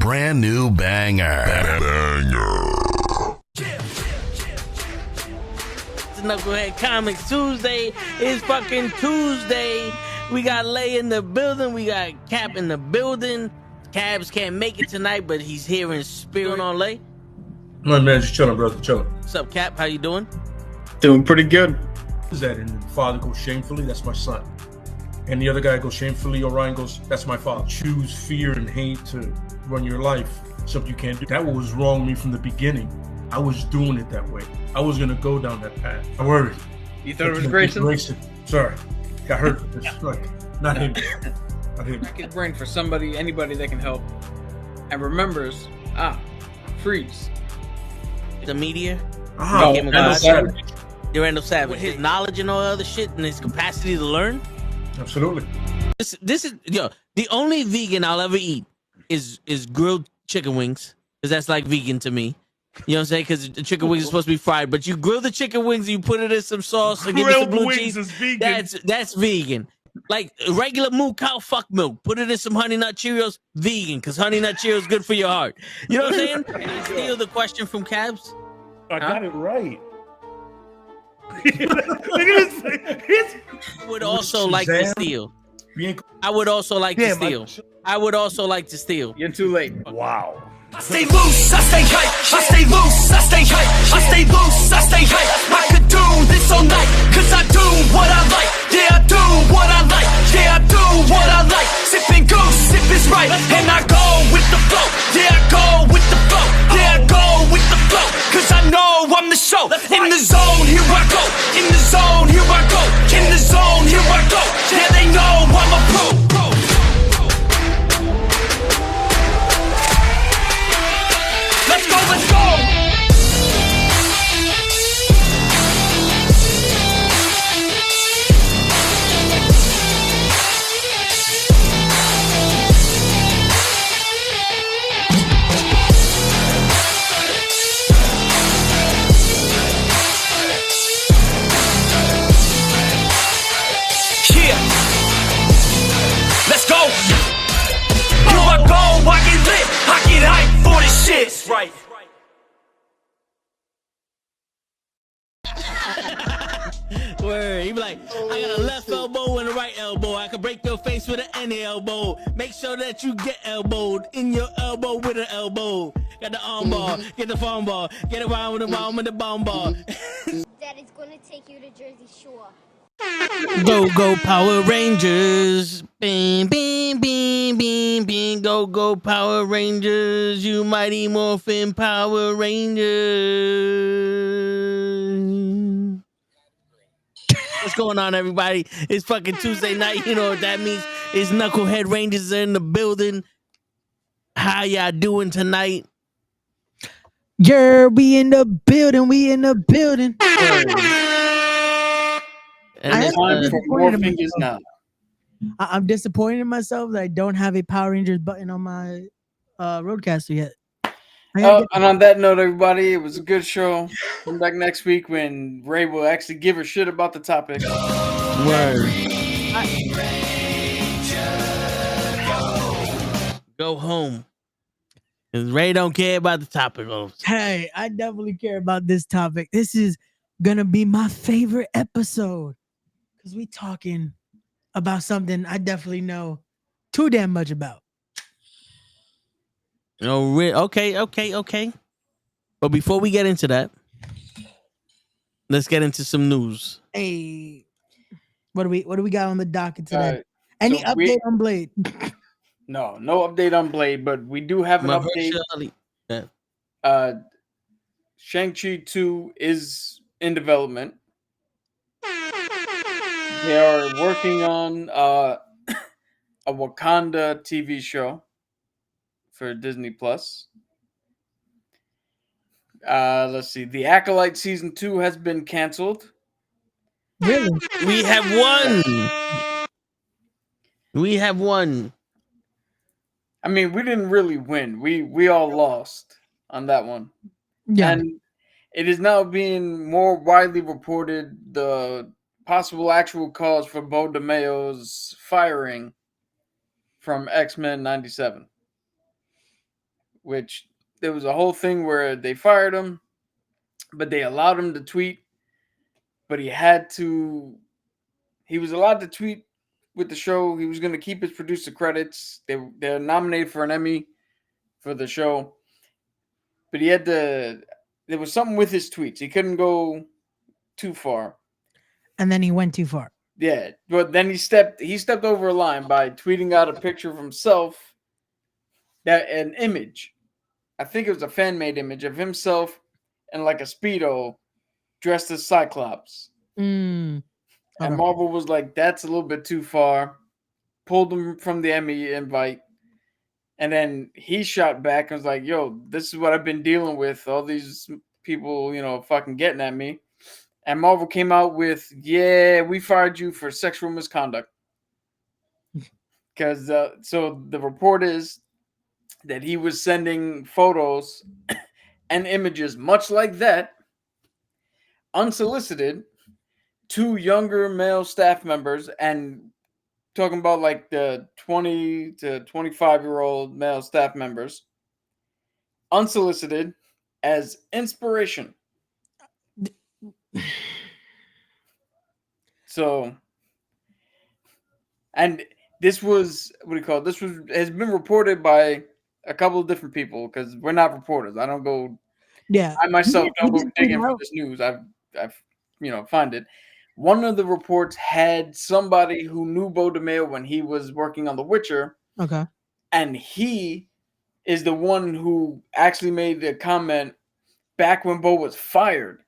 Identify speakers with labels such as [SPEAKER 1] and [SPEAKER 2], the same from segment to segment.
[SPEAKER 1] brand new banger.
[SPEAKER 2] Knucklehead Comics Tuesday is fucking Tuesday. We got Lay in the building. We got Cap in the building. Cabs can't make it tonight, but he's here in spirit. On Lay.
[SPEAKER 3] My man, just chilling, brother, chilling.
[SPEAKER 2] What's up, Cap? How you doing?
[SPEAKER 4] Doing pretty good.
[SPEAKER 3] Is that and the father goes shamefully? That's my son. And the other guy goes shamefully. Orion goes, that's my father. Choose fear and hate to run your life. Something you can't do. That was wrong with me from the beginning. I was doing it that way. I was gonna go down that path. I worried.
[SPEAKER 4] You thought it was Grayson?
[SPEAKER 3] Sorry, got hurt. Not him. Not him.
[SPEAKER 4] Crack his brain for somebody, anybody that can help, and remembers. Freeze.
[SPEAKER 2] The media.
[SPEAKER 3] Randall Savage.
[SPEAKER 2] Randall Savage. With his knowledge and all other shit and his capacity to learn.
[SPEAKER 3] Absolutely.
[SPEAKER 2] This is the only vegan I'll ever eat is grilled chicken wings, because that's like vegan to me. You know what I'm saying? Because the chicken wings are supposed to be fried, but you grill the chicken wings, you put it in some sauce, and give it some blue cheese.
[SPEAKER 5] Is vegan.
[SPEAKER 2] That's vegan. Like regular moo cow fuck milk, put it in some Honey Nut Cheerios, vegan, because Honey Nut Cheerios is good for your heart. You know what I'm saying? Can I steal the question from Cabs?
[SPEAKER 5] I got it right. Look at this.
[SPEAKER 2] I would also like to steal. I would also like to steal. I would also like to steal.
[SPEAKER 4] You're too late.
[SPEAKER 5] Wow.
[SPEAKER 6] I stay loose, I stay hype, I stay loose, I stay hype, I stay loose, I stay hype. I could do this all night, cause I do what I like. Yeah, I do what I like, yeah, I do what I like. Sipping goose, sip is right, and I go with the flow. Yeah, I go with the flow, yeah, I go with the flow. Cause I know I'm the show. In the zone, here I go. In the zone, here I go. In the zone, here I go. Yeah, they know I'm a pro. Let's go, let's go! Yeah! Let's go! Here I go, I get lit, I get hype for this shit! That's right.
[SPEAKER 2] Word. He be like, I got a left elbow and a right elbow. I can break your face with an any elbow. Make sure that you get elbowed in your elbow with an elbow. Got the arm ball, get the phone ball, get around with the bomb with the bomb ball.
[SPEAKER 7] Daddy's gonna take you to Jersey Shore.
[SPEAKER 2] Go Power Rangers. Bing, bing, bing, bing, bing. Go Power Rangers. You mighty morphin Power Rangers. What's going on, everybody? It's fucking Tuesday night. You know what that means. It's Knucklehead Rangers in the building. How y'all doing tonight?
[SPEAKER 8] Yeah, we in the building. We in the building.
[SPEAKER 2] And
[SPEAKER 4] Time for more fingers now.
[SPEAKER 8] I'm disappointed in myself that I don't have a Power Rangers button on my Roadcaster yet.
[SPEAKER 4] And on that note, everybody, it was a good show. Come back next week when Ray will actually give a shit about the topic.
[SPEAKER 2] Word. Go home. Because Ray don't care about the topic.
[SPEAKER 8] Hey, I definitely care about this topic. This is gonna be my favorite episode because we talking about something I definitely know too damn much about.
[SPEAKER 2] Oh, okay. But before we get into that, let's get into some news.
[SPEAKER 8] Hey, what do we got on the docket today?
[SPEAKER 4] Right.
[SPEAKER 8] Any
[SPEAKER 4] So
[SPEAKER 8] update on Blade?
[SPEAKER 4] No update on Blade, but we do have an update. Shang-Chi 2 is in development. They are working on a Wakanda TV show for Disney Plus. Let's see. The Acolyte Season 2 has been canceled.
[SPEAKER 8] Really?
[SPEAKER 2] We have won.
[SPEAKER 4] I mean, we didn't really win. We all lost on that one.
[SPEAKER 8] Yeah.
[SPEAKER 4] And it is now being more widely reported the possible actual cause for Bo DeMayo's firing from X-Men 97. which there was a whole thing where they fired him, but they allowed him to tweet. But he was allowed to tweet with the show. He was going to keep his producer credits. They're nominated for an Emmy for the show, but there was something with his tweets. He couldn't go too far.
[SPEAKER 8] And then he went too far.
[SPEAKER 4] Yeah, but then he stepped over a line by tweeting out a picture of himself, an image. I think it was a fan-made image of himself in like a Speedo dressed as Cyclops.
[SPEAKER 8] Mm.
[SPEAKER 4] And Marvel was like, that's a little bit too far. Pulled him from the Emmy invite. And then he shot back and was like, yo, this is what I've been dealing with. All these people, fucking getting at me. And Marvel came out with, yeah, we fired you for sexual misconduct. Because so the report is that he was sending photos and images much like that, unsolicited, to younger male staff members, and talking about like the 20 to 25-year-old male staff members, unsolicited, as inspiration. So, and this was, has been reported by a couple of different people, because we're not reporters. I don't go, I myself don't go digging for this news. I've find it. One of the reports had somebody who knew Beau DeMayo when he was working on The Witcher.
[SPEAKER 8] Okay.
[SPEAKER 4] And he is the one who actually made the comment back when Beau was fired,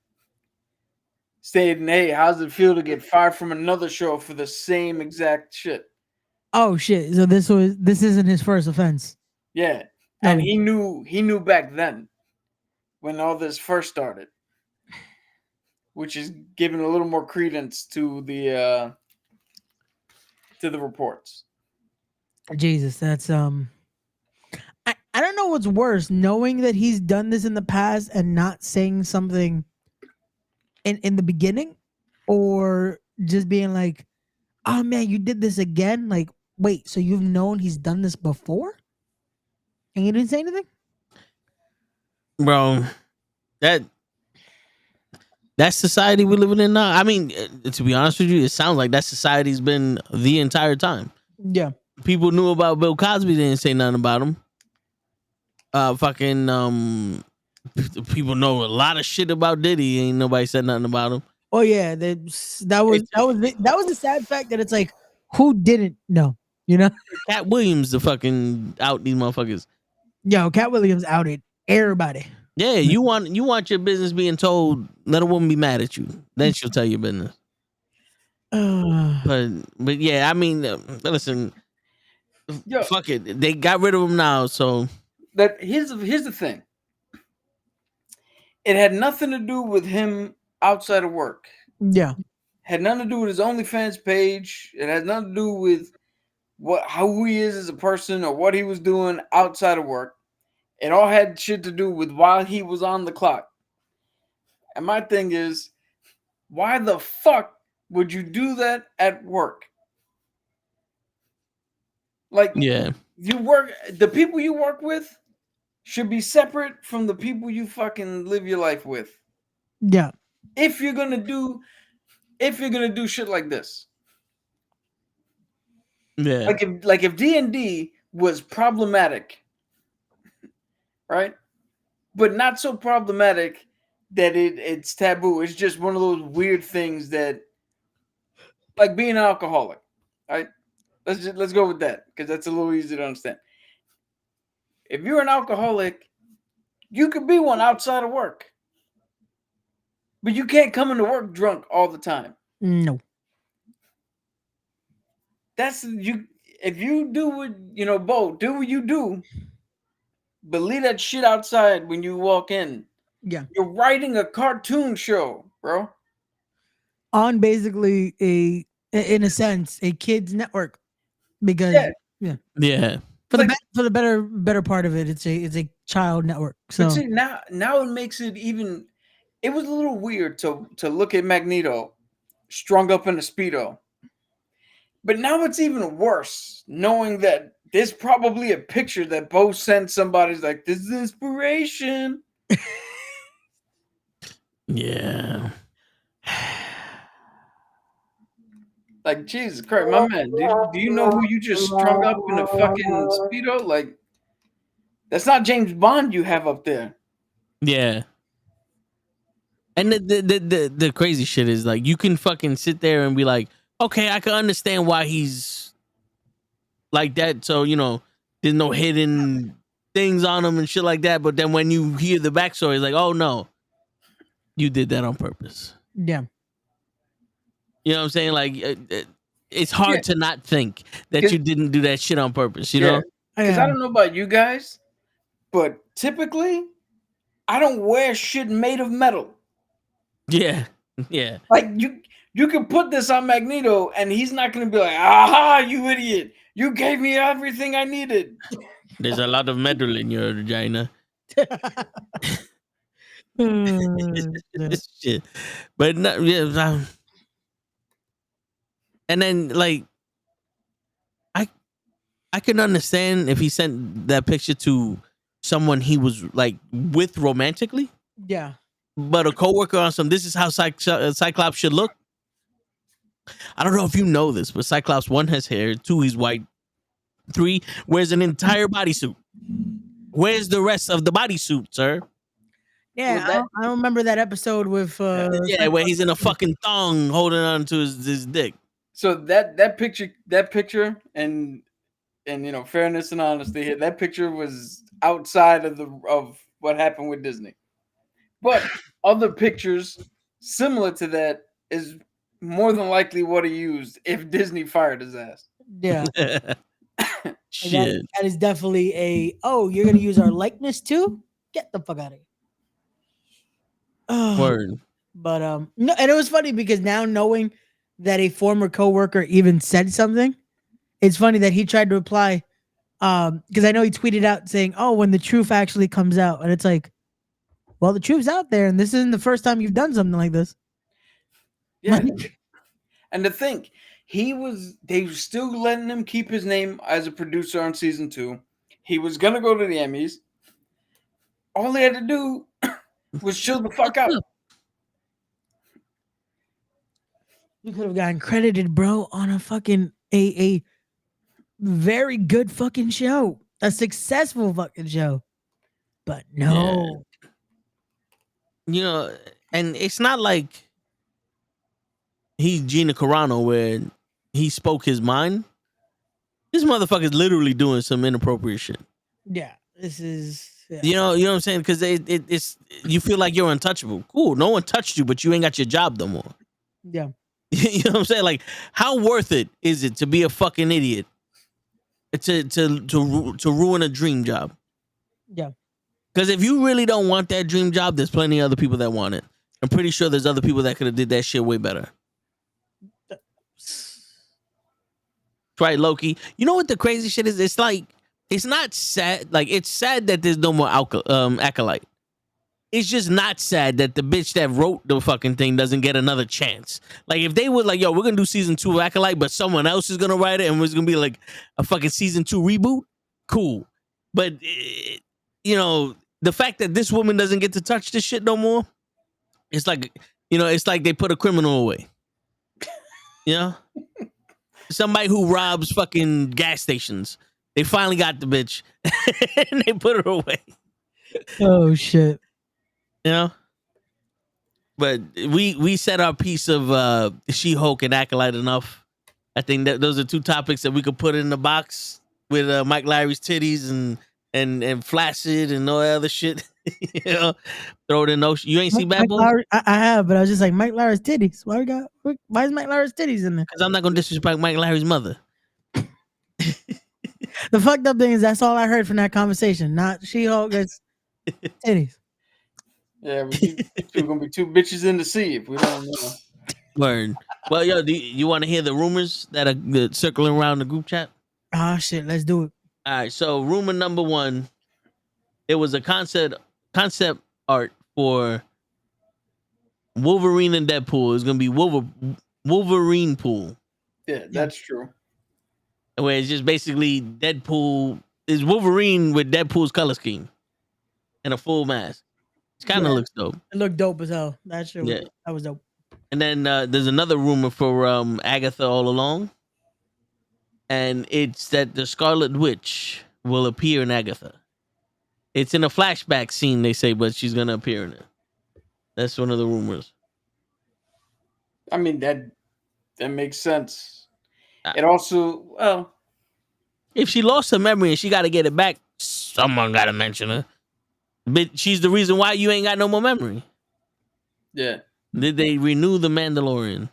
[SPEAKER 4] saying, hey, how's it feel to get fired from another show for the same exact shit?
[SPEAKER 8] Oh shit. So this isn't his first offense.
[SPEAKER 4] Yeah. And he knew back then when all this first started, which is giving a little more credence to the reports.
[SPEAKER 8] Jesus, that's I don't know what's worse, knowing that he's done this in the past and not saying something in the beginning, or just being like, oh man, you did this again. Like, wait, so you've known he's done this before and you didn't say anything?
[SPEAKER 2] Bro, that's society we're living in now. I mean, to be honest with you, it sounds like that society's been the entire time.
[SPEAKER 8] Yeah.
[SPEAKER 2] People knew about Bill Cosby, didn't say nothing about him. People know a lot of shit about Diddy, ain't nobody said nothing about him.
[SPEAKER 8] Oh yeah, that was the sad fact that it's like, who didn't know,
[SPEAKER 2] Cat Williams the fucking out these motherfuckers.
[SPEAKER 8] Yo, Cat Williams outed everybody.
[SPEAKER 2] Yeah, you want your business being told, let a woman be mad at you, then she'll tell your business. But yeah, I mean, listen, fuck it, they got rid of him now, so
[SPEAKER 4] that here's the thing. It had nothing to do with him outside of work.
[SPEAKER 8] Yeah,
[SPEAKER 4] had nothing to do with his OnlyFans page. It had nothing to do with who he is as a person or what he was doing outside of work. It all had shit to do with while he was on the clock. And my thing is, why the fuck would you do that at work? Like,
[SPEAKER 2] yeah,
[SPEAKER 4] the people you work with should be separate from the people you fucking live your life with.
[SPEAKER 8] Yeah.
[SPEAKER 4] If you're gonna do shit like this.
[SPEAKER 2] Yeah.
[SPEAKER 4] Like if D&D was problematic, right? But not so problematic that it's taboo. It's just one of those weird things that, like being an alcoholic, right? Let's go with that, because that's a little easier to understand. If you're an alcoholic, you could be one outside of work, but you can't come into work drunk all the time.
[SPEAKER 8] No.
[SPEAKER 4] That's you. If you do what Bo, do what you do, but leave that shit outside when you walk in.
[SPEAKER 8] Yeah,
[SPEAKER 4] you're writing a cartoon show, bro.
[SPEAKER 8] On basically in a sense, a kids network, because for the better part of it, it's a child network. So
[SPEAKER 4] but see, now it makes it even. It was a little weird to look at Magneto strung up in a Speedo. But now it's even worse knowing that there's probably a picture that both sent somebody's like, this is inspiration.
[SPEAKER 2] Yeah.
[SPEAKER 4] Like, Jesus Christ, my man, do you know who you just strung up in a fucking Speedo? Like, that's not James Bond you have up there.
[SPEAKER 2] Yeah. And the crazy shit is like you can fucking sit there and be like, okay, I can understand why he's like that. So, you know, there's no hidden things on him and shit like that. But then when you hear the backstory, it's like, oh no, you did that on purpose.
[SPEAKER 8] Yeah.
[SPEAKER 2] You know what I'm saying? Like, it's hard to not think that you didn't do that shit on purpose, you know?
[SPEAKER 4] Because I don't know about you guys, but typically, I don't wear shit made of metal.
[SPEAKER 2] Yeah. Yeah.
[SPEAKER 4] Like, you can put this on Magneto, and he's not going to be like, aha, you idiot. You gave me everything I needed.
[SPEAKER 2] There's a lot of metal in your vagina. Shit. But no, yeah, and then like I can understand if he sent that picture to someone he was like with romantically,
[SPEAKER 8] Yeah.
[SPEAKER 2] but a coworker on some. This is how Cyclops should look. I don't know if you know this, but Cyclops 1 has hair, 2 he's white, 3 wears an entire bodysuit. Where's the rest of the bodysuit, sir?
[SPEAKER 8] Yeah, I don't remember that episode with
[SPEAKER 2] yeah, where he's in a fucking thong holding on to his dick.
[SPEAKER 4] So that picture, and you know, fairness and honesty here, that picture was outside of what happened with Disney. But other pictures similar to that is more than likely what he used if Disney fired his ass.
[SPEAKER 8] Yeah.
[SPEAKER 2] Shit.
[SPEAKER 8] That is definitely you're gonna use our likeness too? Get the fuck out of here.
[SPEAKER 2] Word.
[SPEAKER 8] But no, and it was funny because now knowing that a former coworker even said something, it's funny that he tried to reply. Because I know he tweeted out saying, "Oh, when the truth actually comes out," and it's like, well, the truth's out there, and this isn't the first time you've done something like this.
[SPEAKER 4] Yeah, and to think, they were still letting him keep his name as a producer on season 2. He was gonna go to the Emmys. All he had to do was chill the fuck out.
[SPEAKER 8] You could have gotten credited, bro, on a fucking a very good fucking show, a successful fucking show. But no,
[SPEAKER 2] you know, and it's not like he's Gina Carano where he spoke his mind. This motherfucker's literally doing some inappropriate shit.
[SPEAKER 8] Yeah, this is. Yeah.
[SPEAKER 2] You know what I'm saying? Because it's you feel like you're untouchable. Cool, no one touched you, but you ain't got your job no more.
[SPEAKER 8] Yeah.
[SPEAKER 2] You know what I'm saying? Like, how worth it is it to be a fucking idiot? To ruin a dream job.
[SPEAKER 8] Yeah.
[SPEAKER 2] Because if you really don't want that dream job, there's plenty of other people that want it. I'm pretty sure there's other people that could have did that shit way better. Right, Loki. You know what the crazy shit is? It's like, it's not sad. Like, it's sad that there's no more Acolyte. It's just not sad that the bitch that wrote the fucking thing doesn't get another chance. Like, if they were like, yo, we're going to do season 2 of Acolyte, but someone else is going to write it and it's going to be like a fucking season 2 reboot, cool. But, you know, the fact that this woman doesn't get to touch this shit no more, it's like, you know, it's like they put a criminal away. You know? Somebody who robs fucking gas stations. They finally got the bitch and they put her away.
[SPEAKER 8] Oh, shit.
[SPEAKER 2] You know? But we set our piece of She-Hulk and Acolyte enough. I think that those are 2 topics that we could put in the box with Mike Larry's titties and flaccid and all that other shit. You know? Throw it in the ocean. You ain't seen Bad Boys?
[SPEAKER 8] I have, but I was just like, Mike Larry's titties. Why is Mike Larry's titties in there?
[SPEAKER 2] Because I'm not going to disrespect Mike Larry's mother.
[SPEAKER 8] The fucked up thing is that's all I heard from that conversation. Not She-Hulk, it's titties.
[SPEAKER 4] Yeah, we're gonna be 2 bitches in the sea if we don't know.
[SPEAKER 2] Word. Well, yo, do you want to hear the rumors that are circling around the group chat?
[SPEAKER 8] Oh shit, let's do it.
[SPEAKER 2] All right. So rumor number 1, it was a concept art for Wolverine and Deadpool. It's gonna be Wolverine Pool.
[SPEAKER 4] Yeah, that's true.
[SPEAKER 2] where it's just basically Deadpool is Wolverine with Deadpool's color scheme and a full mask. It kind of looks dope.
[SPEAKER 8] It looked dope as hell. That shit was,
[SPEAKER 2] Yeah.
[SPEAKER 8] that was dope.
[SPEAKER 2] And then there's another rumor for Agatha all along, and it's that the Scarlet Witch will appear in Agatha. It's in a flashback scene, they say, but she's gonna appear in it. That's one of the rumors.
[SPEAKER 4] I mean that makes sense. It also
[SPEAKER 2] If she lost her memory and she got to get it back, someone got to mention her. But she's the reason why you ain't got no more memory.
[SPEAKER 4] yeah.
[SPEAKER 2] Did they renew the Mandalorian?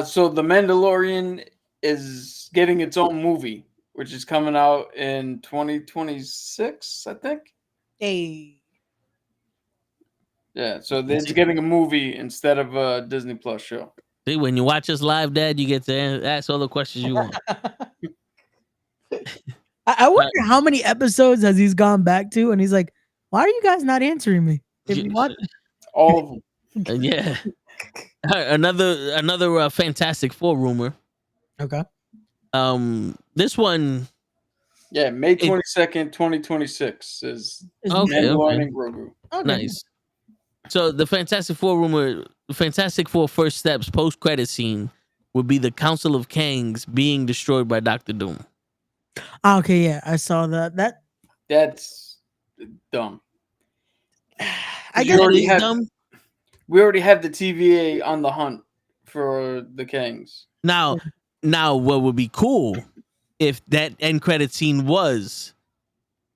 [SPEAKER 4] So the Mandalorian is getting its own movie, which is coming out in 2026, I think.
[SPEAKER 8] Hey,
[SPEAKER 4] Yeah, so they're getting a movie instead of a Disney Plus show.
[SPEAKER 2] See, when you watch us live, Dad, you get to ask all the questions you want.
[SPEAKER 8] I wonder how many episodes has he's gone back to, and he's like, "Why are you guys not answering me?" If you want,
[SPEAKER 4] All of them.
[SPEAKER 2] Yeah. Another Fantastic Four rumor.
[SPEAKER 8] okay.
[SPEAKER 2] This one.
[SPEAKER 4] Yeah, May 22nd, 2026 is Mandalorian and Grogu.
[SPEAKER 8] Okay.
[SPEAKER 2] Nice. So the Fantastic Four rumor, the Fantastic Four first steps post credit scene would be the Council of Kangs being destroyed by Doctor Doom.
[SPEAKER 8] Okay, yeah, I saw that.
[SPEAKER 4] That's dumb.
[SPEAKER 8] I guess
[SPEAKER 2] Dumb.
[SPEAKER 4] We already have the TVA on the hunt for the Kangs.
[SPEAKER 2] Now, what would be cool if that end credit scene was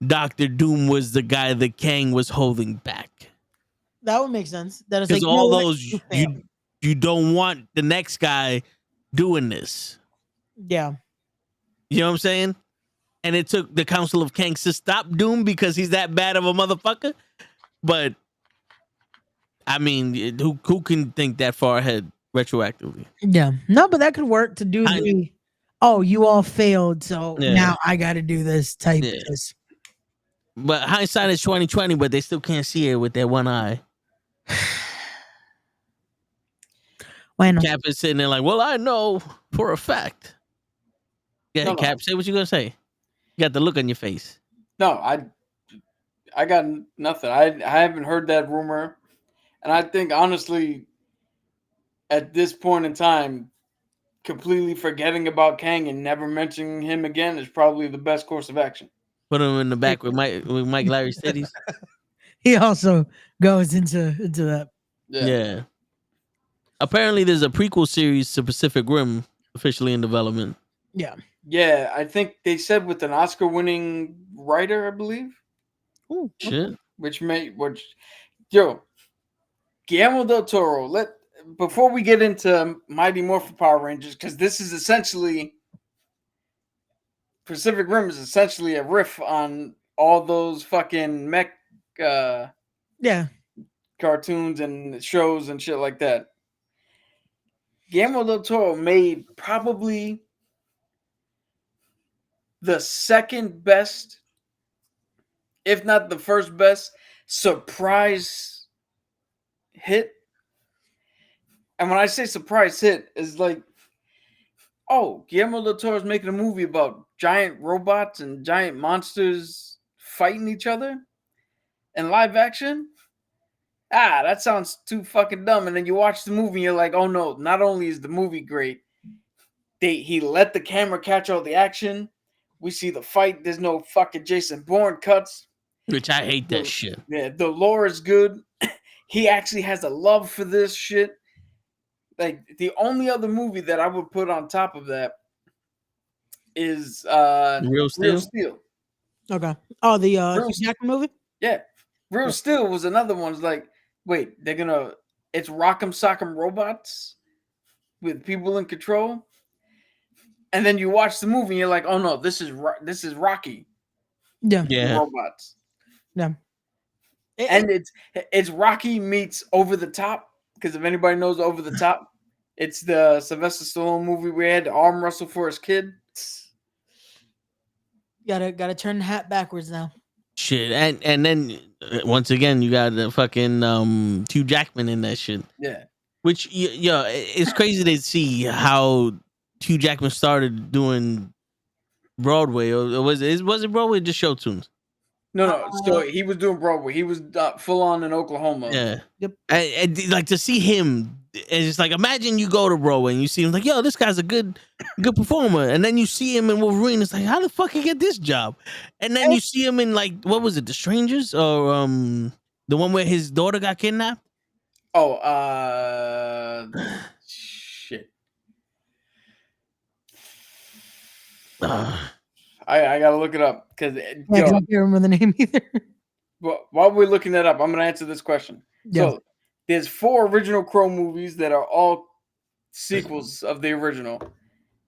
[SPEAKER 2] Doctor Doom was the guy the Kang was holding back.
[SPEAKER 8] that would make sense. That is
[SPEAKER 2] Because
[SPEAKER 8] like
[SPEAKER 2] all
[SPEAKER 8] no,
[SPEAKER 2] those you don't want the next guy doing this.
[SPEAKER 8] yeah.
[SPEAKER 2] You know what I'm saying? And it took the Council of Kangs to stop Doom because he's that bad of a motherfucker. But I mean, who can think that far ahead retroactively?
[SPEAKER 8] Yeah. No, but that could work to do the you all failed, so now I gotta do this type of this.
[SPEAKER 2] But hindsight is 2020, but they still can't see it with their one eye.
[SPEAKER 8] Bueno.
[SPEAKER 2] Cap is sitting there like, well, I know for a fact. Yeah,
[SPEAKER 4] No.
[SPEAKER 2] Cap, say what you gonna say. You got the look on your face.
[SPEAKER 4] No, I got nothing. I haven't heard that rumor. And I think, honestly, at this point in time, completely forgetting about Kang and never mentioning him again is probably the best course of action.
[SPEAKER 2] Put him in the back with Mike Larry's titties.
[SPEAKER 8] He also goes into that.
[SPEAKER 2] Yeah. Apparently, there's a prequel series to Pacific Rim officially in development.
[SPEAKER 8] Yeah.
[SPEAKER 4] Yeah, I think they said with an Oscar-winning writer, I believe.
[SPEAKER 8] Ooh,
[SPEAKER 2] Shit.
[SPEAKER 4] Guillermo del Toro. Before we get into Mighty Morphin Power Rangers, because this is essentially Pacific Rim is essentially a riff on all those fucking mech cartoons and shows and shit like that. Guillermo del Toro made probably the second best, if not the first best, surprise hit. And when I say surprise hit, is like, oh, Guillermo del Toro is making a movie about giant robots and giant monsters fighting each other in live action. That sounds too fucking dumb. And then you watch the movie and you're like, oh no, not only is the movie great, he let the camera catch all the action. We see the fight. There's no fucking Jason Bourne cuts.
[SPEAKER 2] Which I hate that shit.
[SPEAKER 4] Yeah, the lore is good. He actually has a love for this shit. Like, the only other movie that I would put on top of that is
[SPEAKER 2] Real Steel.
[SPEAKER 8] Okay. Oh, the Hugh Jackman movie?
[SPEAKER 4] Yeah. Real Steel was another one. It's like, wait, it's Rock'em Sock'em Robots with people in control. And then you watch the movie and you're like, oh no, this is Rocky.
[SPEAKER 8] Yeah.
[SPEAKER 4] Robots.
[SPEAKER 8] Yeah.
[SPEAKER 4] And it's Rocky meets Over the Top. Because if anybody knows Over the Top, it's the Sylvester Stallone movie where he had to arm wrestle for his kid.
[SPEAKER 8] Gotta turn the hat backwards now.
[SPEAKER 2] Shit, and then once again you got the fucking Hugh Jackman in that shit.
[SPEAKER 4] Yeah.
[SPEAKER 2] Which it's crazy to see how Hugh Jackman started doing Broadway, or was it Broadway or just show tunes?
[SPEAKER 4] No. So he was doing Broadway. He was full on in Oklahoma.
[SPEAKER 2] Yeah.
[SPEAKER 8] Yep.
[SPEAKER 2] And like to see him, it's just like imagine you go to Broadway and you see him like, yo, this guy's a good performer, and then you see him in Wolverine. It's like, how the fuck he get this job? And then you see him in like, what was it, The Strangers, or the one where his daughter got kidnapped?
[SPEAKER 4] Oh, shit. I gotta look it up because
[SPEAKER 8] Yeah, 'cause I can't remember the name either.
[SPEAKER 4] while we're looking that up, I'm gonna answer this question.
[SPEAKER 8] Yeah.
[SPEAKER 4] So there's 4 original Crow movies that are all sequels of the original.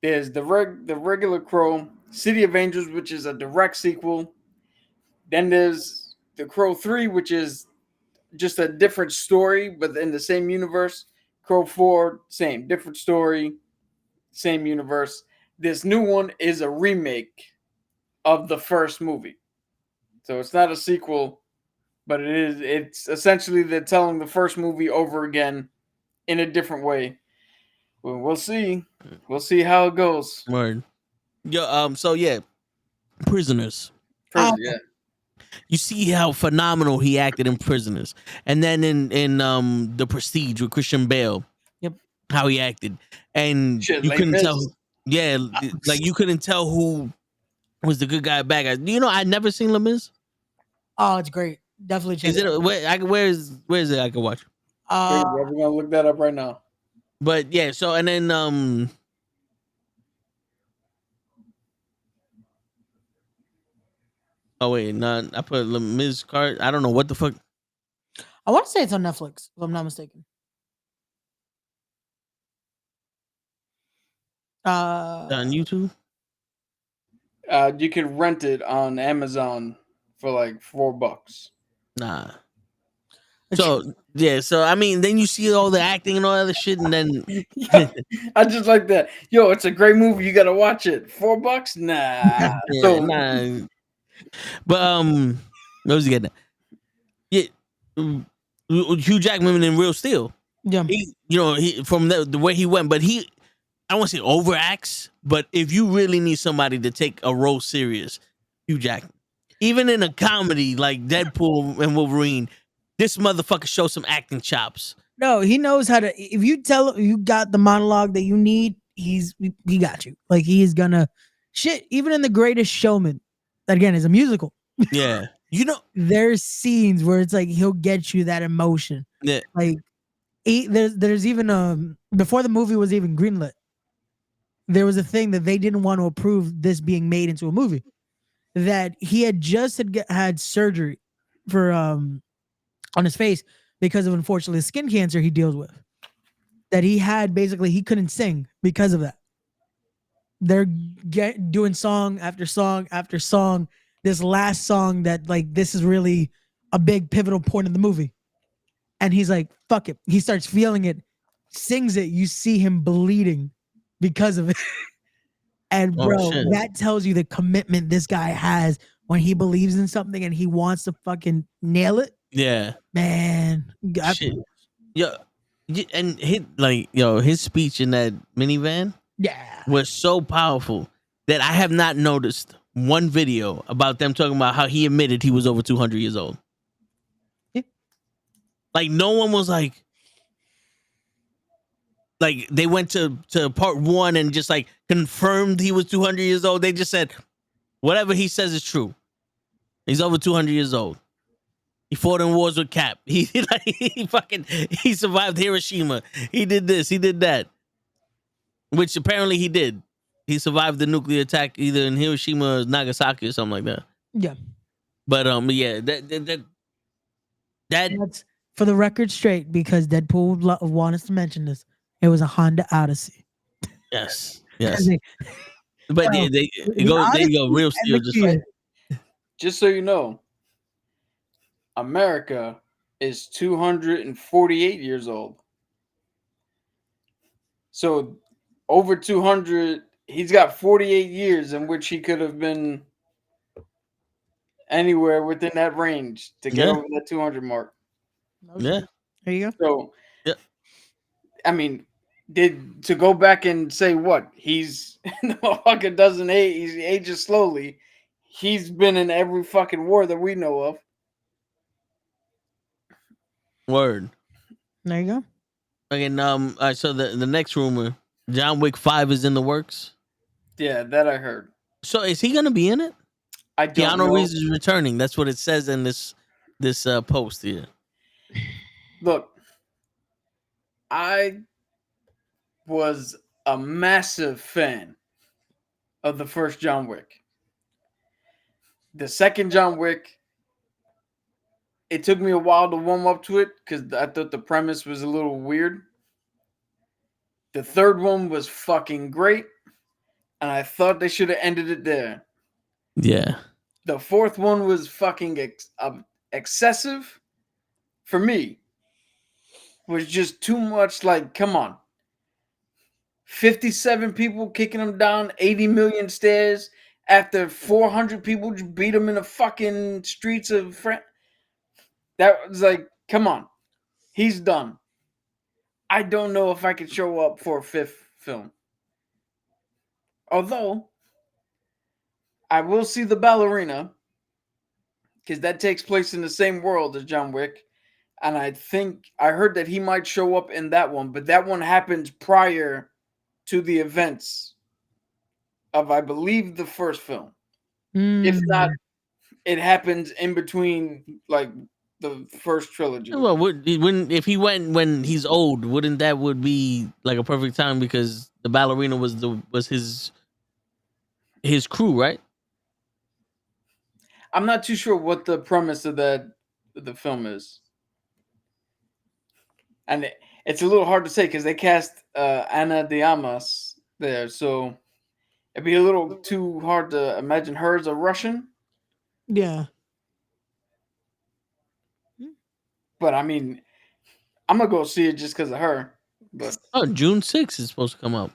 [SPEAKER 4] There's the regular Crow, City of Angels, which is a direct sequel. Then there's the Crow 3, which is just a different story, but in the same universe. Crow 4, same, different story, same universe. This new one is a remake of the first movie. So it's not a sequel, but it's essentially they're telling the first movie over again in a different way. Well, we'll see. We'll see how it goes.
[SPEAKER 2] Word. Yeah, so yeah, Prisoners.
[SPEAKER 4] Yeah.
[SPEAKER 2] You see how phenomenal he acted in Prisoners, and then in The Prestige with Christian Bale.
[SPEAKER 8] Yep.
[SPEAKER 2] How he acted, and
[SPEAKER 4] Shit,
[SPEAKER 2] you
[SPEAKER 4] Les
[SPEAKER 2] couldn't
[SPEAKER 4] Mis.
[SPEAKER 2] tell. Yeah, like you couldn't tell who was the good guy, bad guy. You know, I'd never seen Les Mis.
[SPEAKER 8] Oh, it's great. Definitely check
[SPEAKER 2] Is it? Where is it? I can watch.
[SPEAKER 4] We're gonna look that up right now.
[SPEAKER 2] But yeah, so and then oh wait, no, I put Les Mis card. I don't know what the fuck.
[SPEAKER 8] I want to say it's on Netflix, if I'm not mistaken.
[SPEAKER 2] On YouTube.
[SPEAKER 4] You can rent it on Amazon for like $4.
[SPEAKER 2] Nah. So yeah, so I mean, then you see all the acting and all other shit, and then
[SPEAKER 4] I just like that. Yo, it's a great movie. You gotta watch it. $4? Nah.
[SPEAKER 2] yeah,
[SPEAKER 4] So
[SPEAKER 2] nah. But what was he getting at? Yeah, Hugh Jackman in Real Steel.
[SPEAKER 8] Yeah.
[SPEAKER 2] He from the way he went, but he, I don't want to say overacts, but if you really need somebody to take a role serious, Hugh Jackman, even in a comedy like Deadpool and Wolverine, this motherfucker shows some acting chops.
[SPEAKER 8] No, he knows how to. If you tell him you got the monologue that you need, he got you. Like he is gonna shit. Even in The Greatest Showman, that again is a musical.
[SPEAKER 2] Yeah,
[SPEAKER 8] there's scenes where it's like he'll get you that emotion.
[SPEAKER 2] Yeah,
[SPEAKER 8] like there's even before the movie was even greenlit, there was a thing that they didn't want to approve this being made into a movie. That he had just had surgery for on his face because of unfortunately skin cancer he deals with. That he had basically he couldn't sing because of that. They're doing song after song after song. This last song that like this is really a big pivotal point in the movie. And he's like, fuck it. He starts feeling it, sings it. You see him bleeding because of it. And bro, that tells you the commitment this guy has when he believes in something and he wants to fucking nail it.
[SPEAKER 2] Yeah.
[SPEAKER 8] Man.
[SPEAKER 2] Shit. Yeah. And his speech in that minivan was so powerful that I have not noticed one video about them talking about how he admitted he was over 200 years old.
[SPEAKER 8] Yeah.
[SPEAKER 2] Like no one was like they went to part 1 and just like confirmed he was 200 years old. They just said whatever he says is true. He's over 200 years old. He fought in wars with Cap. He survived Hiroshima. He did this. He did that. Which apparently he did. He survived the nuclear attack either in Hiroshima or Nagasaki or something like that.
[SPEAKER 8] Yeah.
[SPEAKER 2] But yeah,
[SPEAKER 8] that's for the record straight because Deadpool would want us to mention this. It was a Honda Odyssey.
[SPEAKER 2] Yes. Yes. But there you go. Real Steel
[SPEAKER 4] just so you know, America is 248 years old. So over 200, he's got 48 years in which he could have been anywhere within that range to get over that 200 mark.
[SPEAKER 2] Yeah.
[SPEAKER 8] There you go.
[SPEAKER 4] So, I mean, did to go back and say what he's the motherfucker doesn't age, he ages slowly. He's been in every fucking war that we know of.
[SPEAKER 2] Word.
[SPEAKER 8] There you go.
[SPEAKER 2] Okay, all right, so the next rumor, John Wick 5 is in the works.
[SPEAKER 4] Yeah, that I heard.
[SPEAKER 2] So is he gonna be in it?
[SPEAKER 4] I don't
[SPEAKER 2] Keanu
[SPEAKER 4] know.
[SPEAKER 2] Reeves is returning. That's what it says in this post here.
[SPEAKER 4] Look, I was a massive fan of the first John Wick. The second John Wick, it took me a while to warm up to it because I thought the premise was a little weird. The third one was fucking great, and I thought they should have ended it there.
[SPEAKER 2] Yeah.
[SPEAKER 4] The fourth one was fucking excessive for me. Was just too much. Like, come on. 57 people kicking him down 80 million stairs after 400 people just beat him in the fucking streets of France. That was like, come on. He's done. I don't know if I could show up for a fifth film. Although, I will see the ballerina because that takes place in the same world as John Wick. And I think I heard that he might show up in that one, but that one happens prior to the events of, I believe, the first film. If not, it happens in between, like the first trilogy.
[SPEAKER 2] Well, if he went when he's old, wouldn't that would be like a perfect time because the ballerina was his crew, right?
[SPEAKER 4] I'm not too sure what the premise of the film is, and it's a little hard to say because they cast Ana de Armas there, so it'd be a little too hard to imagine her as a Russian.
[SPEAKER 8] Yeah.
[SPEAKER 4] But I mean, I'm gonna go see it just because of her. But
[SPEAKER 2] June 6th is supposed to come out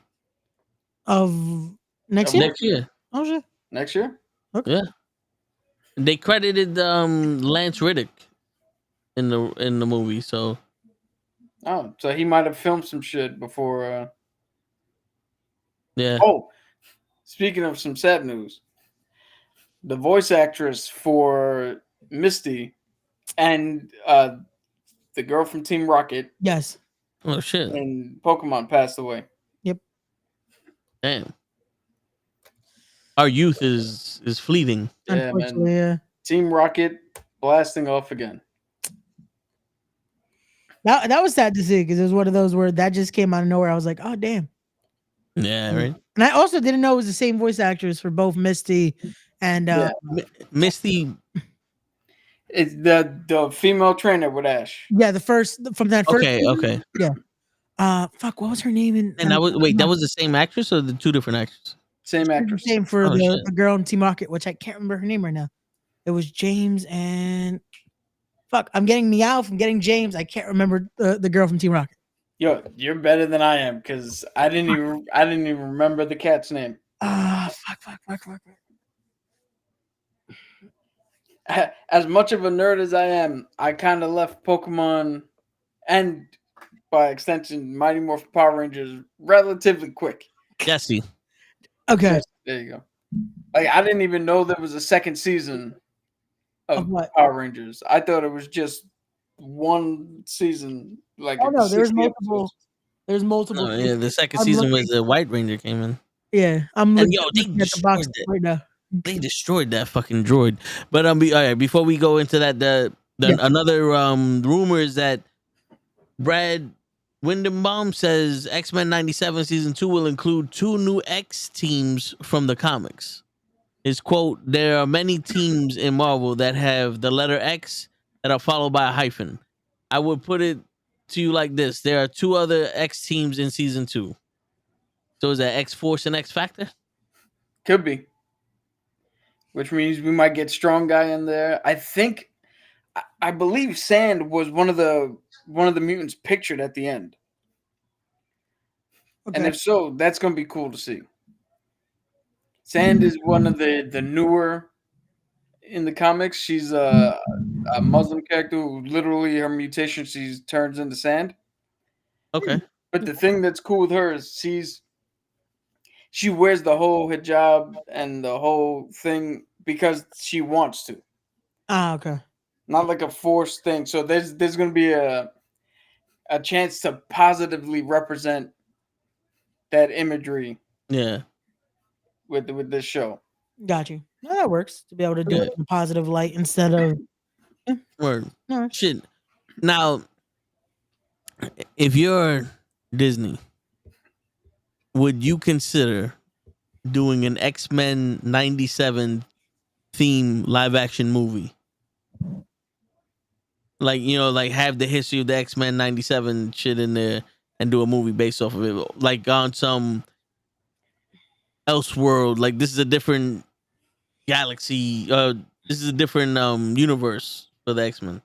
[SPEAKER 8] Of next year?
[SPEAKER 2] next year.
[SPEAKER 8] Oh shit.
[SPEAKER 4] next year,
[SPEAKER 2] Yeah, they credited Lance Riddick in the movie, so
[SPEAKER 4] so he might have filmed some shit before.
[SPEAKER 2] yeah.
[SPEAKER 4] Oh, speaking of some sad news, the voice actress for Misty and the girl from Team Rocket
[SPEAKER 8] Yes.
[SPEAKER 2] Oh shit!
[SPEAKER 4] in Pokemon passed away.
[SPEAKER 2] Damn, our youth is fleeting.
[SPEAKER 4] Yeah,
[SPEAKER 8] Unfortunately,
[SPEAKER 4] man.
[SPEAKER 8] yeah.
[SPEAKER 4] Team Rocket blasting off again.
[SPEAKER 8] That was sad to see because it was one of those where that just came out of nowhere. I was like, oh damn.
[SPEAKER 2] Yeah, right.
[SPEAKER 8] And I also didn't know it was the same voice actress for both Misty and
[SPEAKER 4] Yeah.
[SPEAKER 2] Misty.
[SPEAKER 4] It's the female trainer with Ash.
[SPEAKER 8] yeah, the first from that first.
[SPEAKER 2] Okay,
[SPEAKER 8] season.
[SPEAKER 2] okay.
[SPEAKER 8] Fuck, what was her name?
[SPEAKER 2] And that was that was the same actress or the two different actors?
[SPEAKER 4] Same actress.
[SPEAKER 8] Same for
[SPEAKER 2] Oh, shit.
[SPEAKER 8] the girl in Team Rocket, which I can't remember her name right now. It was James and fuck, I'm getting Meowth, I'm getting James. I can't remember the girl from Team Rocket.
[SPEAKER 4] Yo, you're better than I am because I didn't even remember the cat's name.
[SPEAKER 8] Fuck.
[SPEAKER 4] As much of a nerd as I am, I kind of left Pokemon and by extension Mighty Morphin Power Rangers relatively quick.
[SPEAKER 2] Jesse.
[SPEAKER 8] Okay.
[SPEAKER 4] Yes, there you go. Like I didn't even know there was a second season
[SPEAKER 8] Of
[SPEAKER 4] of
[SPEAKER 8] what?
[SPEAKER 4] Power Rangers. I thought it was just one season. Like
[SPEAKER 8] Oh no, there's
[SPEAKER 4] 60
[SPEAKER 8] multiple.
[SPEAKER 4] episodes.
[SPEAKER 8] There's multiple.
[SPEAKER 2] Oh, yeah, the second
[SPEAKER 8] I'm
[SPEAKER 2] season
[SPEAKER 8] looking-
[SPEAKER 2] was the White Ranger came in.
[SPEAKER 8] Yeah, I'm
[SPEAKER 2] And
[SPEAKER 8] looking,
[SPEAKER 2] yo, they
[SPEAKER 8] looking at the box
[SPEAKER 2] destroyed
[SPEAKER 8] right now.
[SPEAKER 2] They destroyed that fucking droid. But all right, before we go into that, another rumor is that Brad Windenbaum says X-Men 97 season 2 will include 2 new X teams from the comics. His quote, "There are many teams in Marvel that have the letter X that are followed by a hyphen. I would put it to you like this. There are 2 other X teams in season 2. So is that X-Force and X-Factor?
[SPEAKER 4] Could be. Which means we might get Strong Guy in there. I believe Sand was one of the mutants pictured at the end.
[SPEAKER 8] Okay.
[SPEAKER 4] And if so, that's gonna be cool to see. Sand is one of the newer in the comics. She's a Muslim character who literally her mutation she turns into sand.
[SPEAKER 2] Okay.
[SPEAKER 4] But the thing that's cool with her is she wears the whole hijab and the whole thing because she wants to,
[SPEAKER 8] Ah, okay.
[SPEAKER 4] not like a forced thing. So there's going to be a chance to positively represent that imagery
[SPEAKER 2] Yeah.
[SPEAKER 4] with this show.
[SPEAKER 8] Got you. No, that works to be able to do
[SPEAKER 2] Yeah.
[SPEAKER 8] it in a positive light instead of
[SPEAKER 2] Word.
[SPEAKER 8] no.
[SPEAKER 2] Shit. Now, if you're Disney, would you consider doing an X-Men 97 theme live action movie? Like, like have the history of the X-Men 97 shit in there and do a movie based off of it. Like on some Elseworld, like this is a different galaxy, this is a different universe for the X-Men.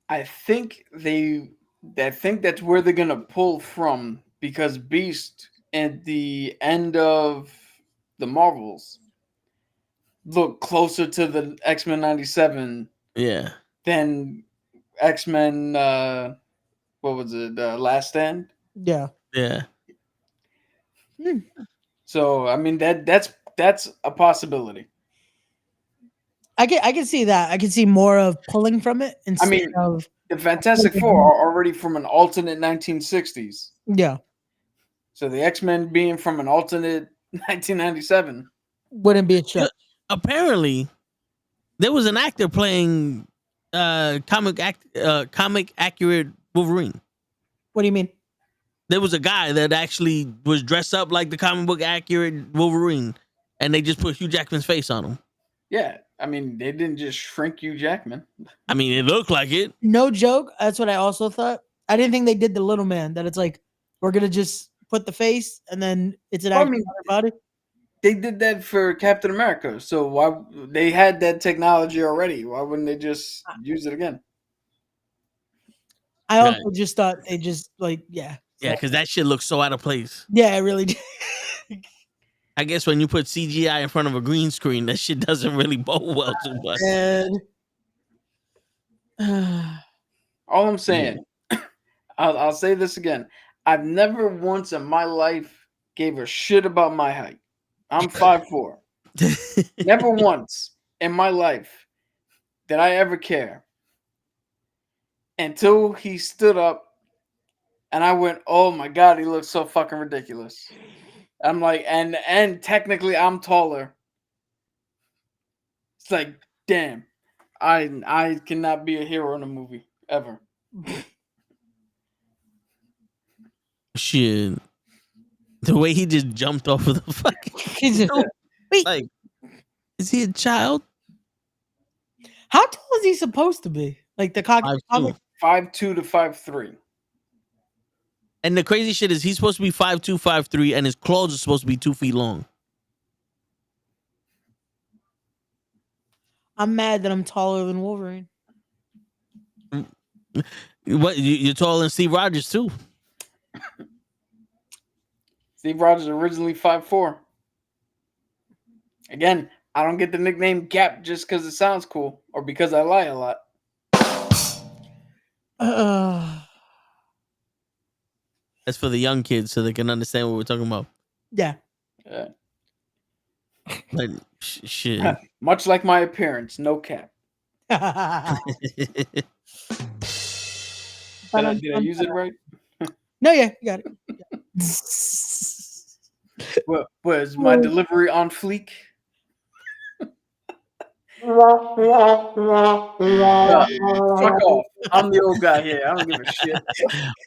[SPEAKER 4] I think that's where they're gonna pull from because Beast at the end of the Marvels look closer to the X-Men 97
[SPEAKER 2] Yeah.
[SPEAKER 4] than X-Men what was it, Last Stand?
[SPEAKER 8] Yeah.
[SPEAKER 2] Yeah.
[SPEAKER 4] So I mean that's a possibility.
[SPEAKER 8] I can see that. I can see more of pulling from it instead
[SPEAKER 4] mean,
[SPEAKER 8] of
[SPEAKER 4] The Fantastic Four are already from an alternate 1960s.
[SPEAKER 8] yeah.
[SPEAKER 4] So the X-Men being from an alternate 1997.
[SPEAKER 8] Wouldn't be a stretch.
[SPEAKER 2] Apparently, there was an actor playing comic accurate Wolverine.
[SPEAKER 8] What do you mean?
[SPEAKER 2] There was a guy that actually was dressed up like the comic book accurate Wolverine, and they just put Hugh Jackman's face on him.
[SPEAKER 4] Yeah, I mean they didn't just shrink Hugh Jackman.
[SPEAKER 2] I mean, it looked like it.
[SPEAKER 8] No joke. That's what I also thought. I didn't think they did the little man. That it's like we're gonna just put the face and then it's an actual body.
[SPEAKER 4] They did that for Captain America, so why they had that technology already? Why wouldn't they just use it again?
[SPEAKER 8] I also just thought they just
[SPEAKER 2] Yeah, because that shit looks so out of place.
[SPEAKER 8] Yeah, it really did.
[SPEAKER 2] I guess when you put CGI in front of a green screen, that shit doesn't really bode well too much.
[SPEAKER 4] All I'm saying, I'll say this again. I've never once in my life gave a shit about my height. I'm 5'4". Never once in my life did I ever care. Until he stood up and I went, oh my God, he looks so fucking ridiculous. I'm like, and technically I'm taller. It's like, damn, I cannot be a hero in a movie ever.
[SPEAKER 2] Shit. The way he just jumped off of the fucking
[SPEAKER 8] wait.
[SPEAKER 2] Like, is he a child?
[SPEAKER 8] How tall is he supposed to be? Like the comic
[SPEAKER 4] 5'2" to 5'3".
[SPEAKER 2] And the crazy shit is he's supposed to be 5'2", 5'3", and his claws are supposed to be 2 feet long.
[SPEAKER 8] I'm mad that I'm taller than Wolverine.
[SPEAKER 2] What you're taller than Steve Rogers too.
[SPEAKER 4] Steve Rogers originally 5'4". Again, I don't get the nickname Cap just because it sounds cool or because I lie a lot.
[SPEAKER 2] That's for the young kids so they can understand what we're talking about.
[SPEAKER 8] Yeah.
[SPEAKER 2] Like, shit.
[SPEAKER 4] Much like my appearance, no cap. Did I use it right?
[SPEAKER 8] No, yeah, you got it.
[SPEAKER 4] Was my delivery on fleek? Fuck off. I'm the old guy here. I don't give a shit.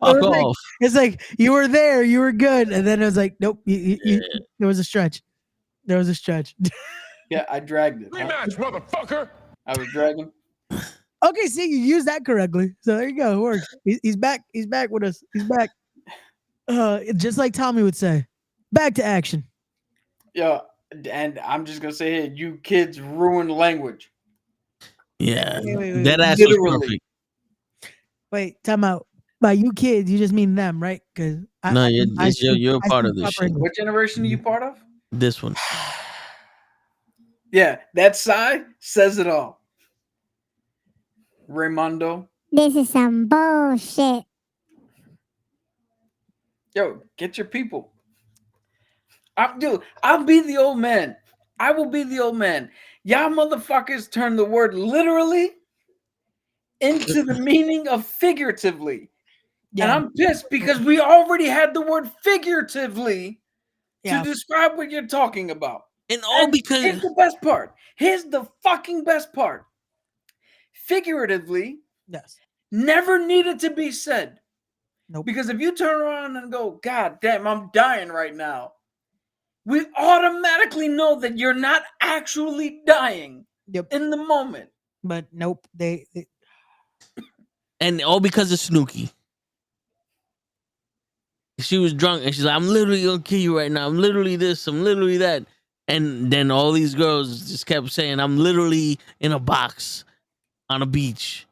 [SPEAKER 2] Fuck off.
[SPEAKER 8] It's like you were there, you were good, and then it was like, nope. There was a stretch. There was a stretch.
[SPEAKER 4] Yeah, I dragged it.
[SPEAKER 5] Rematch, motherfucker.
[SPEAKER 4] I was dragging.
[SPEAKER 8] Okay, see, you used that correctly. So there you go. It works. He's back. He's back with us. He's back. Just like Tommy would say, back to action.
[SPEAKER 4] Yeah, and I'm just gonna say, hey, you kids ruined language.
[SPEAKER 2] Yeah,
[SPEAKER 8] wait.
[SPEAKER 2] that ass was perfect.
[SPEAKER 8] Wait, time out. By you kids, you just mean them, right? Because
[SPEAKER 2] no, you're a part of this shit.
[SPEAKER 4] What generation are you part of?
[SPEAKER 2] This one.
[SPEAKER 4] Yeah, that sigh says it all. Raymondo.
[SPEAKER 7] This is some bullshit.
[SPEAKER 4] Yo, get your people. I'll be the old man. I will be the old man. Y'all motherfuckers turn the word literally into the meaning of figuratively.
[SPEAKER 8] Yeah.
[SPEAKER 4] And I'm pissed because we already had the word figuratively
[SPEAKER 8] Yeah.
[SPEAKER 4] to describe what you're talking about.
[SPEAKER 2] And all because
[SPEAKER 4] here's the best part. Here's the fucking best part. Figuratively
[SPEAKER 8] Yes.
[SPEAKER 4] never needed to be said.
[SPEAKER 8] Nope.
[SPEAKER 4] Because if you turn around and go, God damn, I'm dying right now, we automatically know that you're not actually dying
[SPEAKER 8] Yep.
[SPEAKER 4] in the moment.
[SPEAKER 8] But nope. They
[SPEAKER 2] and all because of Snooki. She was drunk and she's like, I'm literally gonna kill you right now. I'm literally this, I'm literally that. And then all these girls just kept saying, I'm literally in a box on a beach.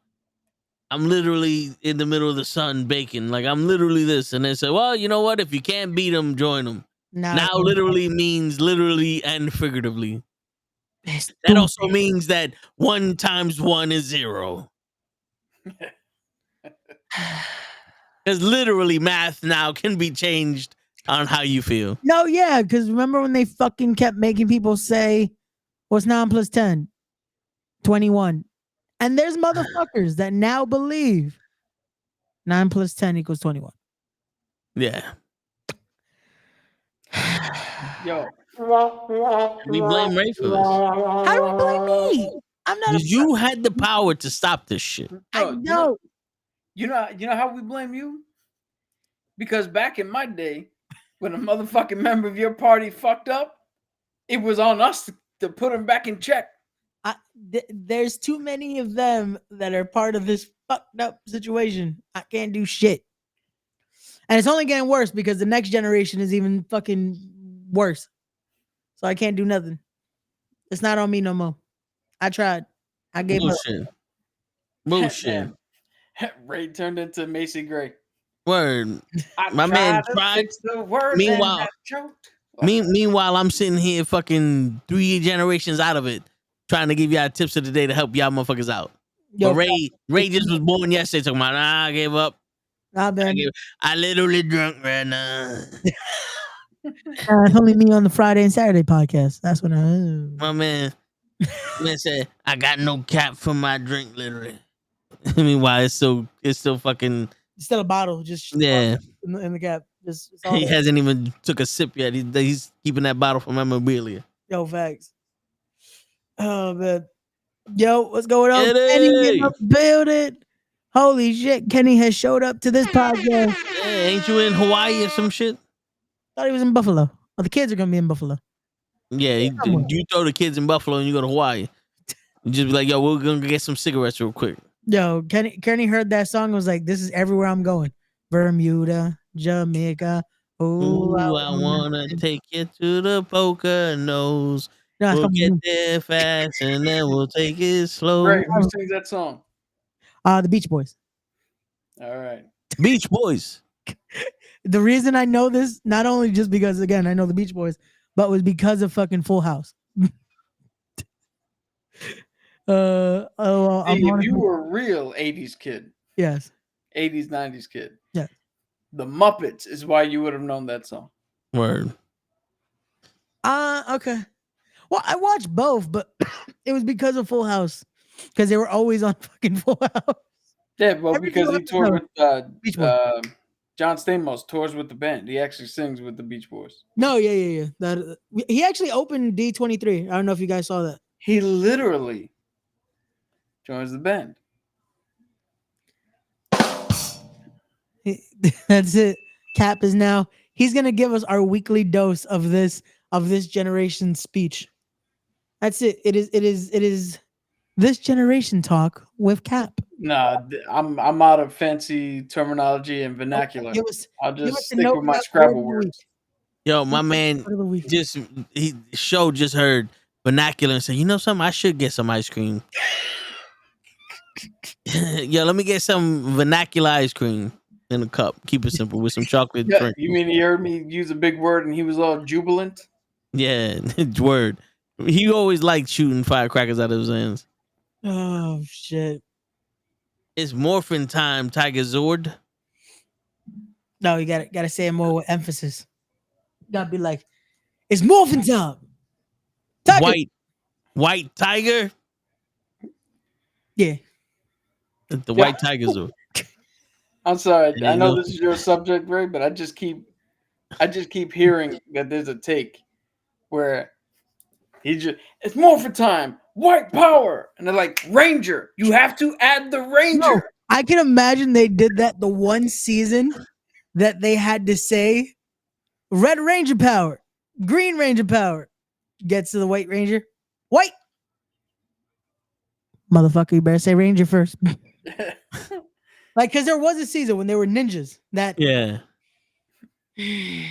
[SPEAKER 2] I'm literally in the middle of the sun baking. Like, I'm literally this. And they said, well, you know what? If you can't beat them, join them. Now literally means literally and figuratively. That also means that 1 times 1 is 0. Because literally math now can be changed on how you feel.
[SPEAKER 8] No, yeah, because remember when they fucking kept making people say, what's 9 plus 10? 21. And there's motherfuckers that now believe 9 plus 10 equals 21.
[SPEAKER 2] Yeah.
[SPEAKER 4] Yo.
[SPEAKER 2] We blame Ray for this.
[SPEAKER 8] How do we blame me? I'm not a
[SPEAKER 2] You had the power to stop this shit.
[SPEAKER 8] I know.
[SPEAKER 4] You know how we blame you? Because back in my day, when a motherfucking member of your party fucked up, it was on us to put him back in check.
[SPEAKER 8] There's too many of them that are part of this fucked up situation. I can't do shit. And it's only getting worse because the next generation is even fucking worse. So I can't do nothing. It's not on me no more. I tried. I gave
[SPEAKER 2] Bullshit.
[SPEAKER 8] up.
[SPEAKER 2] Bullshit.
[SPEAKER 4] Ray turned into Macy Gray.
[SPEAKER 2] Word.
[SPEAKER 4] I
[SPEAKER 2] My man
[SPEAKER 4] to
[SPEAKER 2] tried.
[SPEAKER 4] fix the words
[SPEAKER 2] Meanwhile,
[SPEAKER 4] and I choked.
[SPEAKER 2] meanwhile, I'm sitting here fucking 3 generations out of it, trying to give y'all tips of the day to help y'all motherfuckers out.
[SPEAKER 8] Yo,
[SPEAKER 2] But Ray just was born yesterday talking about, I gave up. I literally drunk right now.
[SPEAKER 8] It's only me on the Friday and Saturday podcast. That's when
[SPEAKER 2] My man said, I got no cap for my drink, literally. Meanwhile, it's still fucking.
[SPEAKER 8] It's still a bottle, just
[SPEAKER 2] Yeah.
[SPEAKER 8] in the cap. Just
[SPEAKER 2] He hasn't even took a sip yet. He's keeping that bottle for memorabilia.
[SPEAKER 8] Yo, facts. Oh man. Yo, what's going on?
[SPEAKER 2] Kenny!
[SPEAKER 8] Kenny in the building. Holy shit, Kenny has showed up to this podcast.
[SPEAKER 2] Yeah, ain't you in Hawaii or some shit?
[SPEAKER 8] Thought he was in Buffalo. Oh, the kids are gonna be in Buffalo.
[SPEAKER 2] Yeah, you throw the kids in Buffalo and you go to Hawaii. You just be like, yo, we're gonna get some cigarettes real quick.
[SPEAKER 8] Yo, Kenny heard that song and was like, this is everywhere I'm going. Bermuda, Jamaica.
[SPEAKER 2] Ooh, I wanna take you to the Poconos.
[SPEAKER 8] No,
[SPEAKER 2] We'll get there fast and then we'll take it slow.
[SPEAKER 4] Ray, who sings that song?
[SPEAKER 8] The Beach Boys.
[SPEAKER 4] All right.
[SPEAKER 2] Beach Boys.
[SPEAKER 8] The reason I know this, not only just because, again, I know the Beach Boys, but was because of fucking Full House.
[SPEAKER 4] If you were a real 80s kid.
[SPEAKER 8] Yes.
[SPEAKER 4] 80s, 90s kid.
[SPEAKER 8] Yeah.
[SPEAKER 4] The Muppets is why you would have known that song.
[SPEAKER 2] Word.
[SPEAKER 8] Okay. Well, I watched both, but it was because of Full House. Because they were always on fucking Full House.
[SPEAKER 4] Yeah, well, because he toured with John Stamos tours with the band. He actually sings with the Beach Boys.
[SPEAKER 8] No, yeah. He actually opened D23. I don't know if you guys saw that.
[SPEAKER 4] He literally joins the band.
[SPEAKER 8] That's it. Cap is now. He's gonna give us our weekly dose of this generation speech. That's it. It is this generation talk with Cap.
[SPEAKER 4] Nah, I'm out of fancy terminology and vernacular. I'll just stick with my Scrabble words.
[SPEAKER 2] Yo, my man just heard vernacular and said, you know something? I should get some ice cream. Yo, let me get some vernacular ice cream in a cup. Keep it simple with some chocolate.
[SPEAKER 4] Yeah, you mean he heard me use a big word and he was all jubilant?
[SPEAKER 2] Yeah, word. He always liked shooting firecrackers out of his hands.
[SPEAKER 8] Oh shit!
[SPEAKER 2] It's morphin' time, Tiger Zord.
[SPEAKER 8] No, you gotta say it more with emphasis. You gotta be like, it's morphin' time. Tiger.
[SPEAKER 2] White tiger.
[SPEAKER 8] Yeah.
[SPEAKER 2] The white tigers are.
[SPEAKER 4] I'm sorry.
[SPEAKER 2] And
[SPEAKER 4] I
[SPEAKER 2] you
[SPEAKER 4] know
[SPEAKER 2] know-
[SPEAKER 4] this is your subject, Ray, but I just keep hearing that there's a take where it's more for time, white power, and they're like Ranger. You have to add the Ranger.
[SPEAKER 8] No, I can imagine they did that the one season that they had to say Red Ranger power, Green Ranger power. Gets to the White Ranger. White. Motherfucker, you better say Ranger first. Like, because there was a season when they were ninjas that
[SPEAKER 2] Yeah.
[SPEAKER 8] the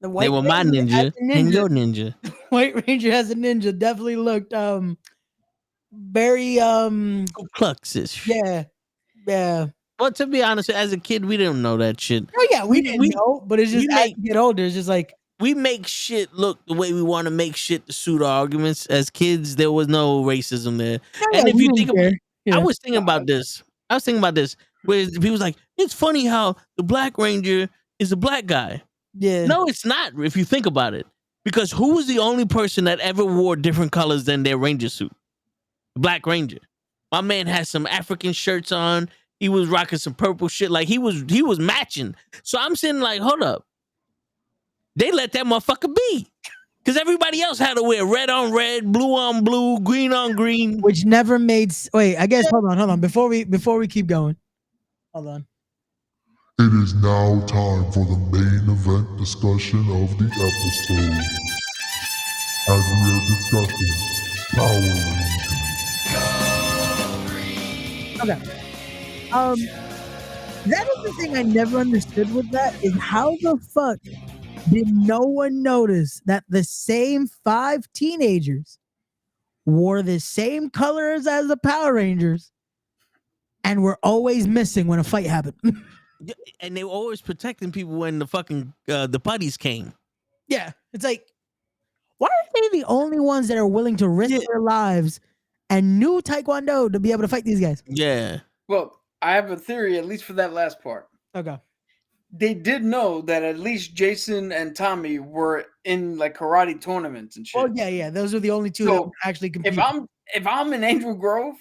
[SPEAKER 8] White
[SPEAKER 2] They were my
[SPEAKER 8] Ranger as
[SPEAKER 2] ninja,
[SPEAKER 8] a
[SPEAKER 2] and your ninja.
[SPEAKER 8] White Ranger as a ninja definitely looked very
[SPEAKER 2] Ku Kluxes.
[SPEAKER 8] yeah.
[SPEAKER 2] But to be honest, as a kid, we didn't know that shit.
[SPEAKER 8] Oh yeah, we didn't know, but it's just as you get older, it's just like
[SPEAKER 2] We make shit look the way we want to make shit to suit our arguments. As kids, there was no racism there. And if you think about, I was thinking about this. Where people's like, it's funny how the Black Ranger is a black guy.
[SPEAKER 8] yeah.
[SPEAKER 2] No, it's not. If you think about it, because who was the only person that ever wore different colors than their Ranger suit? The Black Ranger. My man had some African shirts on. He was rocking some purple shit. Like he was matching. So I'm sitting like, hold up. They let that motherfucker be. Because everybody else had to wear red on red, blue on blue, green on green.
[SPEAKER 8] Which never made wait, I guess hold on. Before we keep going. Hold on.
[SPEAKER 9] It is now time for the main event discussion of the episode. As we are discussing Power Rangers.
[SPEAKER 8] Okay. That is the thing I never understood with that is how the fuck did no one notice that the same 5 teenagers wore the same colors as the Power Rangers and were always missing when a fight happened?
[SPEAKER 2] And they were always protecting people when the fucking the putties came.
[SPEAKER 8] Yeah, it's like, why are they the only ones that are willing to risk their lives and knew Taekwondo to be able to fight these guys?
[SPEAKER 2] Yeah.
[SPEAKER 4] Well, I have a theory, at least for that last part.
[SPEAKER 8] Okay.
[SPEAKER 4] They did know that at least Jason and Tommy were in like karate tournaments and shit.
[SPEAKER 8] Oh yeah. Those are the only two that actually compete.
[SPEAKER 4] If I'm in Angel Grove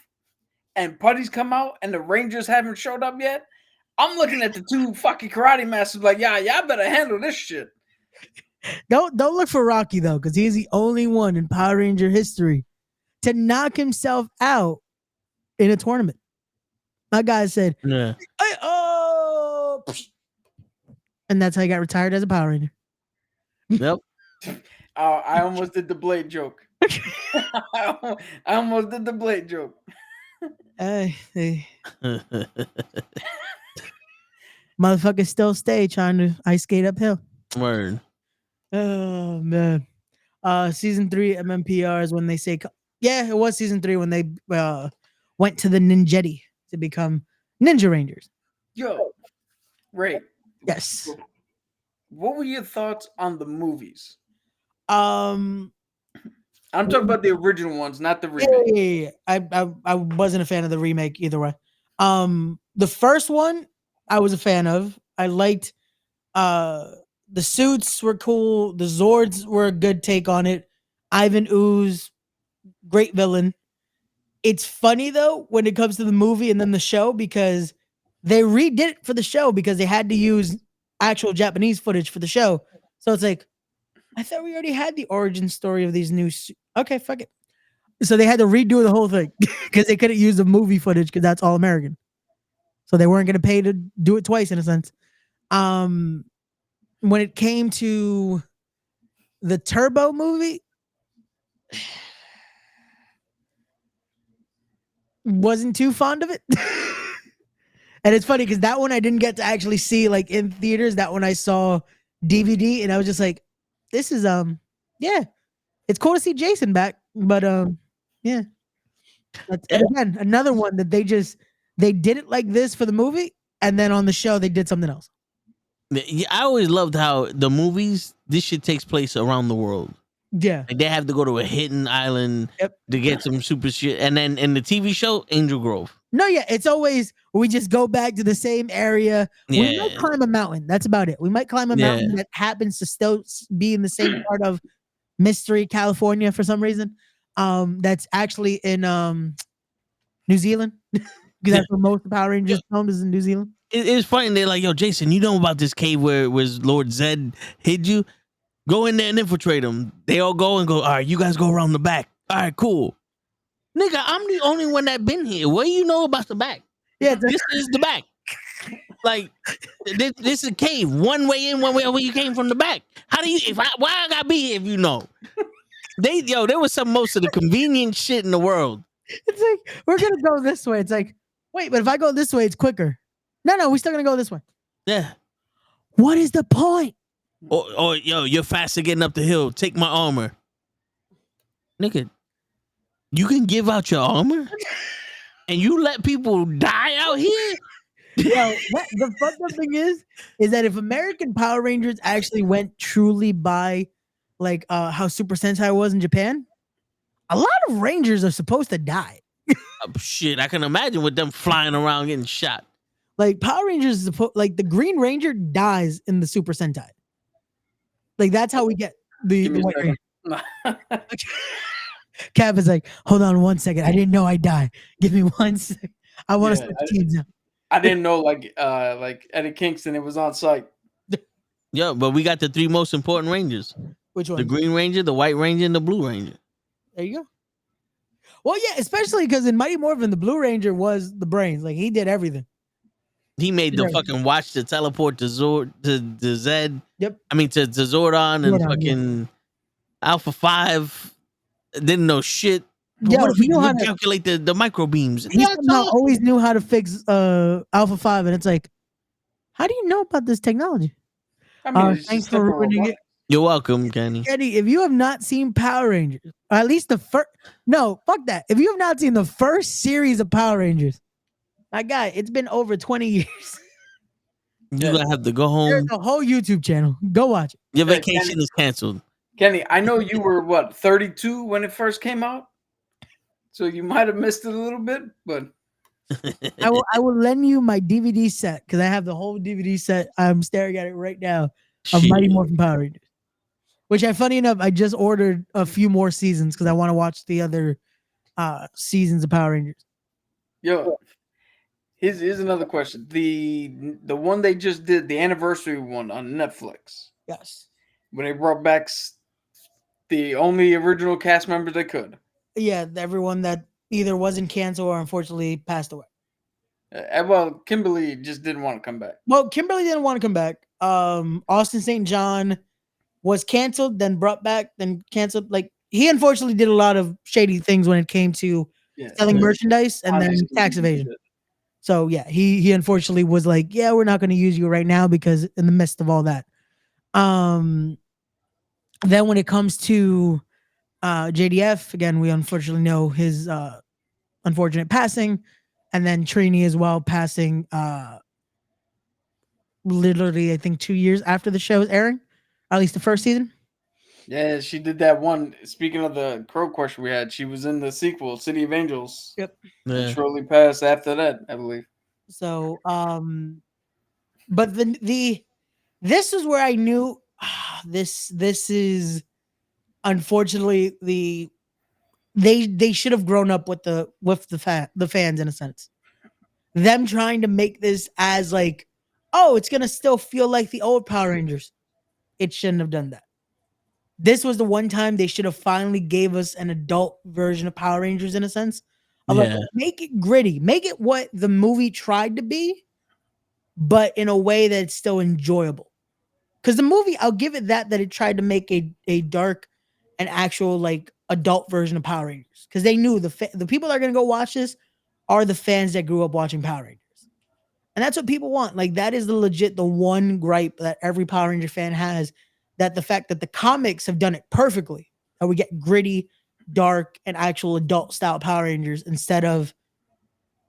[SPEAKER 4] and putties come out and the Rangers haven't showed up yet, I'm looking at the 2 fucking karate masters like, y'all better handle this shit.
[SPEAKER 8] Don't look for Rocky though, because he's the only one in Power Ranger history to knock himself out in a tournament. My guy said,
[SPEAKER 2] Yeah.
[SPEAKER 8] And that's how he got retired as a Power Ranger.
[SPEAKER 2] Yep.
[SPEAKER 4] I almost did the blade joke. I almost did the blade joke.
[SPEAKER 8] Motherfuckers still stay trying to ice skate uphill.
[SPEAKER 2] Word.
[SPEAKER 8] Oh man. Season 3 MMPR is when they say it was season 3 when they went to the Ninjetti to become Ninja Rangers.
[SPEAKER 4] Yo, Ray.
[SPEAKER 8] Yes.
[SPEAKER 4] What were your thoughts on the movies?
[SPEAKER 8] I'm
[SPEAKER 4] talking about the original ones, not the remake.
[SPEAKER 8] Yeah. I wasn't a fan of the remake either way. The first one I was a fan of. I liked the suits were cool. The Zords were a good take on it. Ivan Ooze, great villain. It's funny though when it comes to the movie and then the show because they redid it for the show because they had to use actual Japanese footage for the show. So it's like, I thought we already had the origin story of these new. Okay, fuck it. So they had to redo the whole thing because they couldn't use the movie footage because that's all American. So they weren't going to pay to do it twice in a sense. When it came to the Turbo movie, wasn't too fond of it. And it's funny because that one I didn't get to actually see like in theaters. That one I saw DVD and I was just like, this is yeah, it's cool to see Jason back, but yeah. And again, another one that they did it like this for the movie, and then on the show they did something else.
[SPEAKER 2] Yeah, I always loved how the movies, this shit takes place around the world.
[SPEAKER 8] Yeah.
[SPEAKER 2] Like they have to go to a hidden island to get some super shit. And then in the TV show, Angel Grove.
[SPEAKER 8] No, yeah, it's always we just go back to the same area. We might
[SPEAKER 2] Yeah.
[SPEAKER 8] climb a mountain. That's about it. We might climb a mountain that happens to still be in the same part of Mystery, California for some reason. That's actually in New Zealand. Because that's where most of the Power Rangers filmed is in New Zealand.
[SPEAKER 2] It's funny. They're like, yo, Jason, you know about this cave where Lord Zed hid you? Go in there and infiltrate him. They all go and go, all right, you guys go around the back. All right, cool. Nigga, I'm the only one that been here. What do you know about the back?
[SPEAKER 8] Yeah,
[SPEAKER 2] this is the back. Like, this is a cave. One way in, one way out. Where you came from the back. How do you? Why I gotta be here if you know? There was most of the convenient shit in the world.
[SPEAKER 8] It's like we're gonna go this way. It's like, wait, but if I go this way, it's quicker. No, we're still gonna go this way.
[SPEAKER 2] Yeah.
[SPEAKER 8] What is the point?
[SPEAKER 2] Or yo, you're faster getting up the hill. Take my armor, nigga. You can give out your armor, and you let people die out here.
[SPEAKER 8] Yo, the fucked up thing is that if American Power Rangers actually went truly by like how Super Sentai was in Japan, a lot of Rangers are supposed to die.
[SPEAKER 2] Shit, I can imagine with them flying around getting shot.
[SPEAKER 8] Like Power Rangers, like the Green Ranger dies in the Super Sentai. Like that's how we get the White Ranger. Cap is like, hold on 1 second. I didn't know I die. Give me 1 second. I want to switch teams now.
[SPEAKER 4] I didn't know like Eddie Kingston, it was on site.
[SPEAKER 2] Yeah, but we got the 3 most important Rangers.
[SPEAKER 8] Which one?
[SPEAKER 2] The Green Ranger, the White Ranger, and the Blue Ranger.
[SPEAKER 8] There you go. Well, yeah, especially because in Mighty Morphin, the Blue Ranger was the brains. Like he did everything.
[SPEAKER 2] He made the fucking watch to teleport to Zed.
[SPEAKER 8] Yep.
[SPEAKER 2] I mean to Zordon and fucking Alpha 5. Didn't know shit.
[SPEAKER 8] Yeah,
[SPEAKER 2] what if we could calculate the micro beams?
[SPEAKER 8] He somehow always knew how to fix Alpha 5, and it's like, how do you know about this technology?
[SPEAKER 4] I mean,
[SPEAKER 8] thanks for ruining it.
[SPEAKER 2] You're welcome, Kenny.
[SPEAKER 8] Kenny, if you have not seen Power Rangers, or at least the first, no, fuck that. If you have not seen the first series of Power Rangers, my guy, it's been over 20 years.
[SPEAKER 2] You're gonna have to go home.
[SPEAKER 8] There's a whole YouTube channel. Go watch it.
[SPEAKER 2] Your vacation is canceled.
[SPEAKER 4] Kenny, I know you were 32 when it first came out, so you might have missed it a little bit, but
[SPEAKER 8] I will lend you my DVD set because I have the whole DVD set. I'm staring at it right now of Mighty Morphin Power Rangers, which funny enough, I just ordered a few more seasons because I want to watch the other seasons of Power Rangers.
[SPEAKER 4] Yo, here's another question. The one they just did, the anniversary one on Netflix.
[SPEAKER 8] Yes.
[SPEAKER 4] When they brought back the only original cast members they could.
[SPEAKER 8] Yeah, everyone that either wasn't canceled or unfortunately passed away.
[SPEAKER 4] Well, Kimberly just didn't want to come back.
[SPEAKER 8] Well, Kimberly didn't want to come back. Austin St. John was canceled, then brought back, then canceled. Like he unfortunately did a lot of shady things when it came to selling merchandise and then tax evasion. So yeah, he unfortunately was like, yeah, we're not going to use you right now because in the midst of all that. Then when it comes to JDF, again, we unfortunately know his unfortunate passing, and then Trini as well passing literally I think 2 years after the show was airing, or at least the first season.
[SPEAKER 4] Yeah, she did that one. Speaking of the Crow question we had, she was in the sequel, City of Angels.
[SPEAKER 8] Yep.
[SPEAKER 4] Yeah. Shortly passed after that, I believe.
[SPEAKER 8] So, but this is where I knew this is unfortunately they should have grown up with the fans in a sense. Them trying to make this as like, oh, it's gonna still feel like the old Power Rangers. It shouldn't have done that. This was the one time they should have finally gave us an adult version of Power Rangers in a sense. Of like, make it gritty, make it what the movie tried to be, but in a way that's still enjoyable. Because the movie, I'll give it that it tried to make a dark and actual like adult version of Power Rangers. Because they knew the people that are going to go watch this are the fans that grew up watching Power Rangers. And that's what people want. Like that is the one gripe that every Power Ranger fan has, that the fact that the comics have done it perfectly. That we get gritty, dark, and actual adult style Power Rangers instead of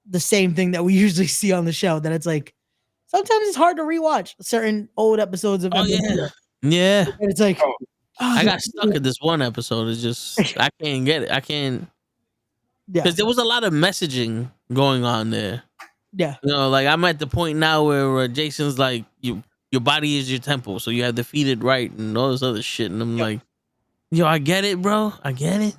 [SPEAKER 8] the same thing that we usually see on the show. That it's like, sometimes it's hard to rewatch certain old episodes of
[SPEAKER 2] Yeah.
[SPEAKER 8] And it's like,
[SPEAKER 2] I got stuck at this one episode. It's just I can't get it. I can't.
[SPEAKER 8] Yeah.
[SPEAKER 2] Because there was a lot of messaging going on there.
[SPEAKER 8] Yeah.
[SPEAKER 2] You know, like I'm at the point now where Jason's like, your body is your temple, so you have to feed it right and all this other shit. And I'm like, yo, I get it, bro. I get it.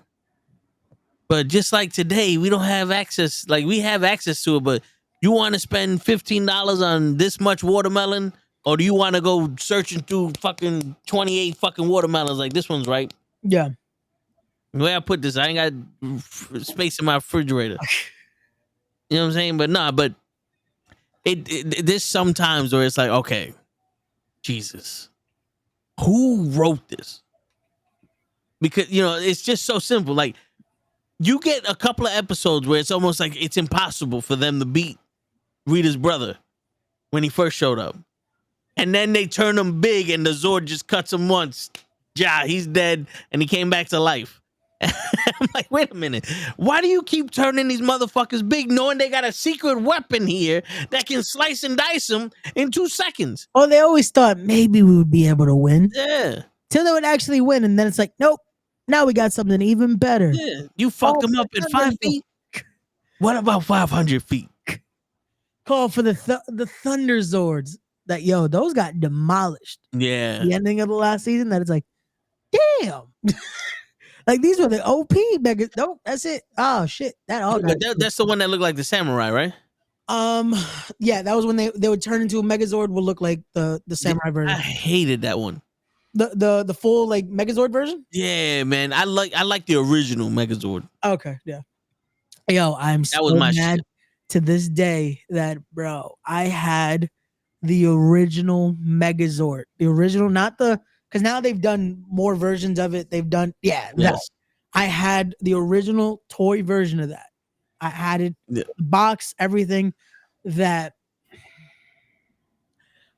[SPEAKER 2] But just like today, we don't have access. Like we have access to it, but you want to spend $15 on this much watermelon, or do you want to go searching through fucking 28 fucking watermelons like this one's right?
[SPEAKER 8] Yeah.
[SPEAKER 2] The way I put this, I ain't got space in my refrigerator. You know what I'm saying? But nah, but there's sometimes where it's like, okay, Jesus, who wrote this? Because, you know, it's just so simple. Like, you get a couple of episodes where it's almost like it's impossible for them to beat Rita's brother when he first showed up. And then they turn him big and the Zord just cuts him once. Ja, he's dead and he came back to life. I'm like, wait a minute. Why do you keep turning these motherfuckers big knowing they got a secret weapon here that can slice and dice them in 2 seconds?
[SPEAKER 8] Oh, they always thought maybe we would be able to win.
[SPEAKER 2] Yeah.
[SPEAKER 8] Till they would actually win. And then it's like, nope. Now we got something even better.
[SPEAKER 2] Yeah. You fucked them up at 5 feet. What about 500 feet?
[SPEAKER 8] Call for the Thunder Zords. That, yo, those got demolished.
[SPEAKER 2] Yeah.
[SPEAKER 8] The ending of the last season, that it's like, damn. Like these were the OP mega. Nope, that's it. Oh shit, that all.
[SPEAKER 2] But that's the one that looked like the samurai, right?
[SPEAKER 8] Yeah, that was when they would turn into a Megazord. Would look like the samurai version.
[SPEAKER 2] I hated that one.
[SPEAKER 8] The full like Megazord version.
[SPEAKER 2] Yeah, man, I like the original Megazord.
[SPEAKER 8] Okay, yeah. Yo, I'm so mad shit. To this day that, bro, I had the original Megazord, the original, not the. Because now they've done more versions of it. They've done, yes. No. I had the original toy version of that. I had it, box, everything. That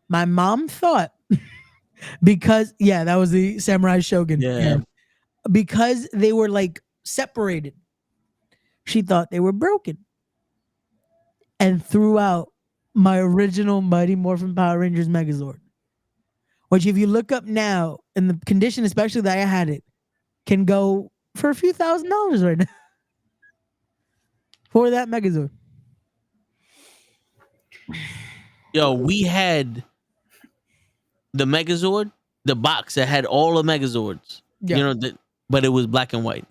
[SPEAKER 8] my mom thought, because, that was the Samurai Shogun.
[SPEAKER 2] Yeah.
[SPEAKER 8] Because they were like separated, she thought they were broken. And threw out my original Mighty Morphin Power Rangers Megazord. Which, if you look up now, in the condition, especially that I had it, can go for a few $1,000s right now for that Megazord.
[SPEAKER 2] Yo, we had the Megazord, the box that had all the Megazords. Yeah. You know, but it was black and white.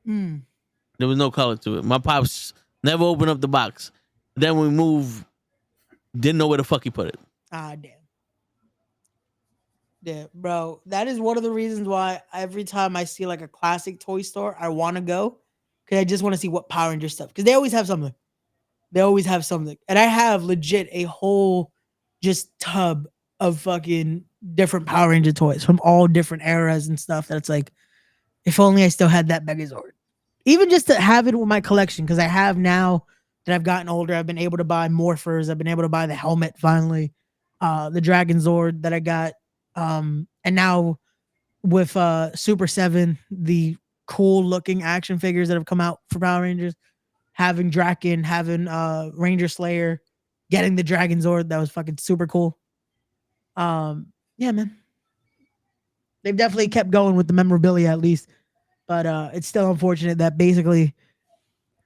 [SPEAKER 8] Mm.
[SPEAKER 2] There was no color to it. My pops never opened up the box. Then we moved, didn't know where the fuck he put it.
[SPEAKER 8] Ah, damn. Yeah, bro. That is one of the reasons why every time I see like a classic toy store, I want to go. Because I just want to see what Power Ranger stuff. Because they always have something. They always have something. And I have legit a whole just tub of fucking different Power Ranger toys from all different eras and stuff. That's like, if only I still had that Megazord. Even just to have it with my collection. Because I have now that I've gotten older, I've been able to buy Morphers. I've been able to buy the helmet finally. The Dragon Zord that I got. And now with Super 7, the cool looking action figures that have come out for Power Rangers, having Draken, having Ranger Slayer, getting the Dragon Zord, that was fucking super cool. Yeah, man. They've definitely kept going with the memorabilia at least. But it's still unfortunate that basically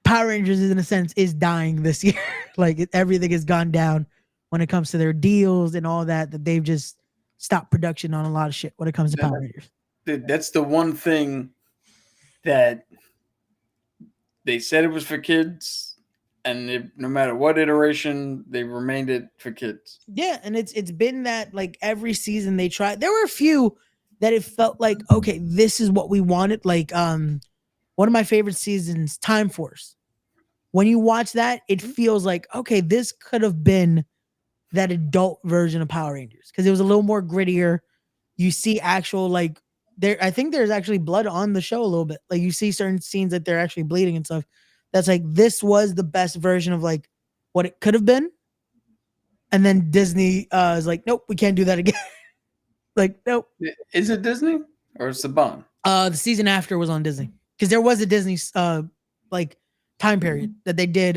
[SPEAKER 8] Power Rangers, in a sense, is dying this year. Like everything has gone down when it comes to their deals and all that they've just stop production on a lot of shit when it comes to Power Rangers.
[SPEAKER 4] That's the one thing that they said it was for kids, and no matter what iteration, they remained it for kids.
[SPEAKER 8] Yeah, and it's been that like every season they tried. There were a few that it felt like, okay, this is what we wanted. Like one of my favorite seasons, Time Force. When you watch that, it feels like, okay, this could have been that adult version of Power Rangers because it was a little more grittier. You see actual like there. I think there's actually blood on the show a little bit. Like you see certain scenes that they're actually bleeding and stuff. That's like this was the best version of like what it could have been. And then Disney is like, nope, we can't do that again. Like, nope.
[SPEAKER 4] Is it Disney or Saban?
[SPEAKER 8] The season after was on Disney because there was a Disney like time period that they did.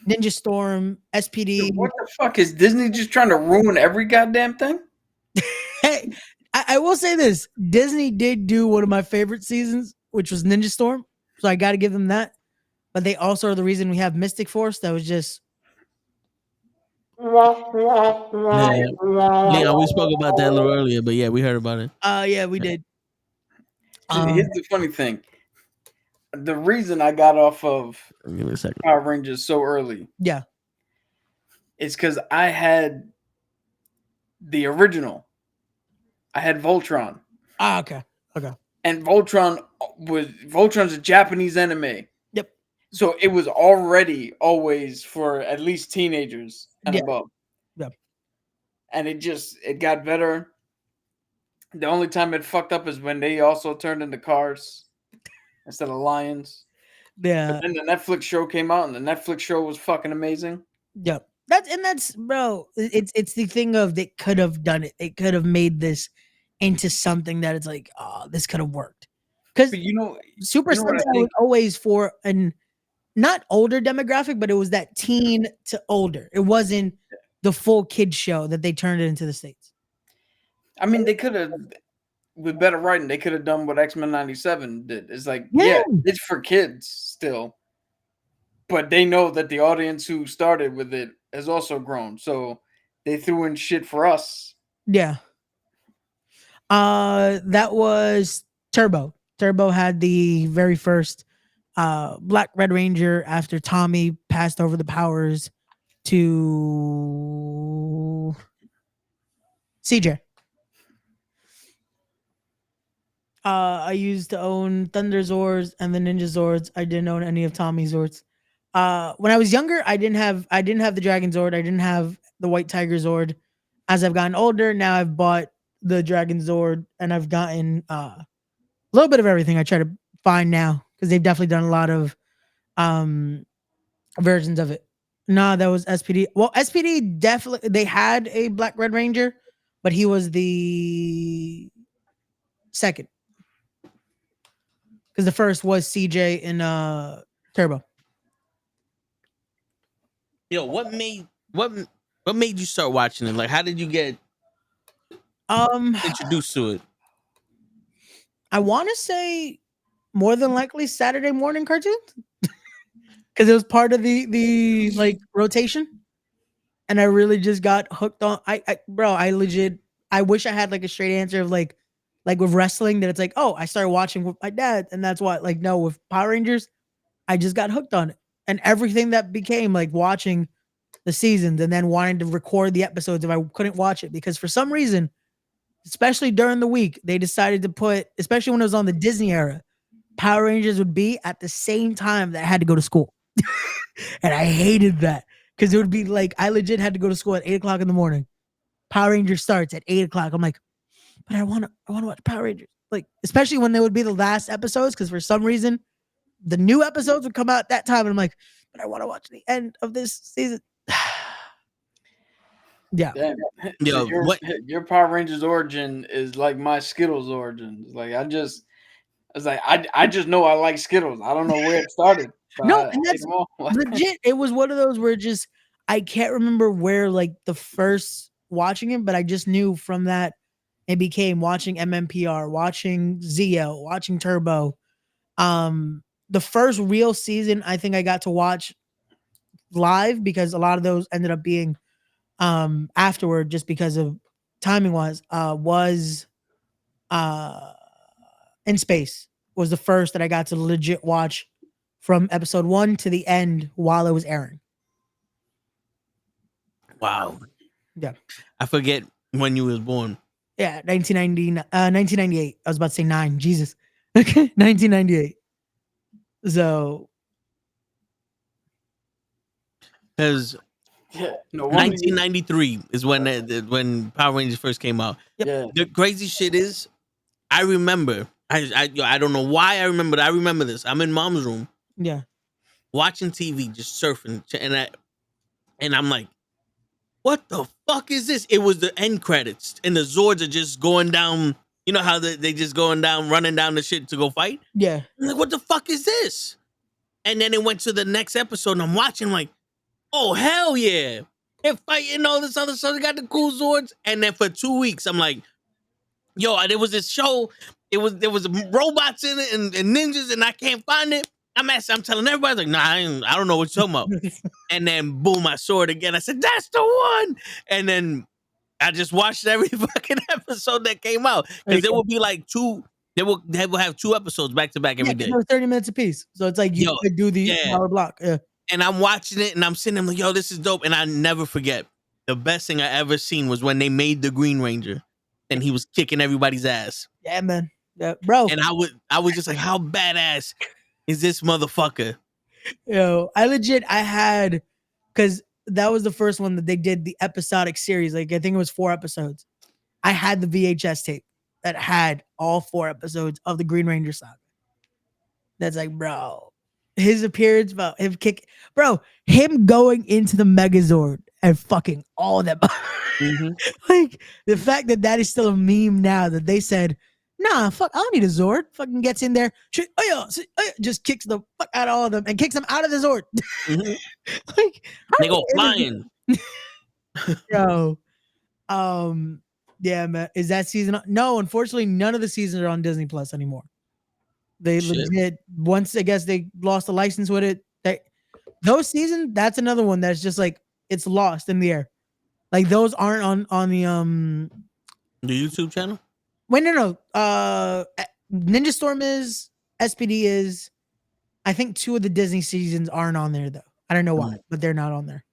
[SPEAKER 8] Ninja Storm, SPD.
[SPEAKER 4] What the fuck is Disney just trying to ruin every goddamn thing?
[SPEAKER 8] Hey, I will say this: Disney did do one of my favorite seasons, which was Ninja Storm. So I got to give them that. but they also are the reason we have Mystic Force. That was just
[SPEAKER 2] Yeah. Leon, we spoke about that a little earlier, but yeah, we heard about it.
[SPEAKER 8] yeah, we did.
[SPEAKER 4] Here's the funny thing. The reason I got off of
[SPEAKER 2] Give me a second.
[SPEAKER 4] Power Rangers so early
[SPEAKER 8] Yeah.
[SPEAKER 4] is because I had the original. I had Voltron.
[SPEAKER 8] Okay.
[SPEAKER 4] And Voltron's a Japanese anime.
[SPEAKER 8] Yep.
[SPEAKER 4] So it was already always for at least teenagers and
[SPEAKER 8] Yeah.
[SPEAKER 4] above.
[SPEAKER 8] Yep.
[SPEAKER 4] And it got better. The only time it fucked up is when they also turned into cars instead of lions.
[SPEAKER 8] Yeah.
[SPEAKER 4] But then the Netflix show came out, and the Netflix show was fucking amazing.
[SPEAKER 8] Yep. That's bro. It's the thing of they could have done it. They could have made this into something that it's like, oh, this could have worked. Because
[SPEAKER 4] But you know
[SPEAKER 8] Super
[SPEAKER 4] you know what I
[SPEAKER 8] Sentai was
[SPEAKER 4] think?
[SPEAKER 8] always for an not older demographic, but it was that teen to older. It wasn't the full kid show that they turned it into the States.
[SPEAKER 4] I mean, they could have, with better writing, they could have done what X-Men 97 did. It's like,
[SPEAKER 8] Yeah.
[SPEAKER 4] yeah, it's for kids still. But they know that the audience who started with it has also grown. So they threw in shit for us.
[SPEAKER 8] Yeah. That was Turbo. Turbo had the very first Black Red Ranger after Tommy passed over the powers to CJ. I used to own Thunder Zords and the Ninja Zords. I didn't own any of Tommy's Zords. When I was younger, I didn't have the Dragon Zord. I didn't have the White Tiger Zord. As I've gotten older, now I've bought the Dragon Zord and I've gotten a little bit of everything I try to find now because they've definitely done a lot of versions of it. No, that was SPD. Well, SPD definitely they had a Black Red Ranger, but he was the second. Because the first was CJ in Turbo.
[SPEAKER 2] Yo, what made you start watching it? Like, how did you get introduced to it?
[SPEAKER 8] I want to say more than likely Saturday morning cartoons. Because it was part of the like rotation. And I really just got hooked on I legit I wish I had like a straight answer of like with wrestling that it's like, oh, I started watching with my dad, and that's what like no, with Power Rangers, I just got hooked on it. And everything that became like watching the seasons and then wanting to record the episodes if I couldn't watch it because for some reason, especially during the week, they decided to put, especially when it was on the Disney era, Power Rangers would be at the same time that I had to go to school. And I hated that because it would be like I legit had to go to school at 8:00 in the morning. Power Rangers starts at 8:00. I'm like, but I want to watch Power Rangers. Like, especially when they would be the last episodes, because for some reason the new episodes would come out at that time, and I'm like, but I want to watch the end of this season. Yeah.
[SPEAKER 4] Damn.
[SPEAKER 2] Yo,
[SPEAKER 4] So
[SPEAKER 2] what?
[SPEAKER 4] your Power Rangers origin is like my Skittles origin. It's like I just know I like Skittles. I don't know where it started.
[SPEAKER 8] No, and that's legit. It was one of those where just I can't remember where like the first watching it, but I just knew from that it became watching MMPR, watching ZL, watching Turbo. The first real season I think I got to watch live because a lot of those ended up being afterward just because of timing was In Space was the first that I got to legit watch from episode 1 to the end while it was airing.
[SPEAKER 2] Wow.
[SPEAKER 8] Yeah.
[SPEAKER 2] I forget when you was born.
[SPEAKER 8] Yeah, 1998. I was about to say 9. Jesus. 1998. So
[SPEAKER 2] Because 1993 is when Power Rangers first came out.
[SPEAKER 4] Yeah.
[SPEAKER 2] The crazy shit is, I remember. I don't know why I remember. I remember this. I'm in mom's room.
[SPEAKER 8] Yeah.
[SPEAKER 2] Watching TV, just surfing, and I'm like, what the fuck is this? It was the end credits, and the Zords are just going down. You know how they just going down, running down the shit to go fight?
[SPEAKER 8] Yeah.
[SPEAKER 2] I'm like, what the fuck is this? And then it went to the next episode, and I'm watching like, oh, hell yeah. They're fighting all this other stuff. They got the cool Zords. And then for 2 weeks, I'm like, yo, there was this show. There was robots in it and ninjas, and I can't find it. I'm telling everybody like, nah, I don't know what you're talking about. And then boom, I saw it again. I said, that's the one. And then I just watched every fucking episode that came out because there will be like two. They will have 2 episodes back to back every day.
[SPEAKER 8] They're 30 minutes apiece, so it's like you
[SPEAKER 2] Yo,
[SPEAKER 8] could do the
[SPEAKER 2] yeah.
[SPEAKER 8] hour block. Yeah.
[SPEAKER 2] And I'm watching it, and I'm sitting there like, yo, this is dope. And I never forget the best thing I ever seen was when they made the Green Ranger, and he was kicking everybody's ass.
[SPEAKER 8] Yeah, man. Yeah, bro.
[SPEAKER 2] And I was just like, how badass is this motherfucker?
[SPEAKER 8] Yo, I had because that was the first one that they did the episodic series. Like I think it was 4 episodes. I had the VHS tape that had all 4 episodes of the Green Ranger saga. That's like, bro, his appearance, bro, him going into the Megazord and fucking all of them.
[SPEAKER 2] Mm-hmm.
[SPEAKER 8] Like the fact that is still a meme now that they said, nah, fuck, I don't need a Zord. Fucking gets in there, just kicks the fuck out of all of them and kicks them out of the Zord.
[SPEAKER 2] Mm-hmm.
[SPEAKER 8] Like
[SPEAKER 2] They go flying.
[SPEAKER 8] Yo, yeah, man. Is that season? No, unfortunately, none of the seasons are on Disney Plus anymore. They legit once I guess they lost the license with it. Those seasons, that's another one that's just like it's lost in the air. Like those aren't on the
[SPEAKER 2] YouTube channel.
[SPEAKER 8] Wait, no. Ninja Storm is, SPD is. I think 2 of the Disney seasons aren't on there though. I don't know why, but they're not on there.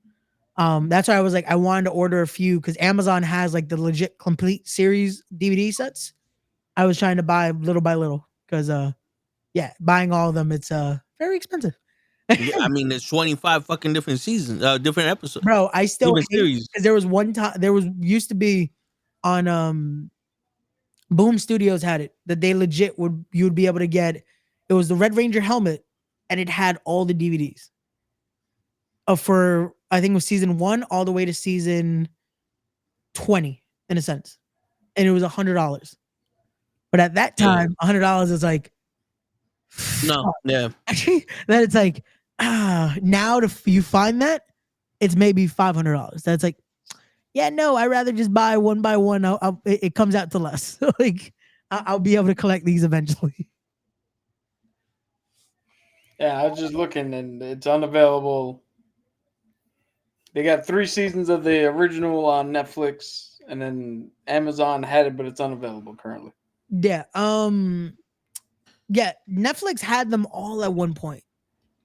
[SPEAKER 8] That's why I was like, I wanted to order a few because Amazon has like the legit complete series DVD sets. I was trying to buy little by little because buying all of them, it's very expensive.
[SPEAKER 2] Yeah, I mean, there's 25 fucking different seasons, different episodes.
[SPEAKER 8] Bro, I still hate
[SPEAKER 2] series
[SPEAKER 8] because there was one time used to be on Boom Studios had it that they legit you would be able to get. It was the Red Ranger helmet and it had all the DVDs. For I think it was season 1 all the way to season 20 in a sense, and it was $100. But at that time, $100 is like
[SPEAKER 2] no, yeah.
[SPEAKER 8] Actually, then it's like now you find that it's maybe $500. That's like, yeah, no, I'd rather just buy one by one. It comes out to less. Like I'll be able to collect these eventually.
[SPEAKER 4] Yeah, I was just looking and it's unavailable. They got 3 seasons of the original on Netflix, and then Amazon had it, but it's unavailable currently.
[SPEAKER 8] Yeah. Yeah, Netflix had them all at one point.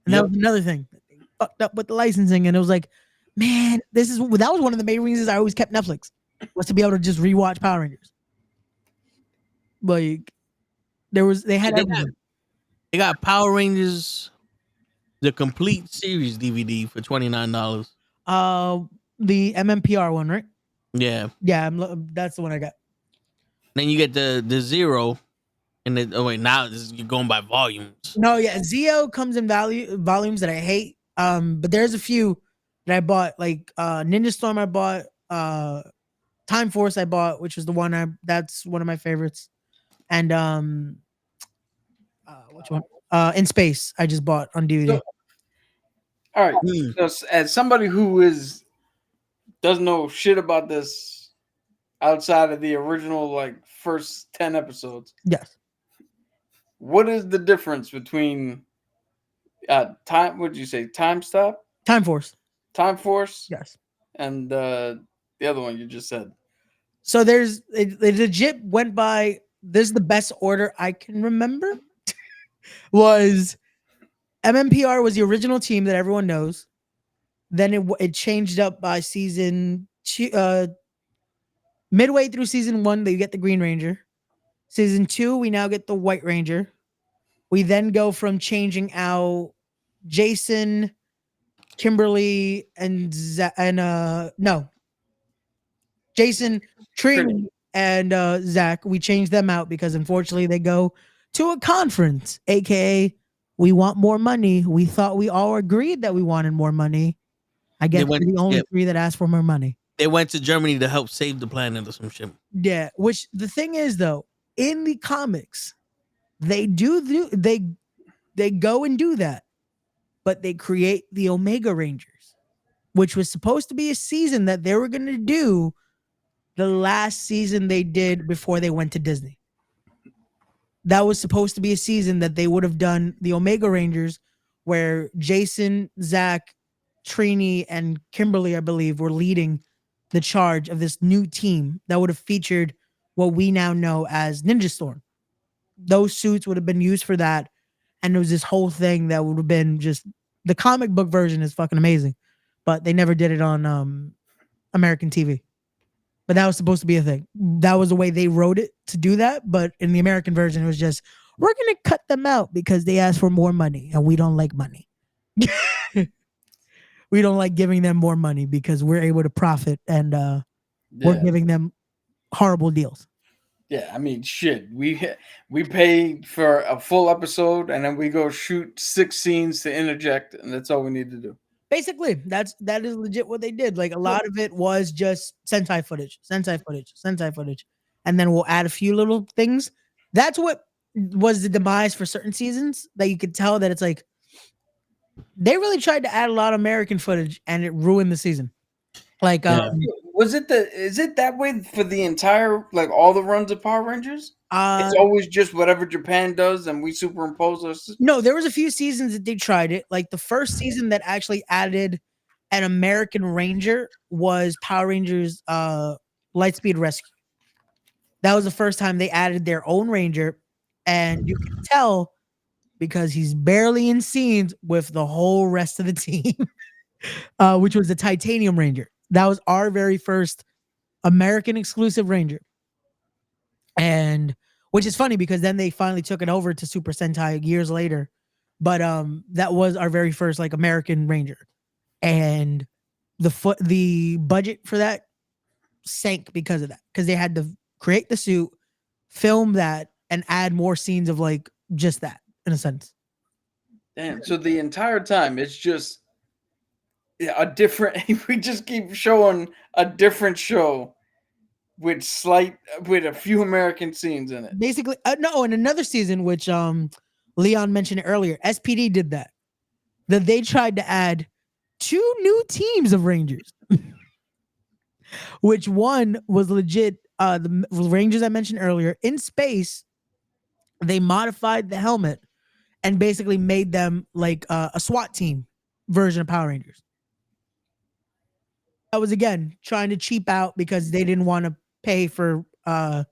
[SPEAKER 8] And that was another thing. They fucked up with the licensing, and it was like, man, that was one of the main reasons I always kept Netflix, was to be able to just rewatch Power Rangers. Like they
[SPEAKER 2] got Power Rangers, the complete series DVD for $29.
[SPEAKER 8] The MMPR one, right?
[SPEAKER 2] Yeah.
[SPEAKER 8] Yeah, that's the one I got.
[SPEAKER 2] Then you get the Zero, and then now you're going by volumes.
[SPEAKER 8] No, yeah, Zeo comes in volumes that I hate. But there's a few that I bought, like Ninja Storm I bought, Time Force I bought, which was the one that's one of my favorites. And which one? In Space I just bought on DVD.
[SPEAKER 4] So, all right. So as somebody who doesn't know shit about this outside of the original like first 10 episodes.
[SPEAKER 8] Yes.
[SPEAKER 4] What is the difference between time? What did you say? Time Stop?
[SPEAKER 8] Time Force.
[SPEAKER 4] Time Force?
[SPEAKER 8] Yes.
[SPEAKER 4] And the other one you just said.
[SPEAKER 8] So it legit went by. This is the best order I can remember. Was MMPR was the original team that everyone knows. Then it changed up by season 2. Midway through season 1, they get the Green Ranger. Season 2, we now get the White Ranger. We then go from changing out Jason, Kimberly, and Jason, Trini, and Zach. We changed them out because unfortunately they go to a conference, aka we want more money. We thought we all agreed that we wanted more money. I guess we're the only 3 that asked for more money.
[SPEAKER 2] They went to Germany to help save the planet or some shit.
[SPEAKER 8] Yeah, which the thing is though, in the comics, they go and do that, but they create the Omega Rangers, which was supposed to be a season that they were going to do the last season they did before they went to Disney. that was supposed to be a season that they would have done the Omega Rangers, where Jason, Zach, Trini, and Kimberly, I believe, were leading the charge of this new team that would have featured what we now know as Ninja Storm. Those suits would have been used for that. And there was this whole thing that would have been just the comic book version is fucking amazing, but they never did it on American TV. But that was supposed to be a thing. That was the way they wrote it to do that. But in the American version, it was just, we're going to cut them out because they asked for more money and we don't like money. We don't like giving them more money because we're able to profit and we're giving them horrible deals.
[SPEAKER 4] Yeah, I mean, shit. We pay for a full episode and then we go shoot 6 scenes to interject, and that's all we need to do.
[SPEAKER 8] Basically, that is legit what they did. Like a lot of it was just Sentai footage, and then we'll add a few little things. That's what was the demise for certain seasons, that you could tell that it's like they really tried to add a lot of American footage and it ruined the season. Like,
[SPEAKER 4] is it that way for the entire, like, all the runs of Power Rangers? It's always just whatever Japan does and we superimpose us.
[SPEAKER 8] No, there was a few seasons that they tried it. Like the first season that actually added an American Ranger was Power Rangers Lightspeed Rescue. That was the first time they added their own Ranger, and you can tell because he's barely in scenes with the whole rest of the team, which was the Titanium Ranger. That was our very first American exclusive Ranger. And which is funny because then they finally took it over to Super Sentai years later. But that was our very first like American Ranger. And the budget for that sank because of that. Because they had to create the suit, film that, and add more scenes of like just that, in a sense.
[SPEAKER 4] Damn. So the entire time it's just a different we just keep showing a different show with a few American scenes in it.
[SPEAKER 8] Basically, no, in another season, which Leon mentioned earlier, SPD did that. That they tried to add 2 new teams of Rangers, which one was legit. The Rangers I mentioned earlier in space, they modified the helmet and basically made them like a SWAT team version of Power Rangers. That was again trying to cheap out because they didn't want to pay for to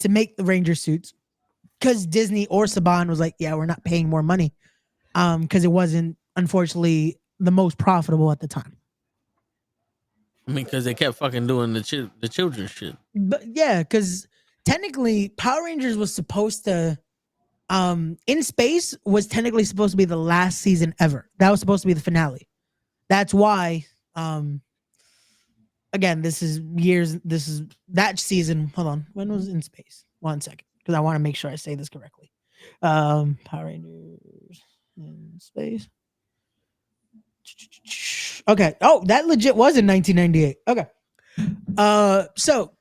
[SPEAKER 8] make the Ranger suits, because Disney or Saban was like, yeah, we're not paying more money because it wasn't, unfortunately, the most profitable at the time.
[SPEAKER 2] I mean, because they kept fucking doing the children's shit.
[SPEAKER 8] But yeah, because technically Power Rangers was supposed to In Space was technically supposed to be the last season ever. That was supposed to be the finale. That's why again, this is that season. Hold on. When was In Space? 1 second. Because I want to make sure I say this correctly. Power Rangers in Space. Okay. Oh, that legit was in 1998. Okay. So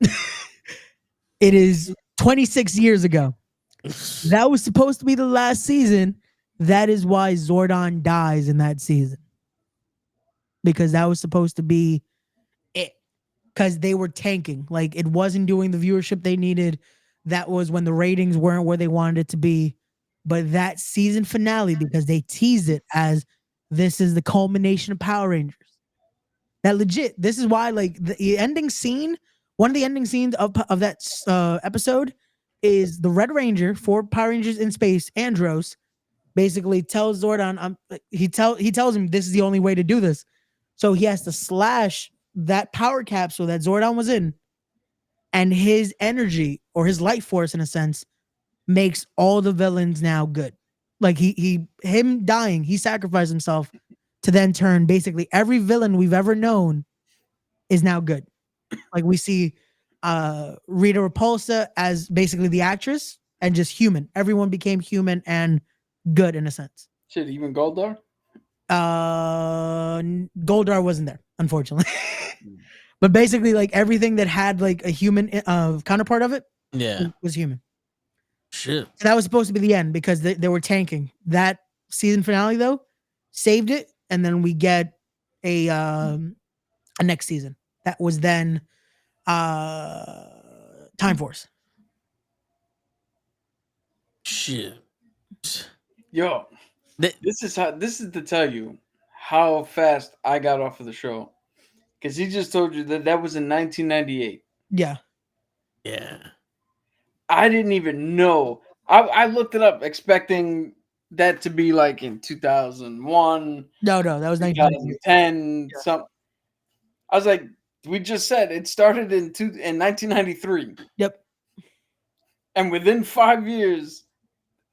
[SPEAKER 8] it is 26 years ago. That was supposed to be the last season. That is why Zordon dies in that season. Because that was supposed to be it. Because they were tanking. Like, it wasn't doing the viewership they needed. That was when the ratings weren't where they wanted it to be. But that season finale, because they teased it as this is the culmination of Power Rangers. That legit, this is why, like, the ending scene, one of the ending scenes of that episode is the Red Ranger for Power Rangers in Space, Andros, basically tells Zordon, he tells him this is the only way to do this. So he has to slash that power capsule that Zordon was in, and his energy, or his life force in a sense, makes all the villains now good. Like him dying, he sacrificed himself to then turn basically every villain we've ever known is now good. Like we see Rita Repulsa as basically the actress and just human. Everyone became human and good in a sense.
[SPEAKER 4] Shit, even Goldar?
[SPEAKER 8] Goldar wasn't there, unfortunately. But basically, like everything that had like a human counterpart of it, was human.
[SPEAKER 2] Shit.
[SPEAKER 8] So that was supposed to be the end because they were tanking. That season finale though saved it, and then we get a next season that was then Time Force.
[SPEAKER 2] Shit.
[SPEAKER 4] Yo,
[SPEAKER 2] That-
[SPEAKER 4] this is to tell you how fast I got off of the show. Because he just told you that was in 1998.
[SPEAKER 8] Yeah.
[SPEAKER 2] yeah.
[SPEAKER 4] I didn't even know. I looked it up expecting that to be like in 2001,
[SPEAKER 8] No, that was 1998.
[SPEAKER 4] 2010, something. I was like, we just said it started in 1993.
[SPEAKER 8] Yep.
[SPEAKER 4] And within 5 years,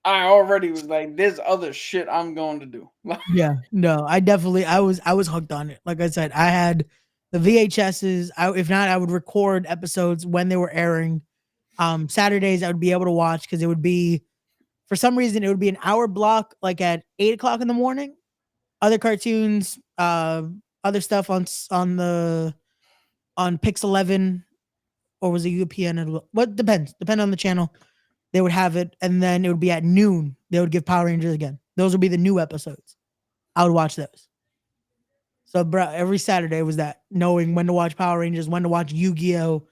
[SPEAKER 4] I already was like, there's other shit I'm going to do.
[SPEAKER 8] Yeah. No, I was hooked on it. Like I said, I had the VHSs. If not, I would record episodes when they were airing. Saturdays I would be able to watch because it would be, for some reason, it would be an hour block, like at 8:00 in the morning. Other cartoons, other stuff on Pix 11, or was it UPN? What depends on the channel. They would have it, and then it would be at noon. They would give Power Rangers again. Those would be the new episodes. I would watch those. So, bro, every Saturday was that, knowing when to watch Power Rangers, when to watch Yu-Gi-Oh,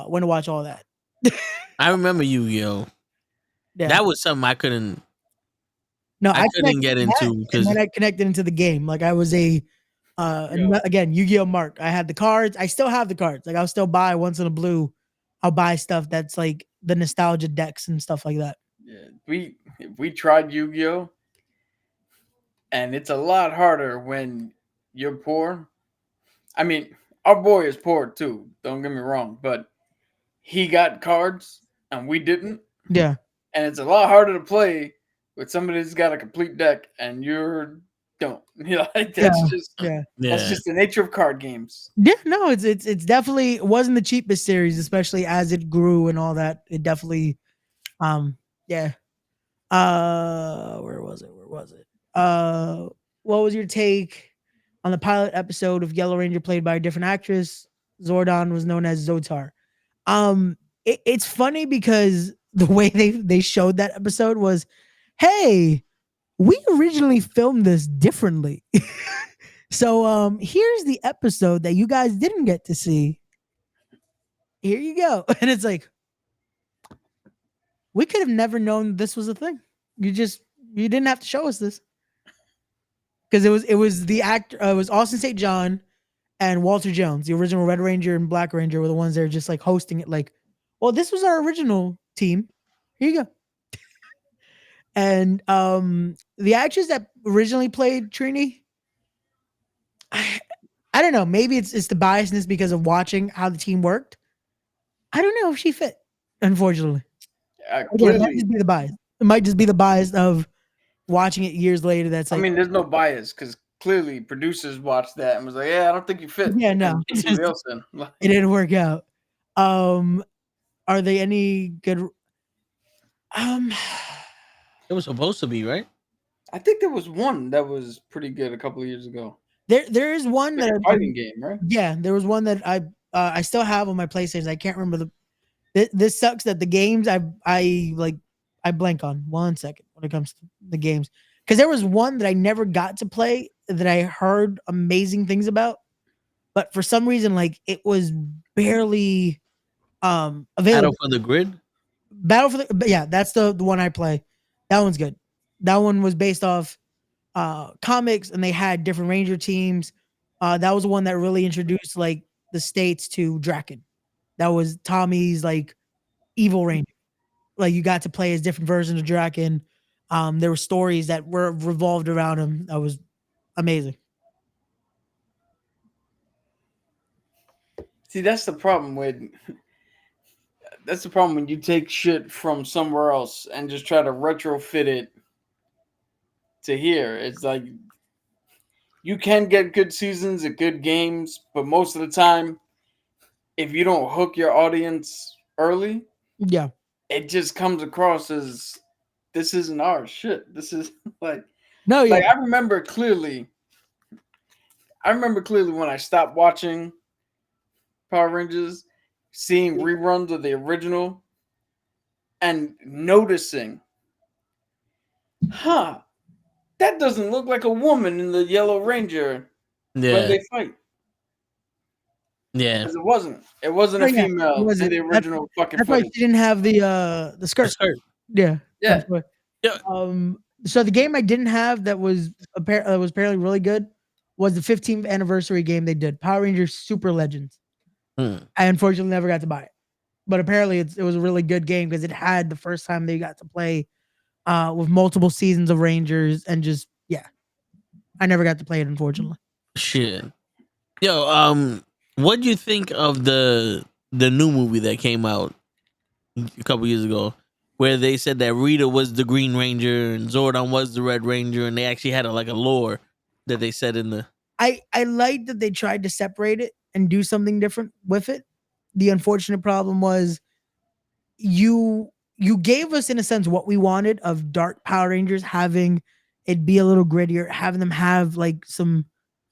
[SPEAKER 8] when to watch all that.
[SPEAKER 2] I remember Yu-Gi-Oh.
[SPEAKER 8] Yeah.
[SPEAKER 2] That was something I couldn't.
[SPEAKER 8] No,
[SPEAKER 2] I couldn't
[SPEAKER 8] connected
[SPEAKER 2] get
[SPEAKER 8] to
[SPEAKER 2] into
[SPEAKER 8] that, and
[SPEAKER 2] because
[SPEAKER 8] then I connected into the game. Like I was again, Yu-Gi-Oh mark. I had the cards. I still have the cards. Like I'll still buy once in a blue. I'll buy stuff that's like the nostalgia decks and stuff like that.
[SPEAKER 4] Yeah, we tried Yu-Gi-Oh, and it's a lot harder when you're poor. I mean, our boy is poor too. Don't get me wrong, but he got cards and we didn't.
[SPEAKER 8] Yeah.
[SPEAKER 4] And it's a lot harder to play with somebody that's got a complete deck and you don't. You know, like that's just the nature of card games.
[SPEAKER 8] Yeah, no, it's definitely, it wasn't the cheapest series, especially as it grew and all that. It definitely, yeah. Where was it? What was your take on the pilot episode of Yellow Ranger played by a different actress? Zordon was known as Zotar. It's funny because the way they showed that episode was, hey, we originally filmed this differently. So here's the episode that you guys didn't get to see. Here you go. And it's like, we could have never known this was a thing. You didn't have to show us this. Because it was the actor, it was Austin St. John and Walter Jones, the original Red Ranger and Black Ranger, were the ones that are just like hosting it, like, well, this was our original team. Here you go. And the actress that originally played Trini, I don't know. Maybe it's the biasness because of watching how the team worked. I don't know if she fit, unfortunately. Again, it might just be the bias. It might just be the bias of watching it years later. That's like,
[SPEAKER 4] I mean, there's no bias because clearly producers watched that and was like, "Yeah, I don't think you fit."
[SPEAKER 8] Yeah, no, it didn't work out. Are they any good?
[SPEAKER 2] it was supposed to be, right?
[SPEAKER 4] I think there was one that was pretty good a couple of years ago.
[SPEAKER 8] There is one
[SPEAKER 4] Like
[SPEAKER 8] that
[SPEAKER 4] a fighting game, right?
[SPEAKER 8] Yeah, there was one that I still have on my PlayStation. I can't remember this sucks that the games I blank on 1 second when it comes to the games, because there was one that I never got to play that I heard amazing things about, but for some reason, like, it was barely available.
[SPEAKER 2] Battle for the Grid.
[SPEAKER 8] That's the one I play. That one's good. That one was based off comics, and they had different Ranger teams. That was the one that really introduced like the states to Draken. That was Tommy's like evil Ranger. Like, you got to play as different versions of Draken. There were stories that were revolved around him. That was amazing.
[SPEAKER 4] See, that's the problem when you take shit from somewhere else and just try to retrofit it to here. It's like you can get good seasons at good games, but most of the time, if you don't hook your audience early,
[SPEAKER 8] yeah,
[SPEAKER 4] it just comes across as this isn't our shit. This is like
[SPEAKER 8] no, yeah.
[SPEAKER 4] Like I remember clearly when I stopped watching Power Rangers, seeing reruns of the original and noticing, that doesn't look like a woman in the Yellow Ranger when they fight.
[SPEAKER 2] Yeah,
[SPEAKER 4] it wasn't a female in the original fucking
[SPEAKER 8] That's why
[SPEAKER 4] footage.
[SPEAKER 8] she didn't have the skirt. Yeah.
[SPEAKER 4] Yeah.
[SPEAKER 2] Yeah.
[SPEAKER 8] So the game I didn't have that was apparently really good was the 15th anniversary game they did, Power Rangers Super Legends.
[SPEAKER 2] Hmm.
[SPEAKER 8] I unfortunately never got to buy it, but apparently it was a really good game because it had the first time they got to play with multiple seasons of Rangers and just yeah, I never got to play it unfortunately.
[SPEAKER 2] Shit. Yo, what do you think of the new movie that came out a couple years ago, where they said that Rita was the Green Ranger and Zordon was the Red Ranger, and they actually had like a lore that they said in the.
[SPEAKER 8] I like that they tried to separate it and do something different with it. The unfortunate problem was you gave us in a sense what we wanted of dark Power Rangers, having it be a little grittier, having them have like some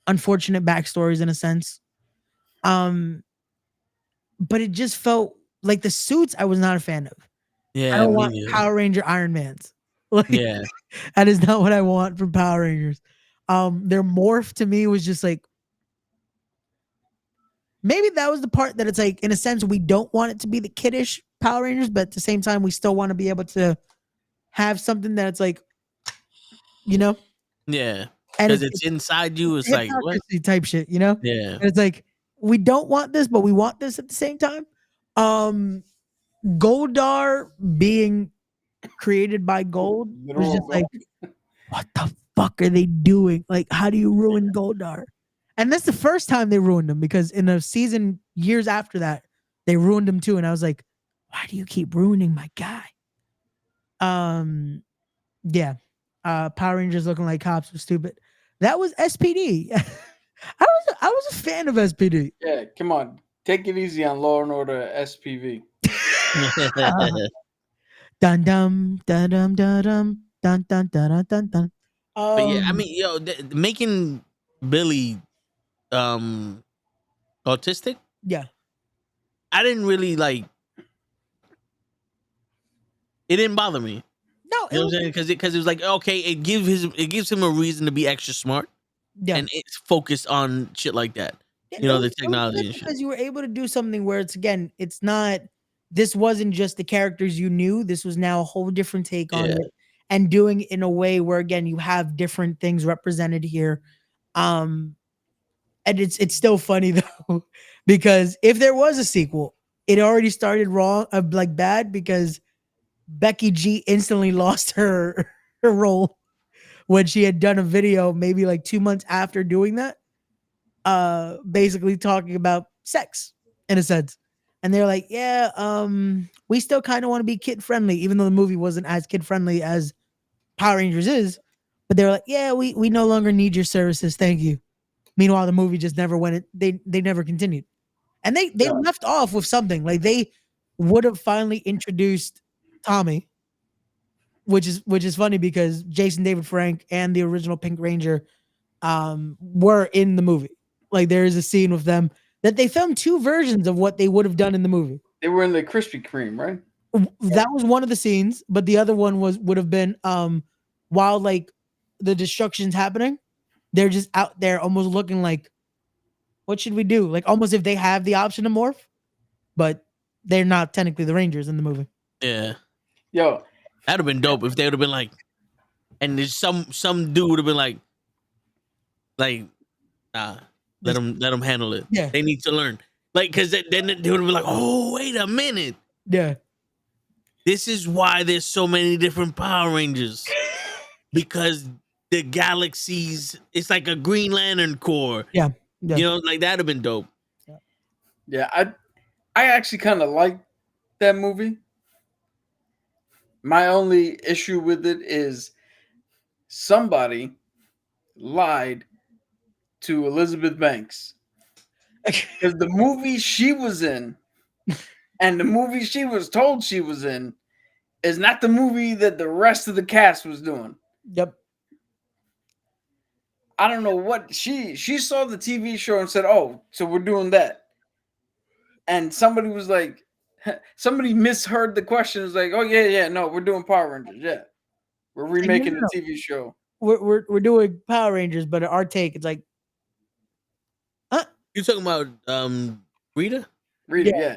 [SPEAKER 8] unfortunate backstories in a sense. Um, but it just felt like the suits I was not a fan of. I
[SPEAKER 2] Yeah,
[SPEAKER 8] don't
[SPEAKER 2] me
[SPEAKER 8] want
[SPEAKER 2] neither.
[SPEAKER 8] Power Ranger Iron Mans. Like
[SPEAKER 2] Yeah,
[SPEAKER 8] that is not what I want from Power Rangers. Their morph to me was just like maybe that was the part that it's like in a sense we don't want it to be the kiddish Power Rangers, but at the same time we still want to be able to have something that's like, you know,
[SPEAKER 2] yeah,
[SPEAKER 8] and
[SPEAKER 2] because it's inside you. It's like what?
[SPEAKER 8] hypocrisy type shit, you know?
[SPEAKER 2] Yeah,
[SPEAKER 8] And it's like we don't want this, but we want this at the same time. Um Goldar being created by Gold was just like, what the fuck are they doing? Like, how do you ruin Goldar? And that's the first time they ruined him because in a season years after that, they ruined him too. And I was like, why do you keep ruining my guy? Yeah. Power Rangers looking like cops was stupid. That was SPD. I was a fan of SPD.
[SPEAKER 4] Yeah, come on. Take it easy on Law and Order SPV.
[SPEAKER 8] Dun dum dun dum dun dum dun dun dun dun dun.
[SPEAKER 2] but yeah, I mean, yo, making Billy autistic,
[SPEAKER 8] Yeah.
[SPEAKER 2] I didn't really like. It didn't bother me.
[SPEAKER 8] No,
[SPEAKER 2] You know what I'm saying? Because it was like okay, it gives him a reason to be extra smart,
[SPEAKER 8] yeah.
[SPEAKER 2] and it's focused on shit like that.
[SPEAKER 8] It
[SPEAKER 2] You know,
[SPEAKER 8] was
[SPEAKER 2] the
[SPEAKER 8] good
[SPEAKER 2] technology and shit.
[SPEAKER 8] because you were able to do something where it's again, it's not this wasn't just the characters you knew. This was now a whole different take on
[SPEAKER 2] Yeah.
[SPEAKER 8] it and doing it in a way where again you have different things represented here. Um and it's still funny though, because if there was a sequel, it already started wrong, like bad because Becky G instantly lost her role when she had done a video maybe like 2 months after doing that basically talking about sex in a sense. And they're like, yeah, we still kind of want to be kid friendly, even though the movie wasn't as kid friendly as Power Rangers is. But they were like, yeah, we no longer need your services, thank you. Meanwhile, the movie just never went. They never continued, and they left off with something like they would have finally introduced Tommy, which is funny because Jason David Frank and the original Pink Ranger were in the movie. Like there is a scene with them that they filmed two versions of what they would have done in the movie.
[SPEAKER 4] They were in the Krispy Kreme, right?
[SPEAKER 8] That was one of the scenes, but the other one would have been while like the destruction's happening, they're just out there almost looking like, what should we do? Like almost if they have the option to morph, but they're not technically the Rangers in the movie.
[SPEAKER 2] Yeah.
[SPEAKER 4] Yo,
[SPEAKER 2] That'd have been dope if they would have been like, and there's some dude would have been like, nah, let them handle it.
[SPEAKER 8] Yeah.
[SPEAKER 2] They need to learn. Like, cause then they would have been like, oh, wait a minute.
[SPEAKER 8] Yeah.
[SPEAKER 2] This is why there's so many different Power Rangers. Because the galaxies, it's like a Green Lantern Corps.
[SPEAKER 8] Yeah.
[SPEAKER 2] You know, like that'd have been dope.
[SPEAKER 4] yeah, I actually kind of like that movie. My only issue with it is somebody lied to Elizabeth Banks because the movie she was in and the movie she was told she was in is not the movie that the rest of the cast was doing.
[SPEAKER 8] Yep.
[SPEAKER 4] I don't know what she saw the TV show and said, "Oh, so we're doing that." And somebody was like, somebody misheard the question. It was like, "Oh yeah, no, we're doing Power Rangers. Yeah, we're remaking the TV show.
[SPEAKER 8] We're doing Power Rangers, but our take it's like,
[SPEAKER 2] You talking about Rita?
[SPEAKER 4] Rita, yeah.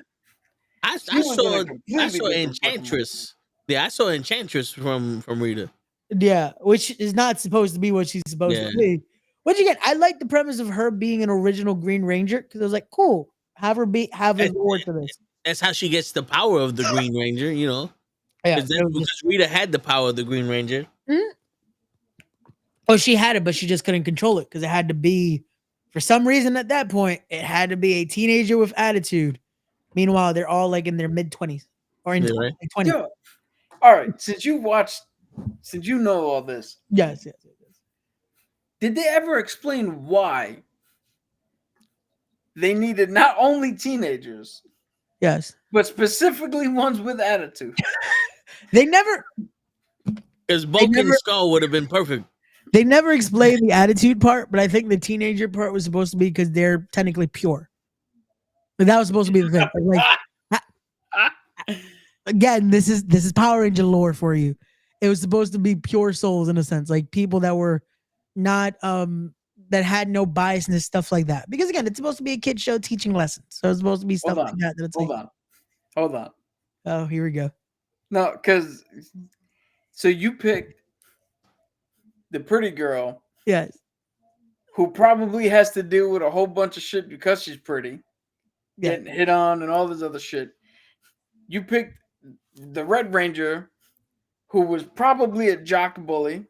[SPEAKER 2] I
[SPEAKER 4] She was in a
[SPEAKER 2] saw
[SPEAKER 4] completely different fucking
[SPEAKER 2] Enchantress Yeah, I saw Enchantress from Rita.
[SPEAKER 8] Yeah, which is not supposed to be what she's supposed
[SPEAKER 2] Yeah.
[SPEAKER 8] to be. Which again, I like the premise of her being an original Green Ranger because I was like, cool, have a
[SPEAKER 2] And-
[SPEAKER 8] lore to this.
[SPEAKER 2] That's how she gets the power of the Green Ranger, you know.
[SPEAKER 8] Yeah,
[SPEAKER 2] Because Rita had the power of the Green Ranger.
[SPEAKER 8] oh, she had it, but she just couldn't control it because it had to be, for some reason at that point, it had to be a teenager with attitude. Meanwhile, they're all like in their mid-20s or in
[SPEAKER 2] Yeah, right.
[SPEAKER 8] 20s.
[SPEAKER 4] Yo, all right, since you know all this,
[SPEAKER 8] Yes.
[SPEAKER 4] did they ever explain why they needed not only teenagers,
[SPEAKER 8] Yes.
[SPEAKER 4] but specifically ones with attitude?
[SPEAKER 8] They never
[SPEAKER 2] Because Bulk and Skull would have been perfect.
[SPEAKER 8] They never explained the attitude part, but I think the teenager part was supposed to be because they're technically pure. But that was supposed to be the thing. Again, this is Power Ranger lore for you. It was supposed to be pure souls in a sense, like people that were not that had no biasness, stuff like that. Because again, it's supposed to be a kid show teaching lessons, so it's supposed to be stuff like that. It's
[SPEAKER 4] Hold on.
[SPEAKER 8] Oh, here we go.
[SPEAKER 4] No, because so you picked the pretty girl.
[SPEAKER 8] Yes.
[SPEAKER 4] Who probably has to deal with a whole bunch of shit because she's pretty, getting hit on and all this other shit. You picked the Red Ranger, who was probably a jock bully.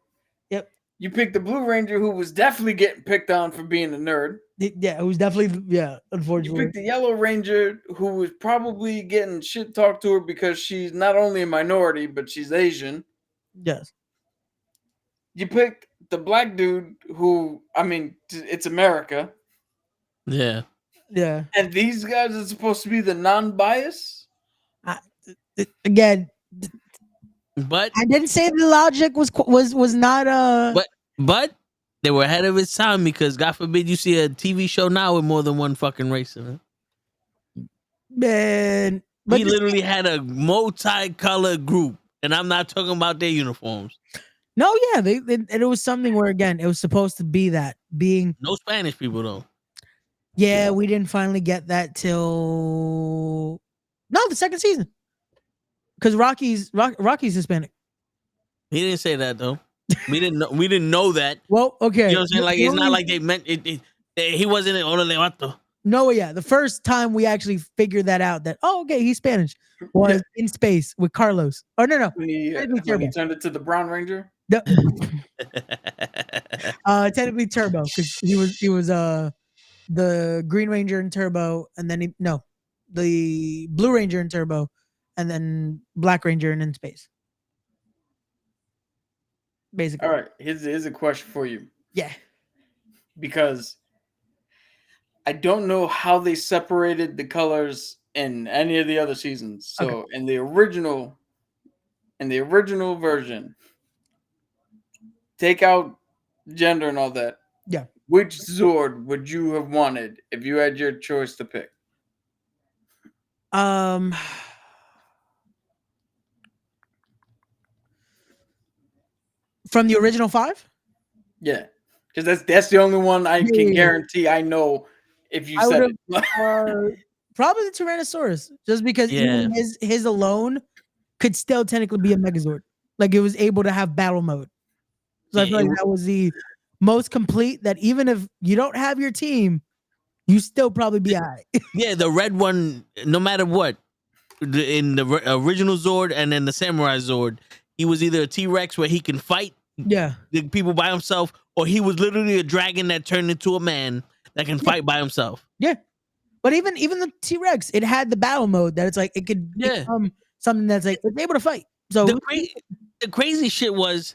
[SPEAKER 8] Yep.
[SPEAKER 4] You picked the Blue Ranger, who was definitely getting picked on for being a nerd.
[SPEAKER 8] Yeah, it was definitely, unfortunately.
[SPEAKER 4] You picked the Yellow Ranger, who was probably getting shit talked to her because she's not only a minority, but she's Asian.
[SPEAKER 8] Yes.
[SPEAKER 4] You picked the black dude who, I mean, it's America.
[SPEAKER 2] Yeah.
[SPEAKER 8] Yeah.
[SPEAKER 4] And these guys are supposed to be the non-bias?
[SPEAKER 8] Again,
[SPEAKER 2] but
[SPEAKER 8] I didn't say the logic was not
[SPEAKER 2] but they were ahead of its time because God forbid you see a TV show now with more than one fucking race in it.
[SPEAKER 8] Man, but
[SPEAKER 2] we literally had a multicolored group, and I'm not talking about their uniforms.
[SPEAKER 8] No, yeah, it was something where again it was supposed to be that being
[SPEAKER 2] no Spanish people though.
[SPEAKER 8] Yeah, we didn't finally get that till the second season because Rocky's Hispanic.
[SPEAKER 2] He didn't say that though. We didn't know that.
[SPEAKER 8] Well, okay,
[SPEAKER 2] you know what I'm saying? Like it's not like they meant it. He wasn't in Olo Levato.
[SPEAKER 8] No, yeah, the first time we actually figured that out that okay, he's Spanish was in space with Carlos. Oh no,
[SPEAKER 4] when he turned it to the Brown Ranger.
[SPEAKER 8] Technically Turbo because he was the Green Ranger in Turbo, and then the Blue Ranger in Turbo, and then Black Ranger in space. Basically.
[SPEAKER 4] All right, here's a question for you.
[SPEAKER 8] Yeah.
[SPEAKER 4] Because I don't know how they separated the colors in any of the other seasons. So in the original version, take out gender and all that.
[SPEAKER 8] Yeah.
[SPEAKER 4] Which Zord would you have wanted if you had your choice to pick?
[SPEAKER 8] From the original 5?
[SPEAKER 4] Yeah. Because that's the only one I can guarantee I know if you said it.
[SPEAKER 8] Probably the Tyrannosaurus. Just because even his alone could still technically be a Megazord. Like it was able to have battle mode. So I feel like that was the most complete that even if you don't have your team, you still probably be all right.
[SPEAKER 2] Yeah, the red one, no matter what, in the original Zord and then the Samurai Zord, he was either a T-Rex where he can fight the people by himself, or he was literally a dragon that turned into a man that can fight by himself.
[SPEAKER 8] Yeah. But even the T-Rex, it had the battle mode that it's like it could become something that's like it's able to fight. So
[SPEAKER 2] the crazy shit was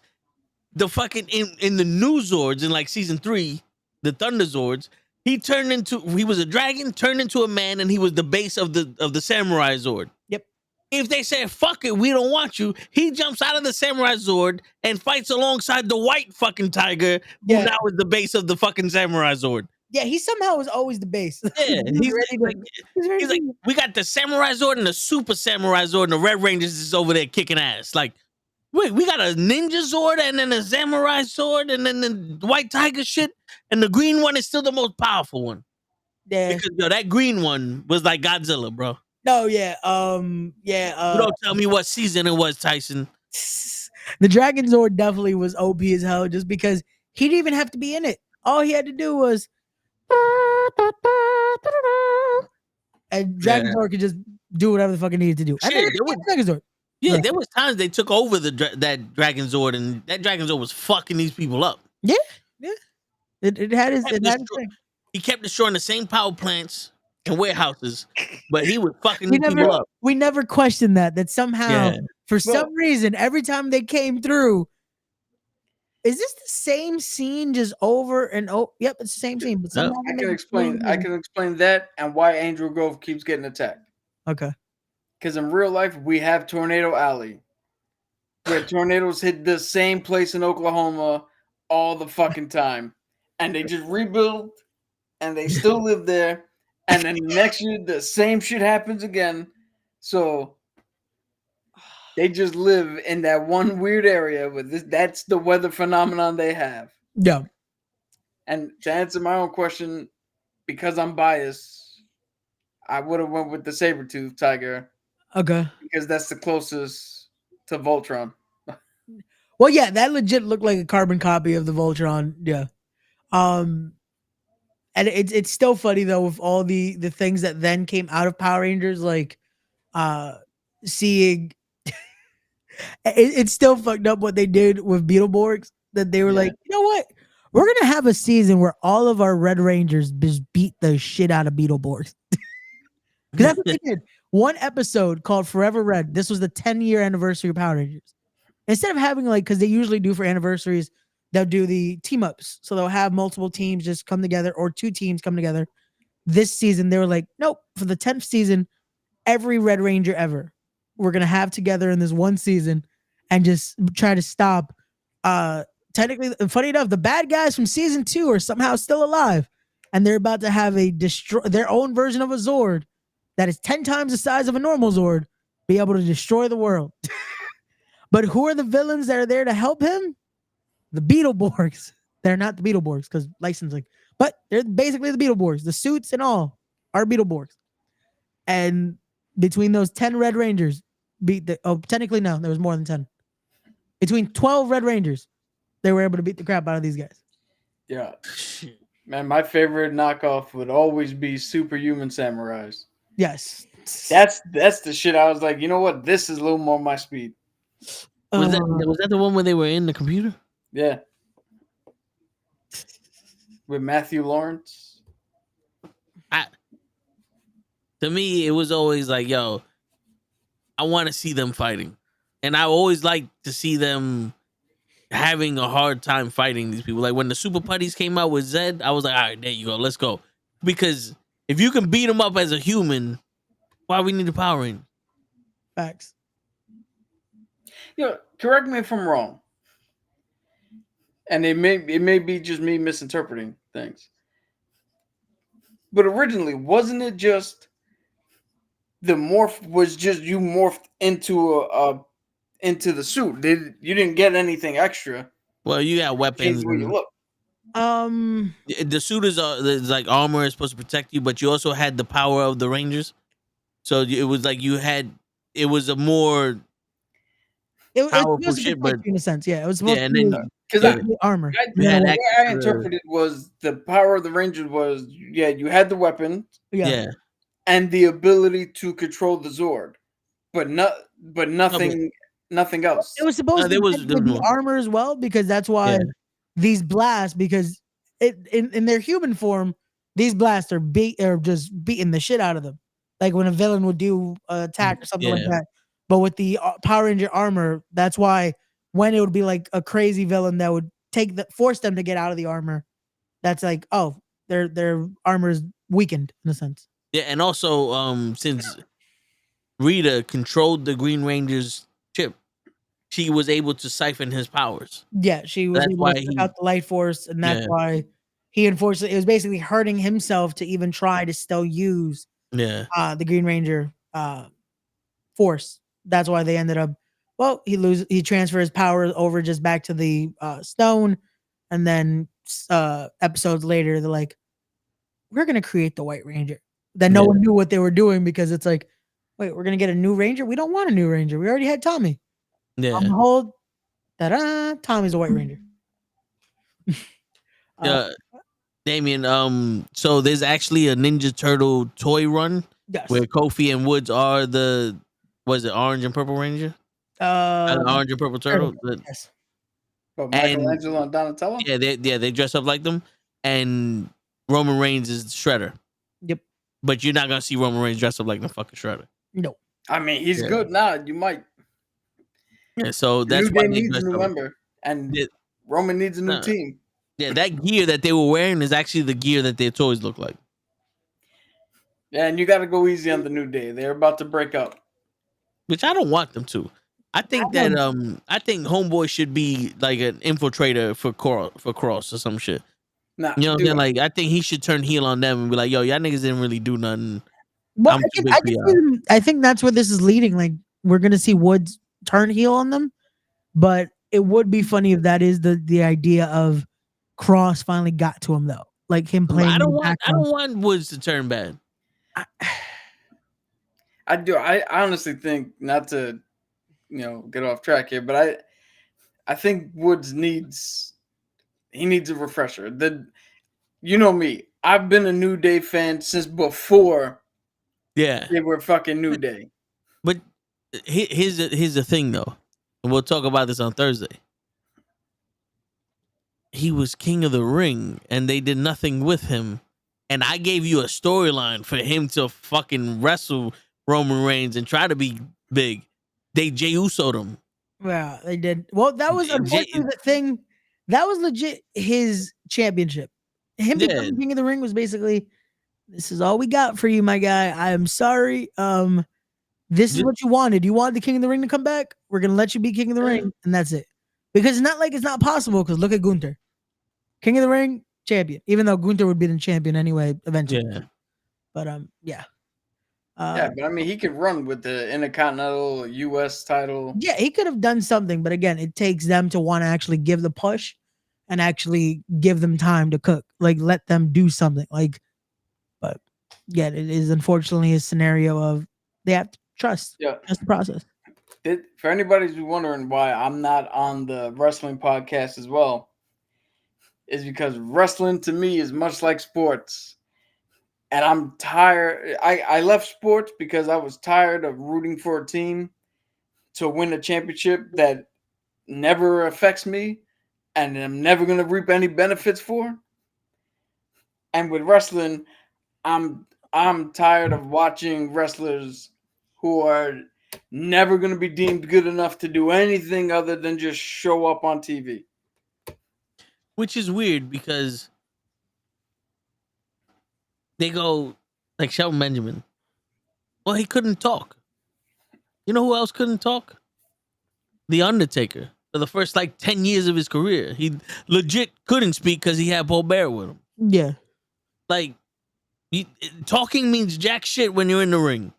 [SPEAKER 2] the fucking in the new Zords in like season 3, the Thunder Zords, he was a dragon, turned into a man, and he was the base of the Samurai Zord.
[SPEAKER 8] Yep.
[SPEAKER 2] If they said fuck it, we don't want you, he jumps out of the Samurai Zord and fights alongside the white fucking tiger, who now is the base of the fucking Samurai Zord.
[SPEAKER 8] Yeah, he somehow was always the base.
[SPEAKER 2] Yeah, he's like, we got the Samurai Zord and the Super Samurai Zord, and the Red Rangers is over there kicking ass. Like, wait, we got a Ninja Zord and then a Samurai Sword and then the White Tiger shit, and the green one is still the most powerful one.
[SPEAKER 8] Yeah,
[SPEAKER 2] because that green one was like Godzilla, bro.
[SPEAKER 8] No, yeah,
[SPEAKER 2] You don't tell me what season it was, Tyson.
[SPEAKER 8] the Dragon Zord definitely was OP as hell, just because he didn't even have to be in it. All he had to do was, and Dragon
[SPEAKER 2] Yeah.
[SPEAKER 8] Zord could just do whatever the fuck it needed to do. And
[SPEAKER 2] Shit,
[SPEAKER 8] then
[SPEAKER 2] there was-
[SPEAKER 8] Dragon Zord.
[SPEAKER 2] Yeah,
[SPEAKER 8] Right.
[SPEAKER 2] there was times they took over that Dragon Zord, and that Dragon Zord was fucking these people up.
[SPEAKER 8] Yeah. It had his.
[SPEAKER 2] Kept
[SPEAKER 8] It had his
[SPEAKER 2] destroy-
[SPEAKER 8] thing.
[SPEAKER 2] He kept destroying the same power plants and warehouses, but he was fucking
[SPEAKER 8] We
[SPEAKER 2] these people
[SPEAKER 8] never,
[SPEAKER 2] up.
[SPEAKER 8] we never questioned that somehow,
[SPEAKER 2] Yeah.
[SPEAKER 8] for some reason, every time they came through, is this the same scene just over and over? Yep, it's the same scene. But somehow
[SPEAKER 4] I
[SPEAKER 8] they
[SPEAKER 4] can
[SPEAKER 8] make
[SPEAKER 4] explain. I can explain that and why Angel Grove keeps getting attacked.
[SPEAKER 8] Okay.
[SPEAKER 4] Because in real life, we have Tornado Alley, where tornadoes hit the same place in Oklahoma all the fucking time, and they just rebuild, and they still live there. And then next year, the same shit happens again. So they just live in that one weird area with this. That's the weather phenomenon they have.
[SPEAKER 8] Yeah.
[SPEAKER 4] And to answer my own question, because I'm biased, I would have went with the saber-tooth tiger
[SPEAKER 8] Okay.
[SPEAKER 4] because that's the closest to Voltron.
[SPEAKER 8] Well, yeah, that legit looked like a carbon copy of the Voltron. Yeah. And it's still funny though with all the things that then came out of Power Rangers, like seeing it's still fucked up what they did with Beetleborgs, that they were
[SPEAKER 4] Yeah.
[SPEAKER 8] like, you know what? We're gonna have a season where all of our Red Rangers just beat the shit out of Beetleborgs. Because that's what they did. One episode called Forever Red. This was the 10-year anniversary of Power Rangers. Instead of having like, because they usually do for anniversaries, they'll do the team ups. So they'll have multiple teams just come together, or two teams come together. This season, they were like, nope, for the 10th season, every Red Ranger ever, we're gonna have together in this one season and just try to stop. Technically, funny enough, the bad guys from season 2 are somehow still alive, and they're about to have their own version of a Zord that is 10 times the size of a normal Zord, be able to destroy the world. But who are the villains that are there to help him? The Beetleborgs. They're not the Beetleborgs because licensing, but they're basically the Beetleborgs. The suits and all are Beetleborgs. And between those 10 Red Rangers, technically no, there was more than 10. Between 12 Red Rangers, they were able to beat the crap out of these guys.
[SPEAKER 4] Yeah. Man, my favorite knockoff would always be Superhuman Samurais.
[SPEAKER 8] Yes.
[SPEAKER 4] That's the shit I was like, you know what? This is a little more my speed.
[SPEAKER 2] Was that the one where they were in the computer?
[SPEAKER 4] Yeah. With Matthew Lawrence.
[SPEAKER 2] To me, it was always like, yo, I want to see them fighting. And I always like to see them having a hard time fighting these people. Like when the Super Putties came out with Zed, I was like, all right, there you go, let's go. Because if you can beat him up as a human, why we need a Power Ranger?
[SPEAKER 8] Facts.
[SPEAKER 4] Correct me if I'm wrong. And it may be just me misinterpreting things. But originally, wasn't it just the morph was just you morphed into the suit? You didn't get anything extra?
[SPEAKER 2] Well, you got weapons.
[SPEAKER 4] Change the way you look.
[SPEAKER 2] The suit is like armor is supposed to protect you, but you also had the power of the Rangers. So it was like it was a more powerful shit, but
[SPEAKER 8] in a sense, yeah, it was supposed
[SPEAKER 2] yeah,
[SPEAKER 8] to
[SPEAKER 2] and
[SPEAKER 8] be
[SPEAKER 2] then
[SPEAKER 4] because
[SPEAKER 8] armor.
[SPEAKER 2] had
[SPEAKER 4] the way I
[SPEAKER 2] extra-
[SPEAKER 4] interpreted was the power of the Rangers was you had the weapon
[SPEAKER 2] yeah.
[SPEAKER 4] and the ability to control the Zord, but nothing else.
[SPEAKER 8] It was supposed
[SPEAKER 2] there
[SPEAKER 8] to
[SPEAKER 2] was
[SPEAKER 8] be
[SPEAKER 2] more.
[SPEAKER 8] armor as well, because that's why
[SPEAKER 2] Yeah.
[SPEAKER 8] these blasts, because in their human form, these blasts are just beating the shit out of them. Like when a villain would do an attack or something like
[SPEAKER 2] Yeah.
[SPEAKER 8] that. But with the Power Ranger armor, that's why when it would be like a crazy villain that would force them to get out of the armor, that's like, oh, their armor is weakened in a sense.
[SPEAKER 2] Yeah, and also since Rita controlled the Green Ranger's chip, she was able to siphon his powers.
[SPEAKER 8] Yeah, she was
[SPEAKER 2] That's
[SPEAKER 8] able
[SPEAKER 2] why
[SPEAKER 8] to suck
[SPEAKER 2] he-
[SPEAKER 8] out the light force, and that's
[SPEAKER 2] Yeah.
[SPEAKER 8] why he unfortunately, it was basically hurting himself to even try to still use
[SPEAKER 2] Yeah.
[SPEAKER 8] the Green Ranger force. That's why they ended up. Well, he transferred his power over just back to the stone, and then episodes later, they're like, "We're gonna create the White Ranger." Then no
[SPEAKER 2] Yeah.
[SPEAKER 8] one knew what they were doing, because it's like, Wait, we're gonna get a new Ranger? We don't want a new Ranger. We already had Tommy.
[SPEAKER 2] Yeah.
[SPEAKER 8] Behold, ta-da! Tommy's a White Ranger.
[SPEAKER 2] Yeah. Damien, so there's actually a Ninja Turtle toy run
[SPEAKER 8] Yes.
[SPEAKER 2] where Kofi and Woods are the was it Orange and Purple Ranger? The Orange and Purple Turtle.
[SPEAKER 8] Yes.
[SPEAKER 4] But
[SPEAKER 2] And-
[SPEAKER 4] Michelangelo and Donatello?
[SPEAKER 2] Yeah, they dress up like them, and Roman Reigns is Shredder.
[SPEAKER 8] Yep.
[SPEAKER 2] But you're not gonna see Roman Reigns dress up like the fucking Shredder.
[SPEAKER 8] No.
[SPEAKER 4] I mean, he's
[SPEAKER 2] Yeah.
[SPEAKER 4] good now. You might.
[SPEAKER 2] Yeah, so
[SPEAKER 4] The
[SPEAKER 2] that's
[SPEAKER 4] New
[SPEAKER 2] why
[SPEAKER 4] Day
[SPEAKER 2] they
[SPEAKER 4] needs a
[SPEAKER 2] dress
[SPEAKER 4] new
[SPEAKER 2] up.
[SPEAKER 4] member, and
[SPEAKER 2] Yeah.
[SPEAKER 4] Roman needs a new
[SPEAKER 2] Nah.
[SPEAKER 4] team.
[SPEAKER 2] Yeah, that gear that they were wearing is actually the gear that their toys look like.
[SPEAKER 4] Yeah, and you got to go easy on the New Day. They're about to break up.
[SPEAKER 2] Which I don't want them to. I think that I think Homeboy should be like an infiltrator for Cross or some shit.
[SPEAKER 4] Nah,
[SPEAKER 2] You know what I'm
[SPEAKER 4] do
[SPEAKER 2] saying?
[SPEAKER 4] it.
[SPEAKER 2] Like I think he should turn heel on them and be like, "Yo, y'all niggas didn't really do nothing."
[SPEAKER 8] Well,
[SPEAKER 2] I'm
[SPEAKER 8] I
[SPEAKER 2] too
[SPEAKER 8] can,
[SPEAKER 2] big
[SPEAKER 8] I,
[SPEAKER 2] for
[SPEAKER 8] can
[SPEAKER 2] y'all.
[SPEAKER 8] see them, I think that's where this is leading. Like we're gonna see Woods turn heel on them, but it would be funny if that is the idea of Cross finally got to him though, like him playing.
[SPEAKER 2] I
[SPEAKER 8] in
[SPEAKER 2] don't
[SPEAKER 8] the
[SPEAKER 2] want
[SPEAKER 8] background.
[SPEAKER 2] Woods to turn bad.
[SPEAKER 4] I do. I honestly think, not to, get off track here, but I think Woods needs a refresher. You know me. I've been a New Day fan since before
[SPEAKER 2] Yeah,
[SPEAKER 4] they were fucking New Day.
[SPEAKER 2] but here's the thing though, and we'll talk about this on Thursday. He was King of the Ring, and they did nothing with him. And I gave you a storyline for him to fucking wrestle Roman Reigns and try to be big. They Jey Uso'd him.
[SPEAKER 8] Yeah, they did. Well, that was
[SPEAKER 2] Jey-
[SPEAKER 8] unfortunately the thing. That was legit his championship. Him
[SPEAKER 2] Yeah.
[SPEAKER 8] becoming King of the Ring was basically, this is all we got for you, my guy. I am sorry. This is
[SPEAKER 2] Ju-
[SPEAKER 8] what you wanted. You wanted the King of the Ring to come back. We're gonna let you be King of the Ring, and that's it. Because it's not like it's not possible. Because look at Gunther, King of the Ring, champion. Even though Gunther would be the champion anyway eventually.
[SPEAKER 2] Yeah.
[SPEAKER 8] But yeah.
[SPEAKER 4] Yeah, but I mean, he could run with the Intercontinental U.S. title.
[SPEAKER 8] Yeah, he could have done something, but again, it takes them to want to actually give the push and actually give them time to cook. Like let them do something. Like, but yeah, it is unfortunately a scenario of they have to trust.
[SPEAKER 4] Yeah.
[SPEAKER 8] Trust the process.
[SPEAKER 4] For anybody who's wondering why I'm not on the wrestling podcast as well, is because wrestling to me is much like sports. And I'm tired. I left sports because I was tired of rooting for a team to win a championship that never affects me and I'm never going to reap any benefits for. And with wrestling, I'm tired of watching wrestlers who are never going to be deemed good enough to do anything other than just show up on TV.
[SPEAKER 2] Which is weird because they go like Shelton Benjamin. Well, he couldn't talk. You know who else couldn't talk? The Undertaker. For the first 10 years of his career, he legit couldn't speak because he had Paul Bear with him.
[SPEAKER 8] Yeah.
[SPEAKER 2] Talking means jack shit when you're in the ring.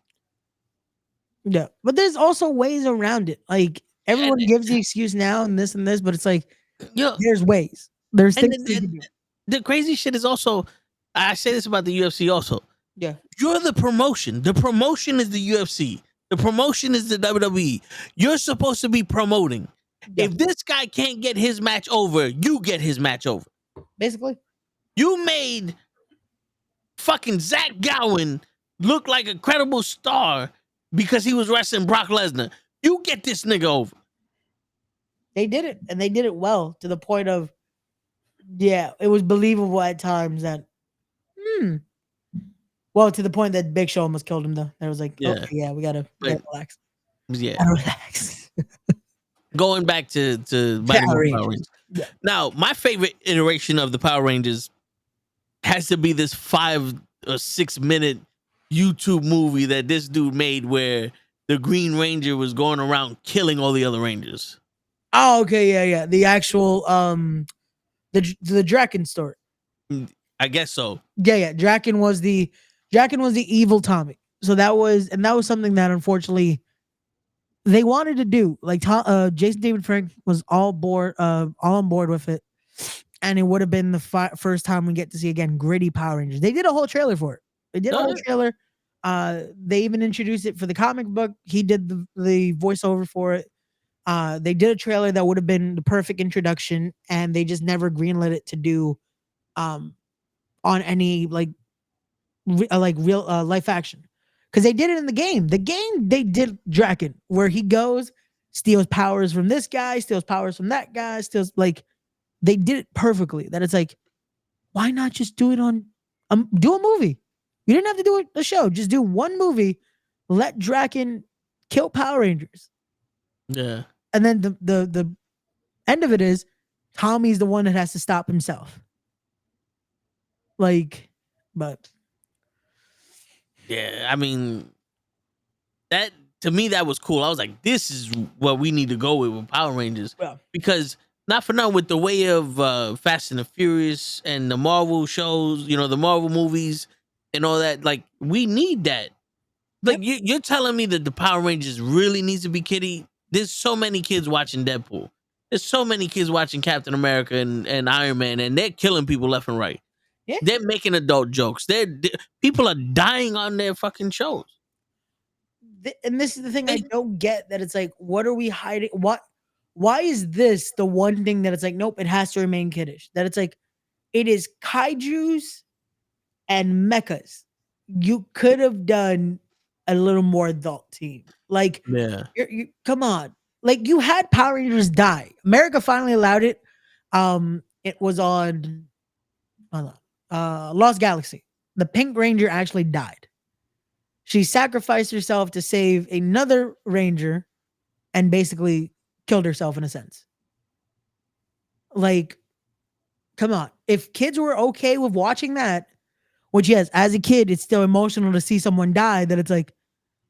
[SPEAKER 8] Yeah. But there's also ways around it. Like everyone gives the excuse now and this, but it's like, there's ways. There's things you can do.
[SPEAKER 2] The crazy shit is also, I say this about the UFC also.
[SPEAKER 8] Yeah.
[SPEAKER 2] You're the promotion. The promotion is the UFC. The promotion is the WWE. You're supposed to be promoting.
[SPEAKER 8] Yeah.
[SPEAKER 2] If this guy can't get his match over, you get his match over.
[SPEAKER 8] Basically.
[SPEAKER 2] You made fucking Zach Gowen look like a credible star because he was wrestling Brock Lesnar. You get this nigga over.
[SPEAKER 8] They did it, and they did it well to the point of, yeah, it was believable at times that, well, to the point that Big Show almost killed him, though. It was like, okay, yeah, we gotta relax.
[SPEAKER 2] Yeah.
[SPEAKER 8] Gotta relax.
[SPEAKER 2] Going back to Mighty Morphin Power Rangers.
[SPEAKER 8] Yeah.
[SPEAKER 2] Now, my favorite iteration of the Power Rangers has to be this 5 or 6 minute YouTube movie that this dude made where the Green Ranger was going around killing all the other Rangers.
[SPEAKER 8] Oh, okay, yeah. The actual the Draken story.
[SPEAKER 2] I guess so.
[SPEAKER 8] Yeah. Draken was the evil Tommy. So that was something that unfortunately they wanted to do. Like Jason David Frank was all on board with it. And it would have been the first time we get to see again gritty Power Rangers. They did a whole trailer for it. They did a whole trailer. They even introduced it for the comic book. He did the voiceover for it. They did a trailer that would have been the perfect introduction, and they just never greenlit it to do on any like real life action, because they did it in the game. The game they did Draken, where he goes, steals powers from this guy, steals powers from that guy, steals like they did it perfectly. That it's like, why not just do it on do a movie? You didn't have to do a show. Just do one movie. Let Draken kill Power Rangers.
[SPEAKER 2] Yeah.
[SPEAKER 8] And then the end of it is Tommy's the one that has to stop himself. Like, but
[SPEAKER 2] Yeah, I mean, that to me that was cool. I was like, this is what we need to go with Power Rangers,
[SPEAKER 8] Yeah.
[SPEAKER 2] because not for nothing, with the way of Fast and the Furious and the Marvel shows, the Marvel movies and all that, like we need that. Like you're telling me that the Power Rangers really needs to be kiddie? There's so many kids watching Deadpool. There's so many kids watching Captain America and Iron Man, and they're killing people left and right.
[SPEAKER 8] Yeah.
[SPEAKER 2] They're making adult jokes. People are dying on their fucking shows.
[SPEAKER 8] And this is the thing I don't get, that it's like, what are we hiding? Why is this the one thing that it's like, nope, it has to remain kiddish? That it's like, it is kaijus and mechas. You could have done a little more adult team. Like,
[SPEAKER 2] Yeah.
[SPEAKER 8] you come on. Like, you had Power Rangers die. America finally allowed it. It was on Lost Galaxy. The Pink Ranger actually died. She sacrificed herself to save another Ranger and basically killed herself in a sense. Like, come on. If kids were okay with watching that, which yes, as a kid, it's still emotional to see someone die, that it's like,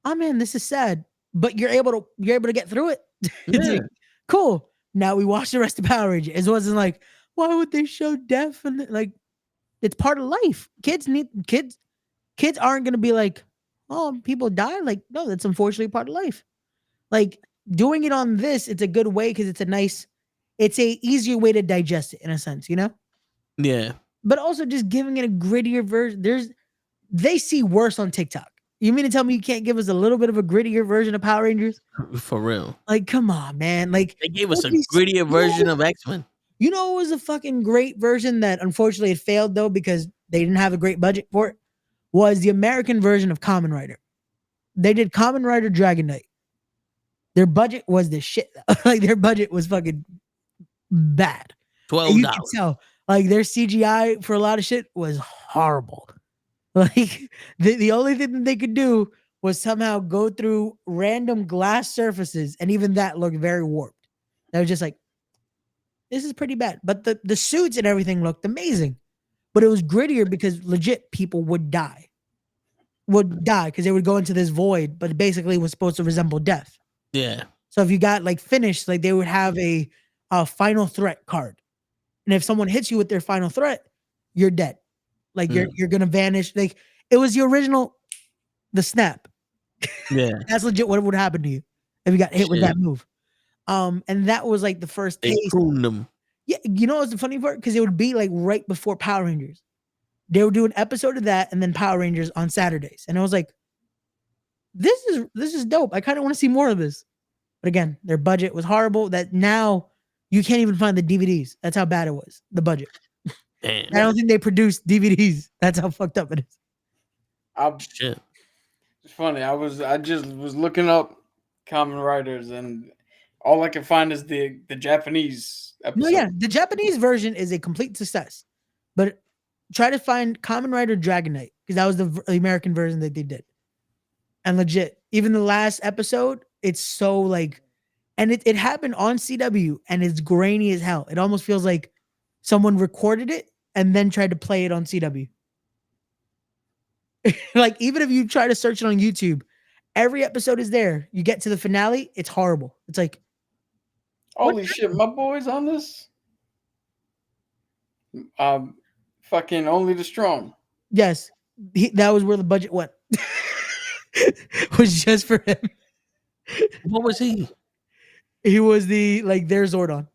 [SPEAKER 8] oh man, this is sad. But you're able to get through it. It's like, cool. Now we watch the rest of Power Rangers. It wasn't like, why would they show death? And like, it's part of life. Kids aren't gonna be like, oh, people die. Like, no, that's unfortunately part of life. Like, doing it on this, it's a good way because it's a easier way to digest it in a sense,
[SPEAKER 2] Yeah.
[SPEAKER 8] But also just giving it a grittier version. They see worse on TikTok. You mean to tell me you can't give us a little bit of a grittier version of Power Rangers?
[SPEAKER 2] For real.
[SPEAKER 8] Like, come on, man. Like,
[SPEAKER 2] they gave us a grittier version of X-Men.
[SPEAKER 8] You know, it was a fucking great version that unfortunately it failed though because they didn't have a great budget for it. Was the American version of Kamen Rider. They did Kamen Rider Dragon Knight. Their budget was the shit. Like, their budget was fucking bad.
[SPEAKER 2] $12.
[SPEAKER 8] You can tell. Like, their CGI for a lot of shit was horrible. Like, the only thing that they could do was somehow go through random glass surfaces, and even that looked very warped. That was just like, this is pretty bad. But the suits and everything looked amazing. But it was grittier because legit people would die. Because they would go into this void, but it basically was supposed to resemble death.
[SPEAKER 2] Yeah.
[SPEAKER 8] So if you got like finished, like they would have a final threat card. And if someone hits you with their final threat, you're dead. Like you're gonna vanish. Like, it was the original, the snap.
[SPEAKER 2] Yeah.
[SPEAKER 8] That's legit what would happen to you if you got hit with that move. And that was like the first
[SPEAKER 2] They
[SPEAKER 8] taste.
[SPEAKER 2] pruned them.
[SPEAKER 8] Yeah, you know what's the funny part? Because it would be like right before Power Rangers. They would do an episode of that and then Power Rangers on Saturdays. And I was like, this is dope. I kind of want to see more of this. But again, their budget was horrible that now you can't even find the DVDs. That's how bad it was, the budget.
[SPEAKER 2] Damn.
[SPEAKER 8] I don't think they produced DVDs. That's how fucked up it is.
[SPEAKER 2] Shit.
[SPEAKER 4] It's funny. I just was looking up Kamen Riders, and all I can find is the Japanese episode.
[SPEAKER 8] No, yeah, the Japanese version is a complete success. But try to find Kamen Rider Dragon Knight, because that was the American version that they did. And legit, even the last episode, it's so like, and it happened on CW, and it's grainy as hell. It almost feels like someone recorded it and then tried to play it on CW. Like, even if you try to search it on YouTube, every episode is there. You get to the finale, it's horrible. It's like,
[SPEAKER 4] holy shit, my boy's on this. Fucking Only the Strong.
[SPEAKER 8] yes, that was where the budget went. Was just for him.
[SPEAKER 2] What was he?
[SPEAKER 8] He was their Zordon.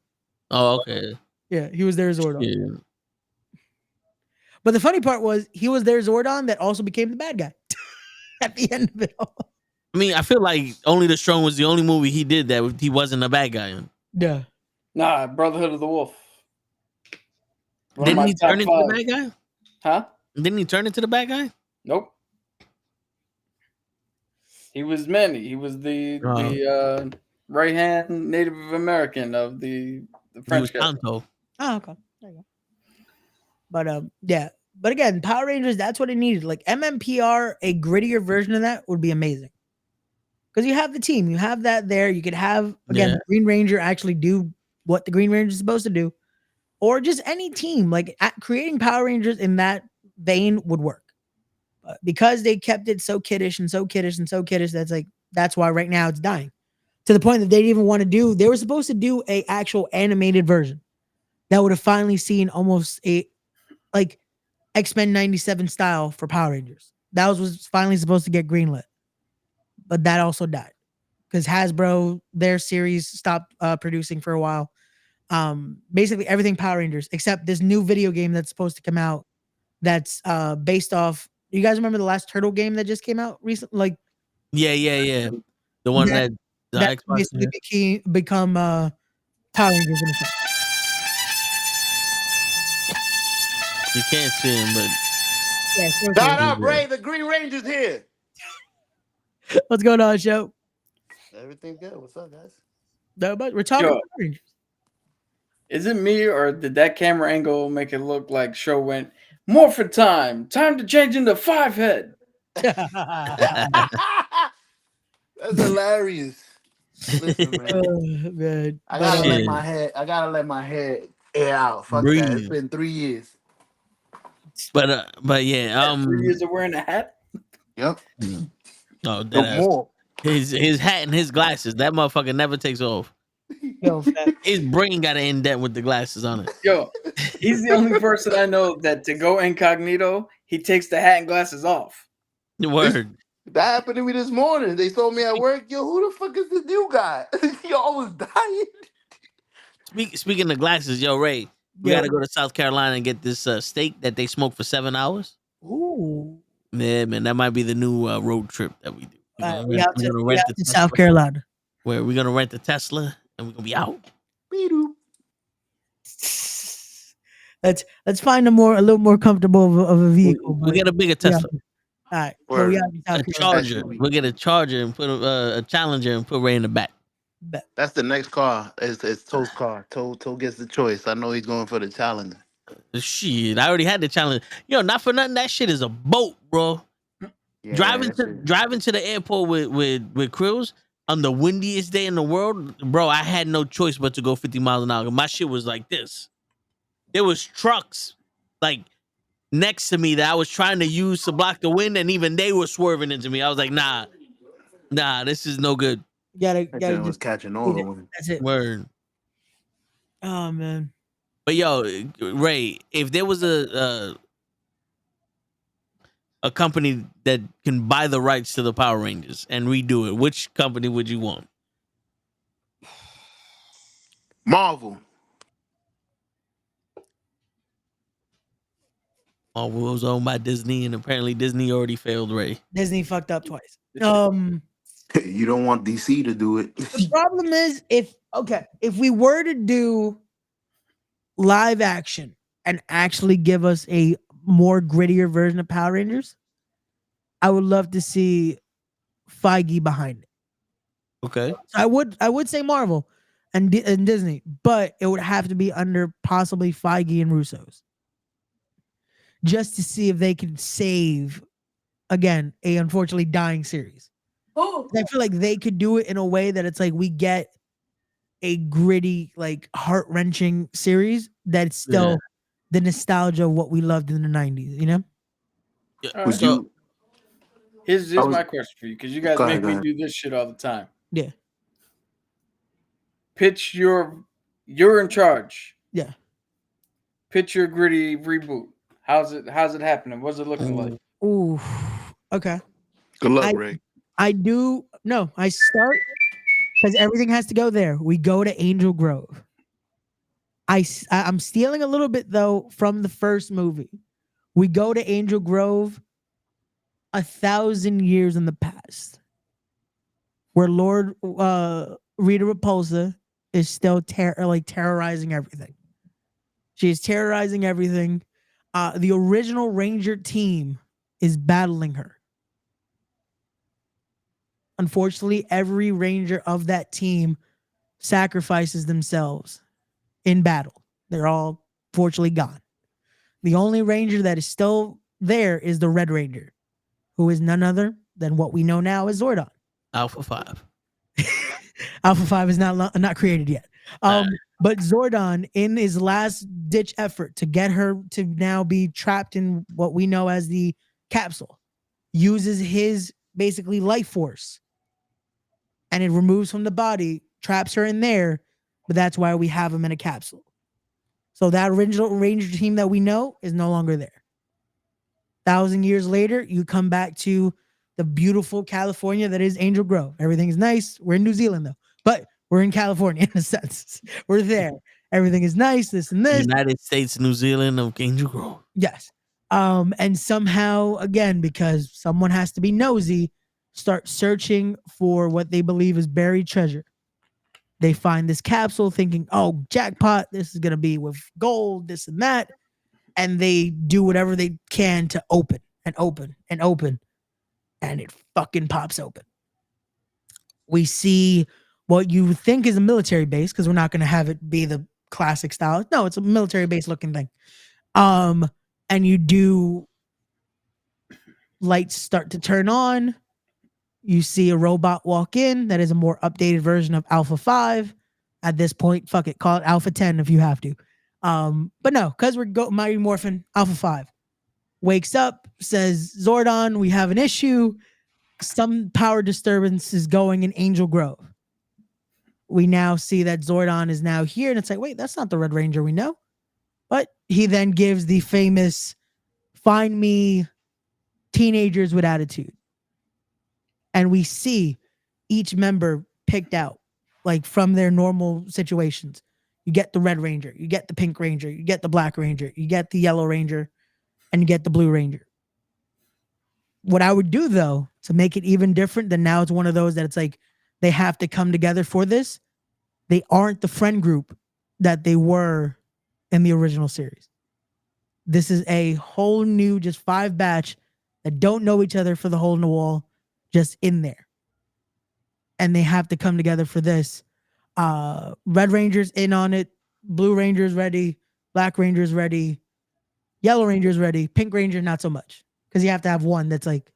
[SPEAKER 2] Oh, okay.
[SPEAKER 8] Yeah, he was their Zordon.
[SPEAKER 2] Yeah.
[SPEAKER 8] But the funny part was he was their Zordon that also became the bad guy. at the end of it all.
[SPEAKER 2] I mean, I feel like Only the Strong was the only movie he did that he wasn't a bad guy in.
[SPEAKER 8] Yeah.
[SPEAKER 4] Nah, Brotherhood of the Wolf. One of
[SPEAKER 2] Didn't
[SPEAKER 4] my
[SPEAKER 2] he
[SPEAKER 4] top
[SPEAKER 2] turn into the
[SPEAKER 4] five.
[SPEAKER 2] bad guy?
[SPEAKER 4] Huh?
[SPEAKER 2] Didn't he turn into the bad guy?
[SPEAKER 4] Nope. He was Manny. He was the right hand Native American of the
[SPEAKER 2] He
[SPEAKER 4] French
[SPEAKER 2] was
[SPEAKER 4] guy.
[SPEAKER 2] Tonto.
[SPEAKER 8] Oh, okay. There you go. But yeah. But again, Power Rangers, that's what it needed. Like MMPR, a grittier version of that would be amazing. Because you have the team, you have that there. You could have again the Green Ranger actually do what the Green Ranger is supposed to do, or just any team. Like creating Power Rangers in that vein would work. But because they kept it so kiddish and so kiddish and so kiddish, that's why right now it's dying. To the point that they didn't even want to do. They were supposed to do a actual animated version that would have finally seen almost a like X-Men 97 style for Power Rangers. That was finally supposed to get greenlit. But that also died because Hasbro, their series stopped producing for a while. Basically everything Power Rangers except this new video game that's supposed to come out that's based off. You guys remember the last Turtle game that just came out recently? Like,
[SPEAKER 2] Yeah. The one that the
[SPEAKER 8] that
[SPEAKER 2] Xbox.
[SPEAKER 8] basically become Power Rangers in effect.
[SPEAKER 2] You can't see him, but
[SPEAKER 8] Yeah,
[SPEAKER 10] Shut up, Ray. The Green Ranger's here.
[SPEAKER 8] what's going on, show?
[SPEAKER 10] Everything good. What's up, guys?
[SPEAKER 8] No, but we're talking Power Rangers.
[SPEAKER 4] Is it me or did that camera angle make it look like show went Morphin time? Time to change into 5-head.
[SPEAKER 10] That's hilarious. Listen, man. I gotta let my head air out. Fuck
[SPEAKER 2] Breathe.
[SPEAKER 10] that. It's been 3 years.
[SPEAKER 2] But yeah,
[SPEAKER 4] 3 years of wearing a hat.
[SPEAKER 10] Yep.
[SPEAKER 2] No,
[SPEAKER 10] more.
[SPEAKER 2] His hat and his glasses. That motherfucker never takes off.
[SPEAKER 8] Yo,
[SPEAKER 2] his brain got to indent with the glasses on it.
[SPEAKER 4] Yo, he's the only person I know that to go incognito, he takes the hat and glasses off.
[SPEAKER 2] The word.
[SPEAKER 10] That happened to me this morning. They told me at work, yo, who the fuck is this new guy? Y'all was dying.
[SPEAKER 2] Speaking of glasses, yo, Ray, we got to go to South Carolina and get this steak that they smoke for 7 hours.
[SPEAKER 8] Ooh.
[SPEAKER 2] Yeah, man, that might be the new road trip that we do.
[SPEAKER 8] We have to South Carolina.
[SPEAKER 2] Where we're going to rent the Tesla and we're going to be out.
[SPEAKER 8] Let's find a little more comfortable of a vehicle.
[SPEAKER 2] We'll get a bigger Tesla.
[SPEAKER 8] All right.
[SPEAKER 10] So
[SPEAKER 2] a Charger. We'll get a Charger and put a Challenger and put Ray in the back.
[SPEAKER 10] That's the next car. It's Toe's car. Toe gets the choice. I know he's going for the Challenger.
[SPEAKER 2] Shit, I already had the Challenger. Yo, not for nothing. That shit is a boat, bro.
[SPEAKER 10] Yeah,
[SPEAKER 2] driving to the airport with Krills on the windiest day in the world, bro. I had no choice but to go 50 miles an hour. My shit was like this. There was trucks like next to me that I was trying to use to block the wind, and even they were swerving into me. I was like, nah, this is no good.
[SPEAKER 8] Gotta
[SPEAKER 10] was catching all the wind.
[SPEAKER 8] That's it.
[SPEAKER 2] Word.
[SPEAKER 8] Oh man.
[SPEAKER 2] But yo, Ray, if there was a company that can buy the rights to the Power Rangers and redo it, which company would you want?
[SPEAKER 10] Marvel.
[SPEAKER 2] Marvel was owned by Disney, and apparently Disney already failed Ray.
[SPEAKER 8] Disney fucked up twice.
[SPEAKER 10] You don't want DC to do it.
[SPEAKER 8] The problem is if we were to do live action and actually give us a more grittier version of Power Rangers, I would love to see Feige behind it.
[SPEAKER 2] Okay.
[SPEAKER 8] I would say Marvel and Disney, but it would have to be under possibly Feige and Russo's, just to see if they can save again a unfortunately dying series. I feel like they could do it in a way that it's like we get a gritty, like heart-wrenching series that's still the nostalgia of what we loved in the 90s, you know?
[SPEAKER 4] Yeah. Here's my question for you, because you guys make me do this shit all the time.
[SPEAKER 8] Yeah.
[SPEAKER 4] Pitch you're in charge.
[SPEAKER 8] Yeah. Pitch
[SPEAKER 4] your gritty reboot. How's it happening? What's it looking like?
[SPEAKER 8] Ooh. Okay.
[SPEAKER 10] Good luck, Ray.
[SPEAKER 8] I start because everything has to go there. We go to Angel Grove. I'm stealing a little bit though from the first movie. We go to Angel Grove 1,000 years in the past, where Lord Rita Repulsa is still terrorizing everything. She is terrorizing everything. The original Ranger team is battling her. Unfortunately, every Ranger of that team sacrifices themselves in battle. They're all fortunately gone. The only Ranger that is still there is the Red Ranger, who is none other than what we know now as Zordon.
[SPEAKER 2] Alpha 5.
[SPEAKER 8] Alpha 5 is not created yet. But Zordon, in his last ditch effort to get her to now be trapped in what we know as the capsule, uses his basically life force, and it removes from the body, traps her in there. But that's why we have him in a capsule. So that original Ranger team that we know is no longer there. 1,000 years later, you come back to the beautiful California that is Angel Grove. Everything's nice. We're in New Zealand though, but we're in California in a sense. We're there. Everything is nice. This and this.
[SPEAKER 2] United States, New Zealand of Angel Grove.
[SPEAKER 8] Yes. And somehow, again, because someone has to be nosy, start searching for what they believe is buried treasure. They find this capsule thinking, oh, jackpot, this is going to be with gold, this and that. And they do whatever they can to open and open and open. And it fucking pops open. We see what you think is a military base, because we're not going to have it be the classic style. No, it's a military base looking thing. And you do lights start to turn on. You see a robot walk in that is a more updated version of Alpha 5. At this point, fuck it, call it Alpha 10 if you have to. But no, because we're Mighty Morphin, Alpha 5 wakes up, says, Zordon, we have an issue. Some power disturbance is going in Angel Grove. We now see that Zordon is now here, and it's like, wait, that's not the Red Ranger we know. But he then gives the famous, find me teenagers with attitude. And we see each member picked out, like from their normal situations. You get the Red Ranger, you get the Pink Ranger, you get the Black Ranger, you get the Yellow Ranger, and you get the Blue Ranger. What I would do, though, to make it even different, than now it's one of those that it's like they have to come together for this. They aren't the friend group that they were in the original series. This is a whole new, just 5 batch that don't know each other for the hole in the wall, just in there. And they have to come together for this. Red Ranger's in on it. Blue Ranger's ready. Black Ranger's ready. Yellow Ranger's ready. Pink Ranger, not so much. Because you have to have one that's like,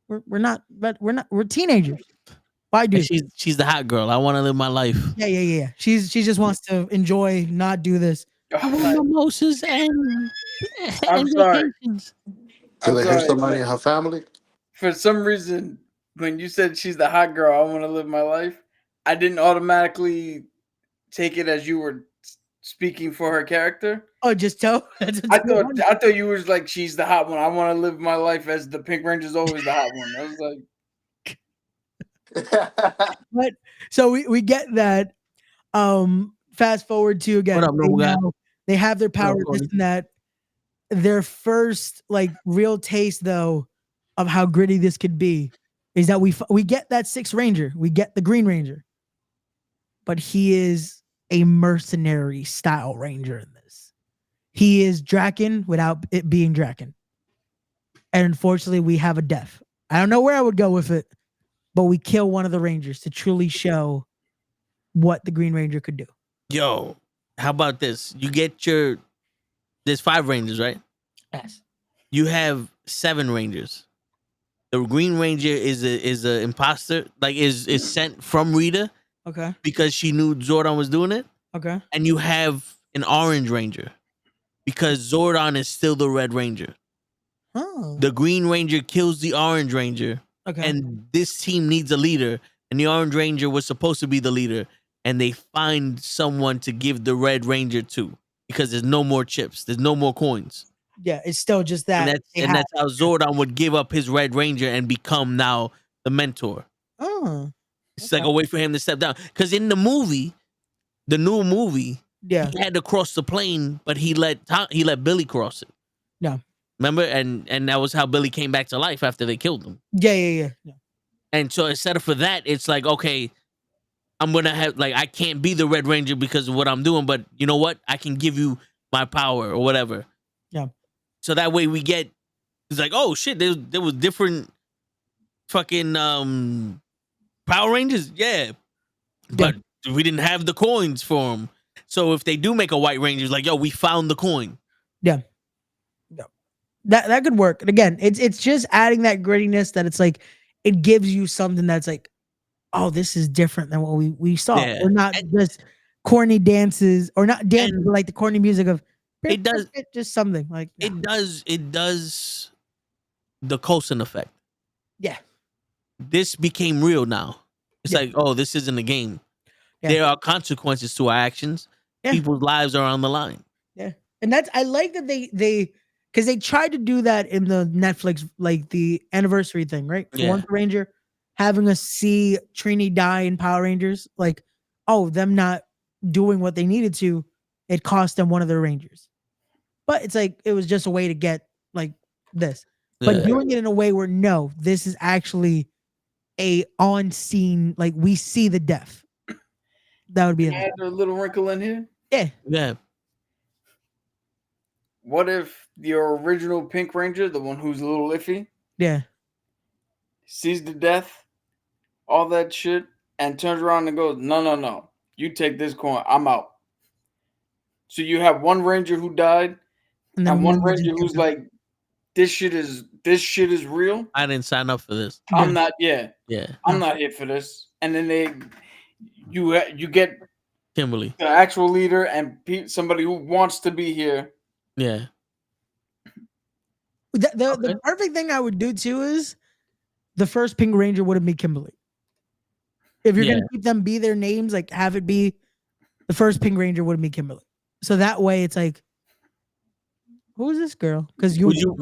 [SPEAKER 8] we're teenagers. Why do
[SPEAKER 2] she's the hot girl. I want to live my life.
[SPEAKER 8] Yeah. She just wants to enjoy, not do this.
[SPEAKER 2] I want mimosas and
[SPEAKER 4] I'm sorry.
[SPEAKER 10] Can they hear somebody in her family?
[SPEAKER 4] For some reason, when you said she's the hot girl, I want to live my life, I didn't automatically take it as you were speaking for her character.
[SPEAKER 8] Oh, just tell.
[SPEAKER 4] I thought you was like, she's the hot one. I want to live my life as the Pink Ranger's always the hot one. I was like,
[SPEAKER 8] but so we get that. Fast forward to again. They have their power, this and that. Their first like real taste, though, of how gritty this could be is that we get that 6th Ranger. We get the Green Ranger. But he is a mercenary style Ranger in this. He is Draken without it being Draken. And unfortunately, we have a death. I don't know where I would go with it, but we kill one of the Rangers to truly show what the Green Ranger could do.
[SPEAKER 2] Yo, how about this? You get there's 5 Rangers, right?
[SPEAKER 8] Yes.
[SPEAKER 2] You have 7 Rangers. The Green Ranger is a imposter, like is sent from Rita.
[SPEAKER 8] Okay.
[SPEAKER 2] Because she knew Zordon was doing it.
[SPEAKER 8] Okay.
[SPEAKER 2] And you have an Orange Ranger because Zordon is still the Red Ranger.
[SPEAKER 8] Oh.
[SPEAKER 2] The Green Ranger kills the Orange Ranger.
[SPEAKER 8] Okay.
[SPEAKER 2] And this team needs a leader. And the Orange Ranger was supposed to be the leader. And they find someone to give the Red Ranger to because there's no more chips. There's no more coins.
[SPEAKER 8] Yeah, it's still just that.
[SPEAKER 2] And that's how Zordon would give up his Red Ranger and become now the mentor.
[SPEAKER 8] Oh.
[SPEAKER 2] It's like a way for him to step down. Because in the movie, the new movie,
[SPEAKER 8] he
[SPEAKER 2] had to cross the plane, but he let Billy cross it.
[SPEAKER 8] No.
[SPEAKER 2] Remember, and that was how Billy came back to life after they killed him.
[SPEAKER 8] Yeah.
[SPEAKER 2] And so instead of for that, it's like, okay, I'm gonna have like I can't be the Red Ranger because of what I'm doing, but you know what? I can give you my power or whatever.
[SPEAKER 8] Yeah.
[SPEAKER 2] So that way we get it's like, oh shit, there was different fucking Power Rangers, yeah. But we didn't have the coins for them. So if they do make a White Ranger, it's like, yo, we found the coin.
[SPEAKER 8] Yeah. That could work. And again, it's just adding that grittiness that it's like it gives you something that's like, oh, this is different than what we saw.
[SPEAKER 2] Yeah.
[SPEAKER 8] Or not just corny dances or not dances, but like the corny music of
[SPEAKER 2] it does
[SPEAKER 8] just something like
[SPEAKER 2] it does the Coulson effect.
[SPEAKER 8] Yeah.
[SPEAKER 2] This became real now. It's like, oh, this isn't a game.
[SPEAKER 8] Yeah.
[SPEAKER 2] There are consequences to our actions.
[SPEAKER 8] Yeah.
[SPEAKER 2] People's lives are on the line.
[SPEAKER 8] Yeah. And that's I like that they because they tried to do that in the Netflix, like the anniversary thing, right? For One Ranger, having us see Trini die in Power Rangers, like, oh, them not doing what they needed to, it cost them one of their Rangers. But it's like it was just a way to get like this. But doing it in a way where no, this is actually a on scene, like we see the death. That would be
[SPEAKER 4] add a little wrinkle in here.
[SPEAKER 2] Yeah.
[SPEAKER 4] What if your original Pink Ranger, the one who's a little iffy, sees the death, all that shit, and turns around and goes, no, you take this coin, I'm out. So you have one Ranger who died, and one Ranger who's like, this shit is real.
[SPEAKER 2] I didn't sign up for this.
[SPEAKER 4] I'm not. Yeah. I'm
[SPEAKER 2] No.
[SPEAKER 4] not here for this. And then you get
[SPEAKER 2] Kimberly,
[SPEAKER 4] the actual leader, and somebody who wants to be here.
[SPEAKER 2] Yeah.
[SPEAKER 8] The perfect thing I would do too is the first Pink Ranger would have been Kimberly. If you're gonna keep them be their names, like have it be the first Pink Ranger would have been Kimberly. So that way it's like, who is this girl? Because
[SPEAKER 2] would you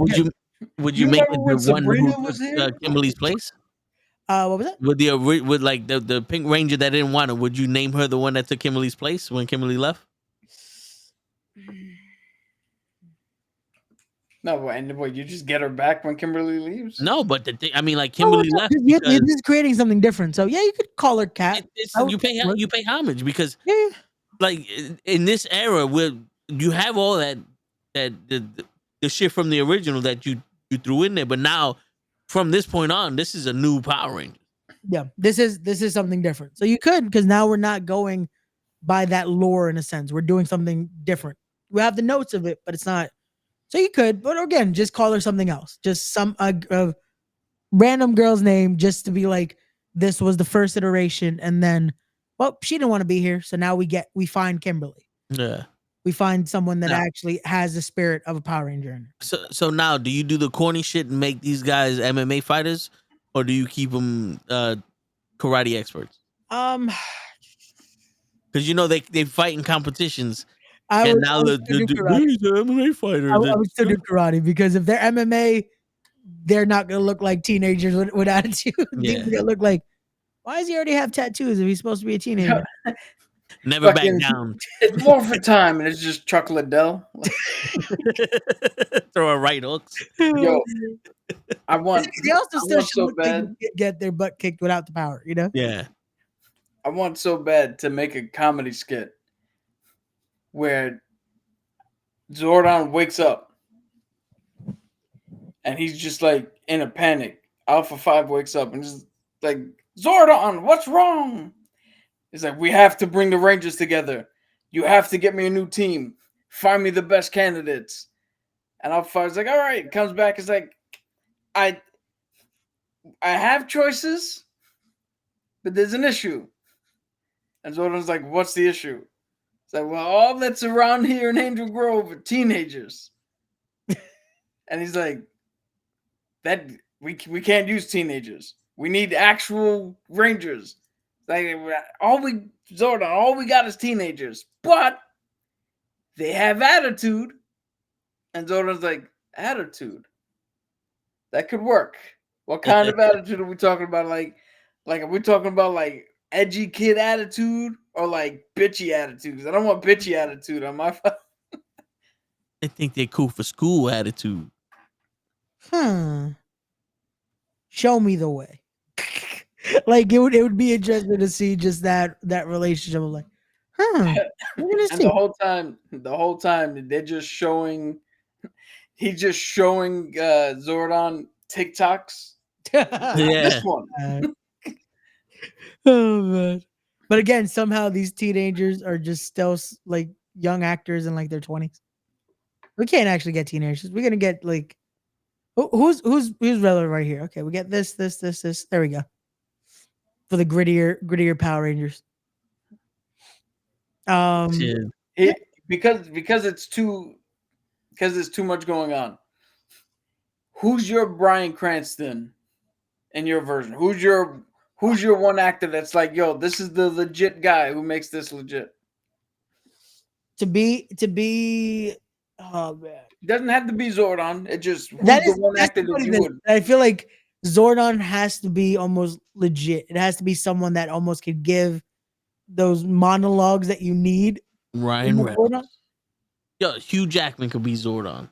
[SPEAKER 2] make it the one who took Kimberly's place?
[SPEAKER 8] What was that?
[SPEAKER 2] With like the Pink Ranger that didn't want her, would you name her the one that took Kimberly's place when Kimberly left?
[SPEAKER 4] No, and what, you just get her back when Kimberly leaves?
[SPEAKER 2] No, but the thing, I mean, like Kimberly left.
[SPEAKER 8] You're just creating something different. So yeah, you could call her Cat.
[SPEAKER 2] You pay homage because like in this era where you have all that the shit from the original that you threw in there, but now from this point on, this is a new Power Ranger.
[SPEAKER 8] Yeah, this is something different. So you could, because now we're not going by that lore in a sense. We're doing something different. We have the notes of it, but it's not. So you could, but again, just call her something else. Just some random girl's name, just to be like, this was the first iteration, and then, well, she didn't want to be here, so now we find Kimberly.
[SPEAKER 2] Yeah,
[SPEAKER 8] we find someone that actually has the spirit of a Power Ranger in her.
[SPEAKER 2] So now, do you do the corny shit and make these guys MMA fighters, or do you keep them karate experts?
[SPEAKER 8] Because
[SPEAKER 2] you know they fight in competitions.
[SPEAKER 8] I
[SPEAKER 2] and
[SPEAKER 8] would,
[SPEAKER 2] now
[SPEAKER 8] he's
[SPEAKER 2] the MMA fighter.
[SPEAKER 8] I would still do karate, because if they're MMA, they're not gonna look like teenagers with attitude. They're gonna look like, why does he already have tattoos if he's supposed to be a teenager?
[SPEAKER 2] Never back down.
[SPEAKER 4] It's more for time, and it's just Chuck Liddell.
[SPEAKER 2] Throw a right hooks.
[SPEAKER 4] Yo, I want.
[SPEAKER 8] They also still should
[SPEAKER 4] so
[SPEAKER 8] look like
[SPEAKER 4] bad.
[SPEAKER 8] get their butt kicked without the power, you know?
[SPEAKER 2] Yeah.
[SPEAKER 4] I want so bad to make a comedy skit where Zordon wakes up and he's just like in a panic. Alpha 5 wakes up and just like, Zordon, what's wrong? It's like, we have to bring the Rangers together. You have to get me a new team. Find me the best candidates. And Alpha 5's like, all right. Comes back, it's like, I have choices, but there's an issue. And Zordon's like, what's the issue? It's like, well, all that's around here in Angel Grove are teenagers. And he's like, that we can't use teenagers. We need actual Rangers. Like, all we got is teenagers, but they have attitude. And Zordon's like, attitude? That could work. What kind of attitude are we talking about? Like are we talking about like edgy kid attitude or like bitchy attitude? Because I don't want bitchy attitude on my phone.
[SPEAKER 2] I think they're cool for school attitude.
[SPEAKER 8] Show me the way. Like it would be interesting to see just that relationship of like, we're gonna
[SPEAKER 4] And
[SPEAKER 8] see.
[SPEAKER 4] the whole time they're just showing. He's just showing Zordon TikToks.
[SPEAKER 2] Yeah.
[SPEAKER 4] This one.
[SPEAKER 8] Oh man. But again, somehow these teenagers are just still like young actors in like their 20s. We can't actually get teenagers. We're gonna get like who's relevant right here. Okay, we get this. There we go. For the grittier Power Rangers.
[SPEAKER 4] Because it's too much going on. Who's your Bryan Cranston in your version? Who's your one actor that's like, yo, this is the legit guy who makes this legit?
[SPEAKER 8] To be oh man.
[SPEAKER 4] It doesn't have to be Zordon. It just who's
[SPEAKER 8] That is
[SPEAKER 4] the one actor that you would.
[SPEAKER 8] I feel like Zordon has to be almost legit. It has to be someone that almost could give those monologues that you need.
[SPEAKER 2] Ryan Reynolds. Yo, Hugh Jackman could be Zordon.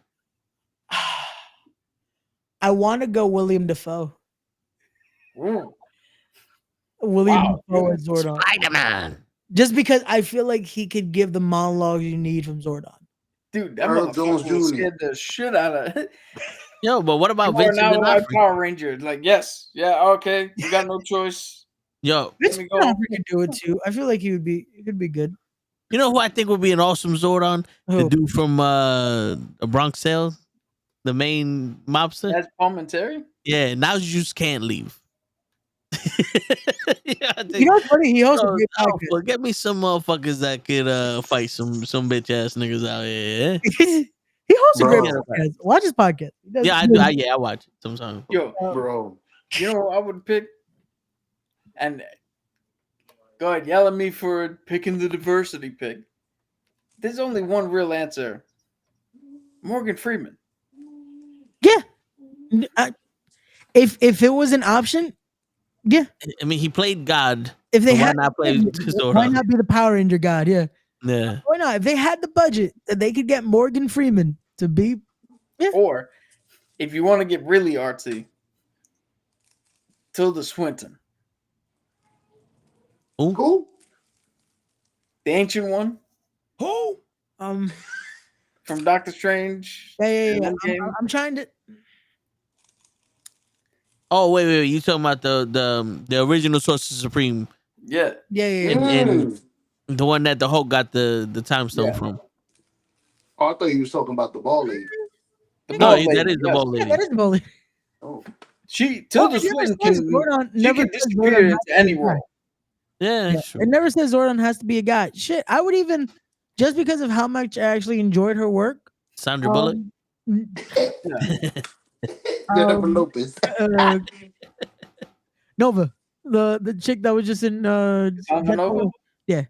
[SPEAKER 8] I want to go William Dafoe.
[SPEAKER 4] Ooh.
[SPEAKER 8] William Dafoe as Zordon.
[SPEAKER 2] Spider-Man.
[SPEAKER 8] Just because I feel like he could give the monologues you need from Zordon.
[SPEAKER 4] Dude, that motherfucker scared the shit out of it.
[SPEAKER 2] Yo, but what about Vincent
[SPEAKER 4] now my
[SPEAKER 2] D'Onofrio?
[SPEAKER 4] Power Ranger? Like, yes, yeah, okay, you got no choice.
[SPEAKER 2] Yo,
[SPEAKER 8] Vincent D'Onofrio could do it too. I feel like he could be good.
[SPEAKER 2] You know who I think would be an awesome Zordon?
[SPEAKER 8] Who?
[SPEAKER 2] The dude from a Bronx Tale, the main mobster.
[SPEAKER 4] That's Palmentary?
[SPEAKER 2] Yeah, now you just can't leave.
[SPEAKER 8] You know what's funny? He hosts a great podcast.
[SPEAKER 2] Get me some motherfuckers that could fight some bitch ass niggas out here.
[SPEAKER 8] He hosts a great podcast. Watch his podcast.
[SPEAKER 2] Yeah, I do. I watch it sometimes.
[SPEAKER 4] Yo, bro, you know I would pick, and go ahead, yell at me for picking the diversity pick. There's only one real answer: Morgan Freeman.
[SPEAKER 8] Yeah, if it was an option, yeah.
[SPEAKER 2] I mean, he played God.
[SPEAKER 8] If they
[SPEAKER 2] so
[SPEAKER 8] had,
[SPEAKER 2] why not play Zordon?
[SPEAKER 8] Why not be the Power Ranger God? Yeah.
[SPEAKER 2] Yeah.
[SPEAKER 8] Why not? If they had the budget, they could get Morgan Freeman to be. Yeah.
[SPEAKER 4] Or if you want to get really artsy, Tilda Swinton.
[SPEAKER 2] Who?
[SPEAKER 4] The ancient one.
[SPEAKER 2] Who?
[SPEAKER 4] From Doctor Strange.
[SPEAKER 8] Yeah. I'm trying to.
[SPEAKER 2] Oh wait! You talking about the original Sorcerer Supreme?
[SPEAKER 4] Yeah.
[SPEAKER 2] And the one that the Hulk got the time stone from.
[SPEAKER 10] Oh, I thought you was talking about the ball lady.
[SPEAKER 2] No, that is the ball lady.
[SPEAKER 8] That is the ball lady.
[SPEAKER 10] Oh.
[SPEAKER 4] Tilda Swinton can disappear into any role.
[SPEAKER 2] Yeah,
[SPEAKER 8] It never says Zordon has to be a guy. Shit, I would even just because of how much I actually enjoyed her work.
[SPEAKER 2] Sandra Bullock.
[SPEAKER 10] Jennifer Lopez.
[SPEAKER 8] Nova, the chick that was just in
[SPEAKER 4] Cassandra Nova?
[SPEAKER 8] Yeah.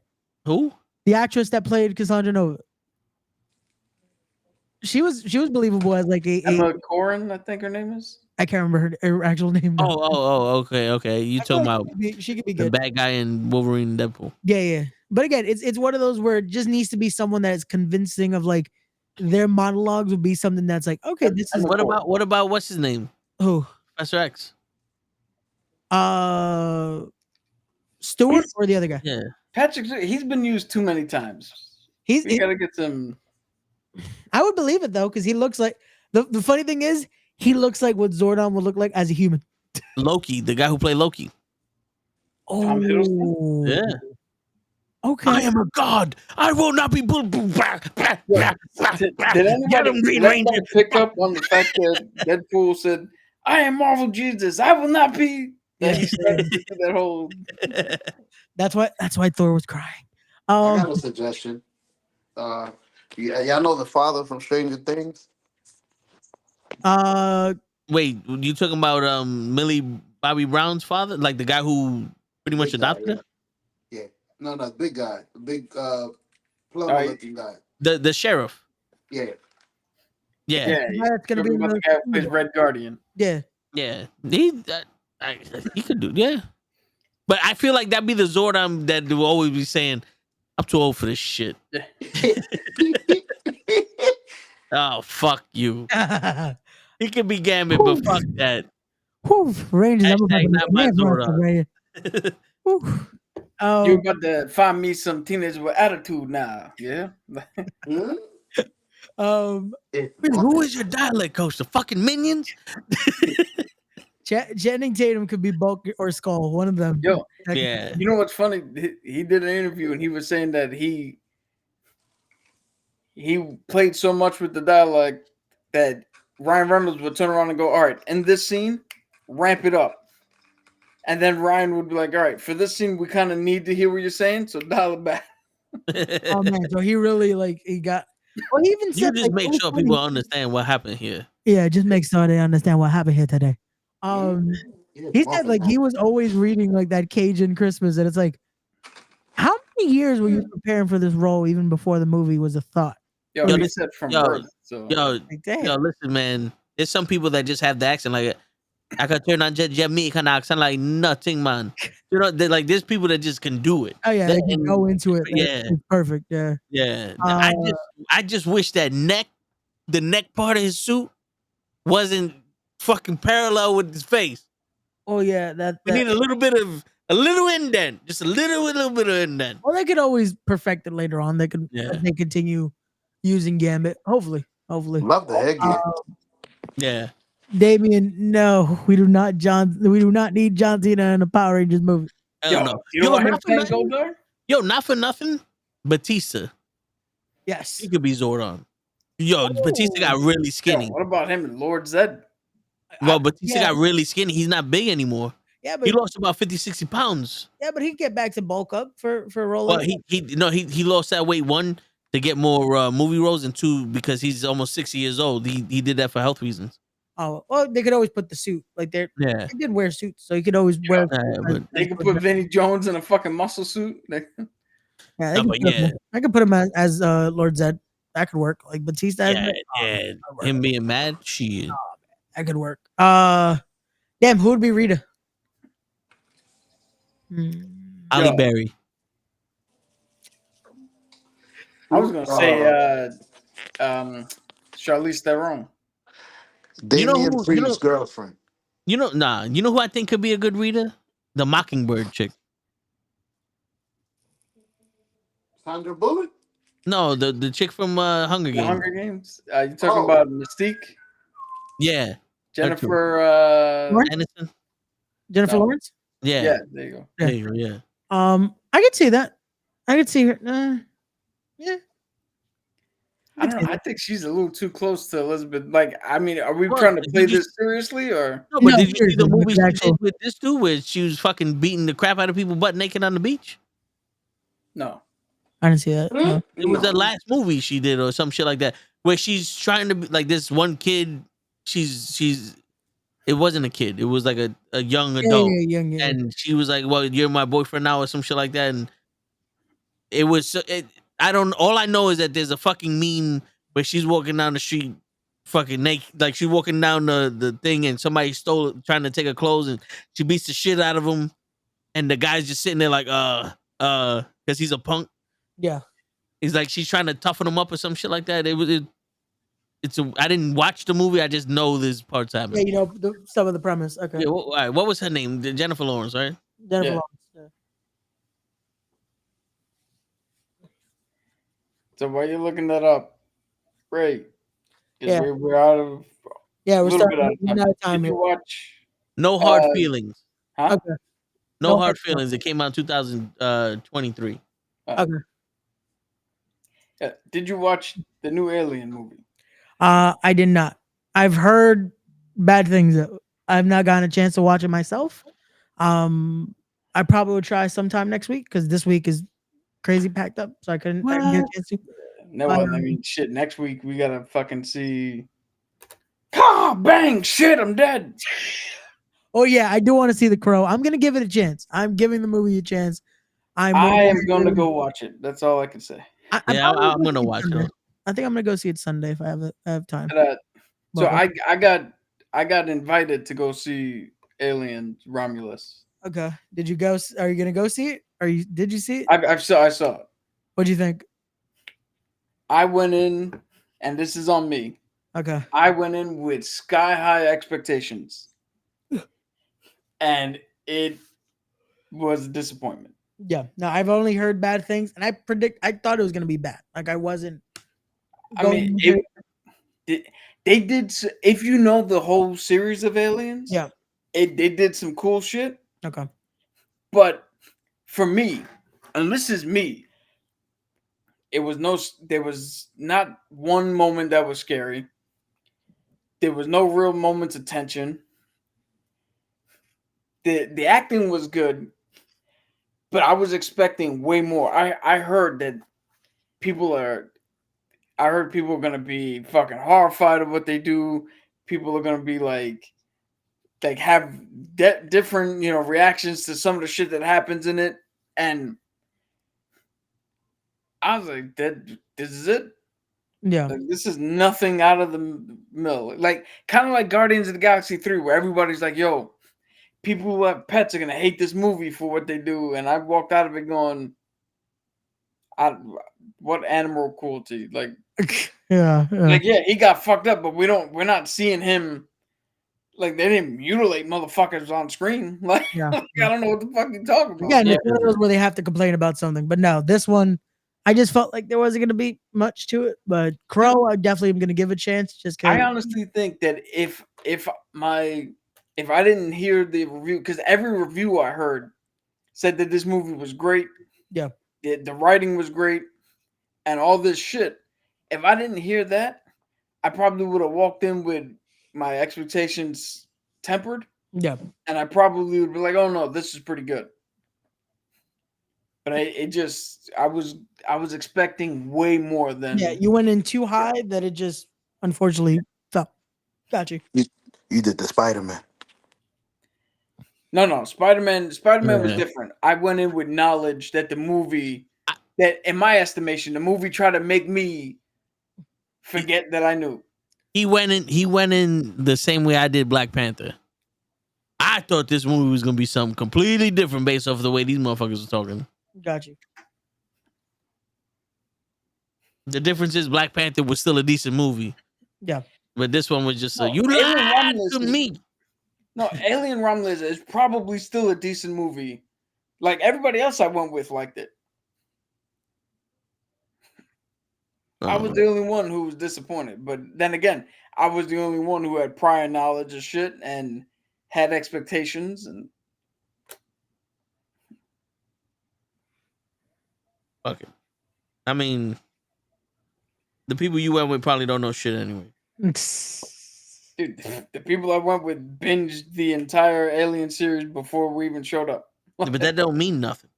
[SPEAKER 2] Who?
[SPEAKER 8] The actress that played Cassandra Nova. She was believable as like a
[SPEAKER 4] Emma Corrin, I think her name is.
[SPEAKER 8] I can't remember her actual name. Now.
[SPEAKER 2] Okay. You talking about
[SPEAKER 8] she could be
[SPEAKER 2] the
[SPEAKER 8] good.
[SPEAKER 2] bad guy in Wolverine and Deadpool?
[SPEAKER 8] Yeah. But again, it's one of those where it just needs to be someone that is convincing of like their monologues would be something that's like, okay, this is
[SPEAKER 2] what about what's his name?
[SPEAKER 8] Who?
[SPEAKER 2] Professor X.
[SPEAKER 8] Stewart or the other guy?
[SPEAKER 2] Yeah.
[SPEAKER 4] Patrick, he's been used too many times. We gotta get some.
[SPEAKER 8] I would believe it though, because he looks like the funny thing is he looks like what Zordon would look like as a human.
[SPEAKER 2] Loki, the guy who played Loki.
[SPEAKER 4] Tom Hiddleston?
[SPEAKER 2] Yeah.
[SPEAKER 8] Okay.
[SPEAKER 2] I am a god. I will not be bullied.
[SPEAKER 4] Did anybody pick up on the fact that Deadpool said, "I am Marvel Jesus. I will not be." That he started to do that whole.
[SPEAKER 8] That's why Thor was crying.
[SPEAKER 10] I got a suggestion. Y'all know the father from Stranger Things?
[SPEAKER 2] Wait, you talking about Millie Bobby Brown's father, like the guy who pretty much adopted her?
[SPEAKER 10] Yeah. No, the big guy, the big plumber-looking guy.
[SPEAKER 2] The sheriff.
[SPEAKER 10] Yeah.
[SPEAKER 2] Yeah.
[SPEAKER 8] That's gonna be
[SPEAKER 4] the guy who plays Red Guardian.
[SPEAKER 8] Yeah.
[SPEAKER 2] Yeah. He could do. Yeah. But I feel like that'd be the Zordon that will always be saying, "I'm too old for this shit." Oh, fuck you. He could be Gambit, but fuck that.
[SPEAKER 8] Whew, Rangers. I'm about
[SPEAKER 2] Hashtag
[SPEAKER 8] to
[SPEAKER 2] not my Zordon.
[SPEAKER 4] You about to find me some teenagers with attitude now, yeah?
[SPEAKER 2] Who is your dialect coach? The fucking Minions?
[SPEAKER 8] Channing Tatum could be Bulk or Skull, one of them.
[SPEAKER 4] Yo,
[SPEAKER 2] Yeah.
[SPEAKER 4] You know what's funny? He did an interview and he was saying that he played so much with the dialogue that Ryan Reynolds would turn around and go, "All right, in this scene, ramp it up." And then Ryan would be like, "All right, for this scene, we kind of need to hear what you're saying, so dial it back."
[SPEAKER 8] Oh man, so he really he got. Well, he even said
[SPEAKER 2] You just make sure people understand what happened here.
[SPEAKER 8] Yeah, just make sure they understand what happened here today. He said he was always reading that Cajun Christmas, and it's like, how many years were you preparing for this role even before the movie was a thought?
[SPEAKER 4] Yo, he said from birth. So.
[SPEAKER 2] Listen, man. There's some people that just have the accent like I could turn on Jamaican accent like nothing, man. You know, there's people that just can do it.
[SPEAKER 8] Oh yeah, they can go into it.
[SPEAKER 2] Yeah,
[SPEAKER 8] it's perfect. Yeah,
[SPEAKER 2] yeah. I just wish that the neck part of his suit wasn't fucking parallel with his face.
[SPEAKER 8] Oh yeah,
[SPEAKER 2] we need a little indent, just a little bit of indent.
[SPEAKER 8] Well, they could always perfect it later on. They could they continue using Gambit. Hopefully.
[SPEAKER 10] Love the headgear.
[SPEAKER 2] Yeah.
[SPEAKER 8] Damien, no, we do not need John Cena in a Power Rangers movie.
[SPEAKER 2] No.
[SPEAKER 4] You don't want him playing Goldar?
[SPEAKER 2] Yo, not for nothing, Batista.
[SPEAKER 8] Yes.
[SPEAKER 2] He could be Zordon. Yo, Batista got really skinny.
[SPEAKER 4] Yo, what about him and Lord Zed?
[SPEAKER 2] Well, Batista got really skinny. He's not big anymore.
[SPEAKER 8] Yeah, but
[SPEAKER 2] he lost about 50, 60 pounds.
[SPEAKER 8] Yeah, but he can get back to bulk up for a role.
[SPEAKER 2] Well, he lost that weight, one, to get more movie roles, and two, because he's almost 60 years old. He did that for health reasons.
[SPEAKER 8] Oh, well, they could always put the suit. They did wear suits, so you could always wear.
[SPEAKER 4] They could put Vinnie Jones in a fucking muscle suit.
[SPEAKER 8] I could put him as Lord Zed. That could work. Like Batista.
[SPEAKER 2] Him being mad, shit.
[SPEAKER 8] That could work. Damn, who would be Rita?
[SPEAKER 2] Halle Berry.
[SPEAKER 4] I was gonna say Charlize Theron.
[SPEAKER 10] Damian Priest's girlfriend.
[SPEAKER 2] You know who I think could be a good Rita? The Mockingbird chick.
[SPEAKER 10] Sandra Bullock?
[SPEAKER 2] No, the chick from Hunger Games.
[SPEAKER 4] Hunger Games. You talking about Mystique?
[SPEAKER 2] Yeah.
[SPEAKER 4] Jennifer
[SPEAKER 2] Aniston.
[SPEAKER 8] Jennifer Lawrence?
[SPEAKER 2] Yeah.
[SPEAKER 4] Yeah, there you go.
[SPEAKER 2] There you go, yeah.
[SPEAKER 8] I could see that. I could see her. Yeah.
[SPEAKER 4] I don't know. I think she's a little too close to Elizabeth. I mean, are we trying to play this seriously or?
[SPEAKER 2] No, but did you see the movie she did with this dude where she was fucking beating the crap out of people butt naked on the beach?
[SPEAKER 4] No.
[SPEAKER 8] I didn't see that. No.
[SPEAKER 2] It was the last movie she did or some shit like that, where she's trying to be like this one kid. It wasn't a kid. It was like a young adult.
[SPEAKER 8] Young.
[SPEAKER 2] And she was like, well, you're my boyfriend now or some shit like that. And it was, all I know is that there's a fucking meme where she's walking down the street fucking naked. Like she's walking down the thing and somebody trying to take her clothes and she beats the shit out of him. And the guy's just sitting there like, because he's a punk.
[SPEAKER 8] Yeah.
[SPEAKER 2] He's like, she's trying to toughen him up or some shit like that. I didn't watch the movie. I just know this part's happening.
[SPEAKER 8] Yeah, some of the premise. Okay.
[SPEAKER 2] Yeah, all right. What was her name? Jennifer Lawrence, right?
[SPEAKER 8] Jennifer Lawrence. Yeah.
[SPEAKER 4] So while you're looking that up, Ray,
[SPEAKER 8] yeah,
[SPEAKER 4] we're out of.
[SPEAKER 8] Yeah, we're starting out of time.
[SPEAKER 4] Did you watch?
[SPEAKER 2] No Hard Feelings.
[SPEAKER 4] Huh?
[SPEAKER 8] Okay.
[SPEAKER 2] No Hard Feelings. It came out in 2023.
[SPEAKER 8] Okay.
[SPEAKER 4] Did you watch the new Alien movie?
[SPEAKER 8] I did not. I've heard bad things. I've not gotten a chance to watch it myself. I probably will try sometime next week because this week is crazy packed up, so I didn't get a chance to.
[SPEAKER 4] No, I mean, shit. Next week we gotta fucking see. Ah, bang! Shit, I'm dead.
[SPEAKER 8] Oh yeah, I do want to see The Crow. I'm gonna give it a chance. I'm giving the movie a chance.
[SPEAKER 4] I am gonna go watch it. That's all I can say.
[SPEAKER 2] I'm gonna watch it.
[SPEAKER 8] I think I'm gonna go see it Sunday if I have time.
[SPEAKER 4] So I got invited to go see Alien Romulus.
[SPEAKER 8] Okay. Did you go? Are you gonna go see it? Did you see it?
[SPEAKER 4] I saw it.
[SPEAKER 8] What'd you think?
[SPEAKER 4] I went in, and this is on me.
[SPEAKER 8] Okay.
[SPEAKER 4] I went in with sky high expectations, and it was a disappointment.
[SPEAKER 8] Yeah. No, I've only heard bad things, and I thought it was gonna be bad. Like I wasn't.
[SPEAKER 4] I mean, they did. If you know the whole series of Aliens,
[SPEAKER 8] Yeah.
[SPEAKER 4] they did some cool shit.
[SPEAKER 8] Okay.
[SPEAKER 4] But for me, and this is me, there was not one moment that was scary. There was no real moments of tension. The acting was good, but I was expecting way more. I heard that I heard people are gonna be fucking horrified of what they do. People are gonna be like have different reactions to some of the shit that happens in it, and I was like, "That this is it."
[SPEAKER 8] Yeah.
[SPEAKER 4] Like, this is nothing out of the mill. Like kind of like Guardians of the Galaxy 3, where everybody's like, "Yo, people who have pets are gonna hate this movie for what they do," and I walked out of it going, "What animal cruelty?" Like,
[SPEAKER 8] yeah.
[SPEAKER 4] like yeah, he got fucked up, but we're not seeing him. Like they didn't mutilate motherfuckers on screen. Like,
[SPEAKER 8] Yeah.
[SPEAKER 4] I don't know what the fuck you talking about.
[SPEAKER 8] Again, it's one of those where they have to complain about something, but no, this one, I just felt like there wasn't going to be much to it. But Crow, I definitely am going to give a chance. Just because
[SPEAKER 4] I honestly think that if I didn't hear the review, because every review I heard said that this movie was great.
[SPEAKER 8] Yeah,
[SPEAKER 4] the writing was great, and all this shit. If I didn't hear that, I probably would have walked in with my expectations tempered.
[SPEAKER 8] Yeah,
[SPEAKER 4] and I probably would be like, "Oh no, this is pretty good." But I was expecting way more than.
[SPEAKER 8] Yeah, you went in too high that it just unfortunately fell. Got you.
[SPEAKER 10] You did the Spider-Man.
[SPEAKER 4] No, Spider-Man was different. I went in with knowledge that the movie, that in my estimation, the movie tried to make me forget that I knew.
[SPEAKER 2] He went in the same way I did Black Panther. I thought this movie was gonna be something completely different based off of the way these motherfuckers were talking.
[SPEAKER 8] Got you.
[SPEAKER 2] The difference is Black Panther was still a decent movie.
[SPEAKER 8] Yeah.
[SPEAKER 2] But this one was just you
[SPEAKER 4] Alien
[SPEAKER 2] lied
[SPEAKER 4] Romulus
[SPEAKER 2] to me.
[SPEAKER 4] No, Alien Romulus is probably still a decent movie. Like everybody else I went with liked it. I was the only one who was disappointed. But then again, I was the only one who had prior knowledge of shit and had expectations. And
[SPEAKER 2] fuck it. I mean, the people you went with probably don't know shit anyway.
[SPEAKER 4] Dude, the people I went with binged the entire Alien series before we even showed up.
[SPEAKER 2] But that don't mean nothing.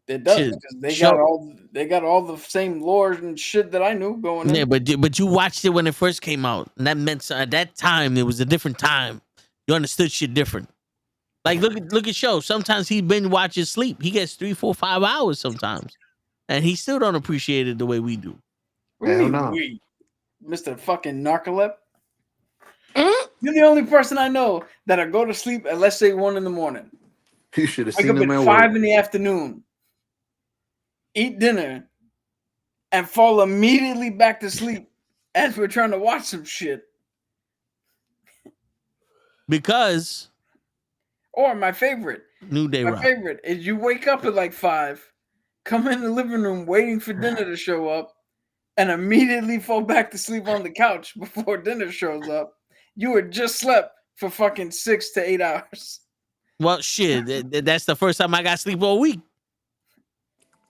[SPEAKER 4] It does, because they got all the same lore and shit that I knew going in.
[SPEAKER 2] Yeah, but you watched it when it first came out, and that meant at that time it was a different time. You understood shit different. Like look at show. Sometimes he binge watches sleep. He gets 3, 4, 5 hours sometimes, and he still don't appreciate it the way we do.
[SPEAKER 4] What do you mean we, Mr. fucking narcolep? You're the only person I know that I go to sleep at let's say 1 a.m.
[SPEAKER 10] You should have
[SPEAKER 4] Wake
[SPEAKER 10] seen
[SPEAKER 4] up
[SPEAKER 10] him
[SPEAKER 4] at
[SPEAKER 10] at
[SPEAKER 4] 5
[SPEAKER 10] work.
[SPEAKER 4] p.m, eat dinner, and fall immediately back to sleep as we're trying to watch some shit.
[SPEAKER 2] Because
[SPEAKER 4] Or my favorite.
[SPEAKER 2] New Day
[SPEAKER 4] My
[SPEAKER 2] Rock.
[SPEAKER 4] favorite is you wake up at like 5, come in the living room waiting for dinner to show up, and immediately fall back to sleep on the couch before dinner shows up. You had just slept for fucking 6 to 8 hours.
[SPEAKER 2] Well, shit, that's the first time I got sleep all week.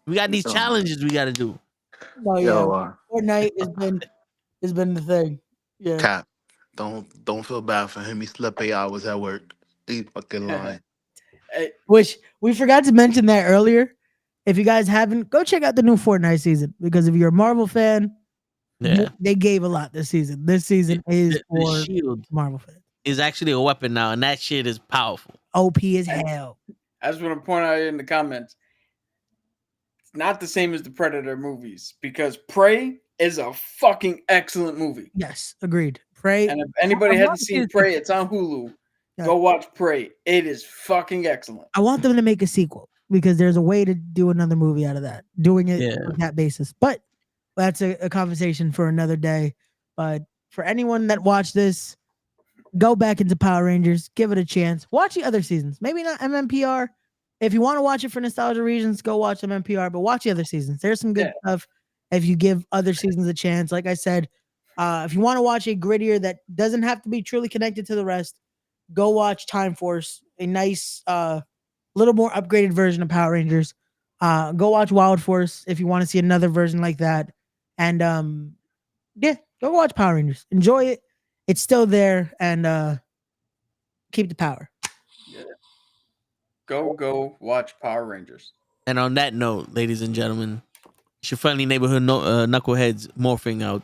[SPEAKER 2] We got these challenges we got to do.
[SPEAKER 8] Oh yeah, Fortnite has been the thing. Yeah.
[SPEAKER 10] Cap, don't feel bad for him. He slept 8 hours at work. He fucking lying.
[SPEAKER 8] Which we forgot to mention that earlier. If you guys haven't, go check out the new Fortnite season, because if you're a Marvel fan, they gave a lot this season. This season is for
[SPEAKER 2] the shield
[SPEAKER 8] Marvel fans.
[SPEAKER 2] Is actually a weapon now, and that shit is powerful.
[SPEAKER 8] OP as hell.
[SPEAKER 4] I just want to point out in the comments, it's not the same as the Predator movies, because Prey is a fucking excellent movie.
[SPEAKER 8] Yes, agreed. Prey.
[SPEAKER 4] And if anybody hasn't seen Prey, it's on Hulu.
[SPEAKER 8] Yeah.
[SPEAKER 4] Go watch Prey. It is fucking excellent.
[SPEAKER 8] I want them to make a sequel, because there's a way to do another movie out of that, doing it on that basis. But that's a conversation for another day. But for anyone that watched this, go back into Power Rangers, give it a chance. Watch the other seasons. Maybe not MMPR. If you want to watch it for nostalgia reasons, go watch MMPR, but watch the other seasons. There's some good stuff if you give other seasons a chance. Like I said, if you want to watch a grittier that doesn't have to be truly connected to the rest, go watch Time Force, a nice, little more upgraded version of Power Rangers. Go watch Wild Force if you want to see another version like that. And yeah, go watch Power Rangers. Enjoy it. It's still there, and keep the power.
[SPEAKER 4] Yeah. Go watch Power Rangers.
[SPEAKER 2] And on that note, ladies and gentlemen, it's your friendly neighborhood knuckleheads morphing out.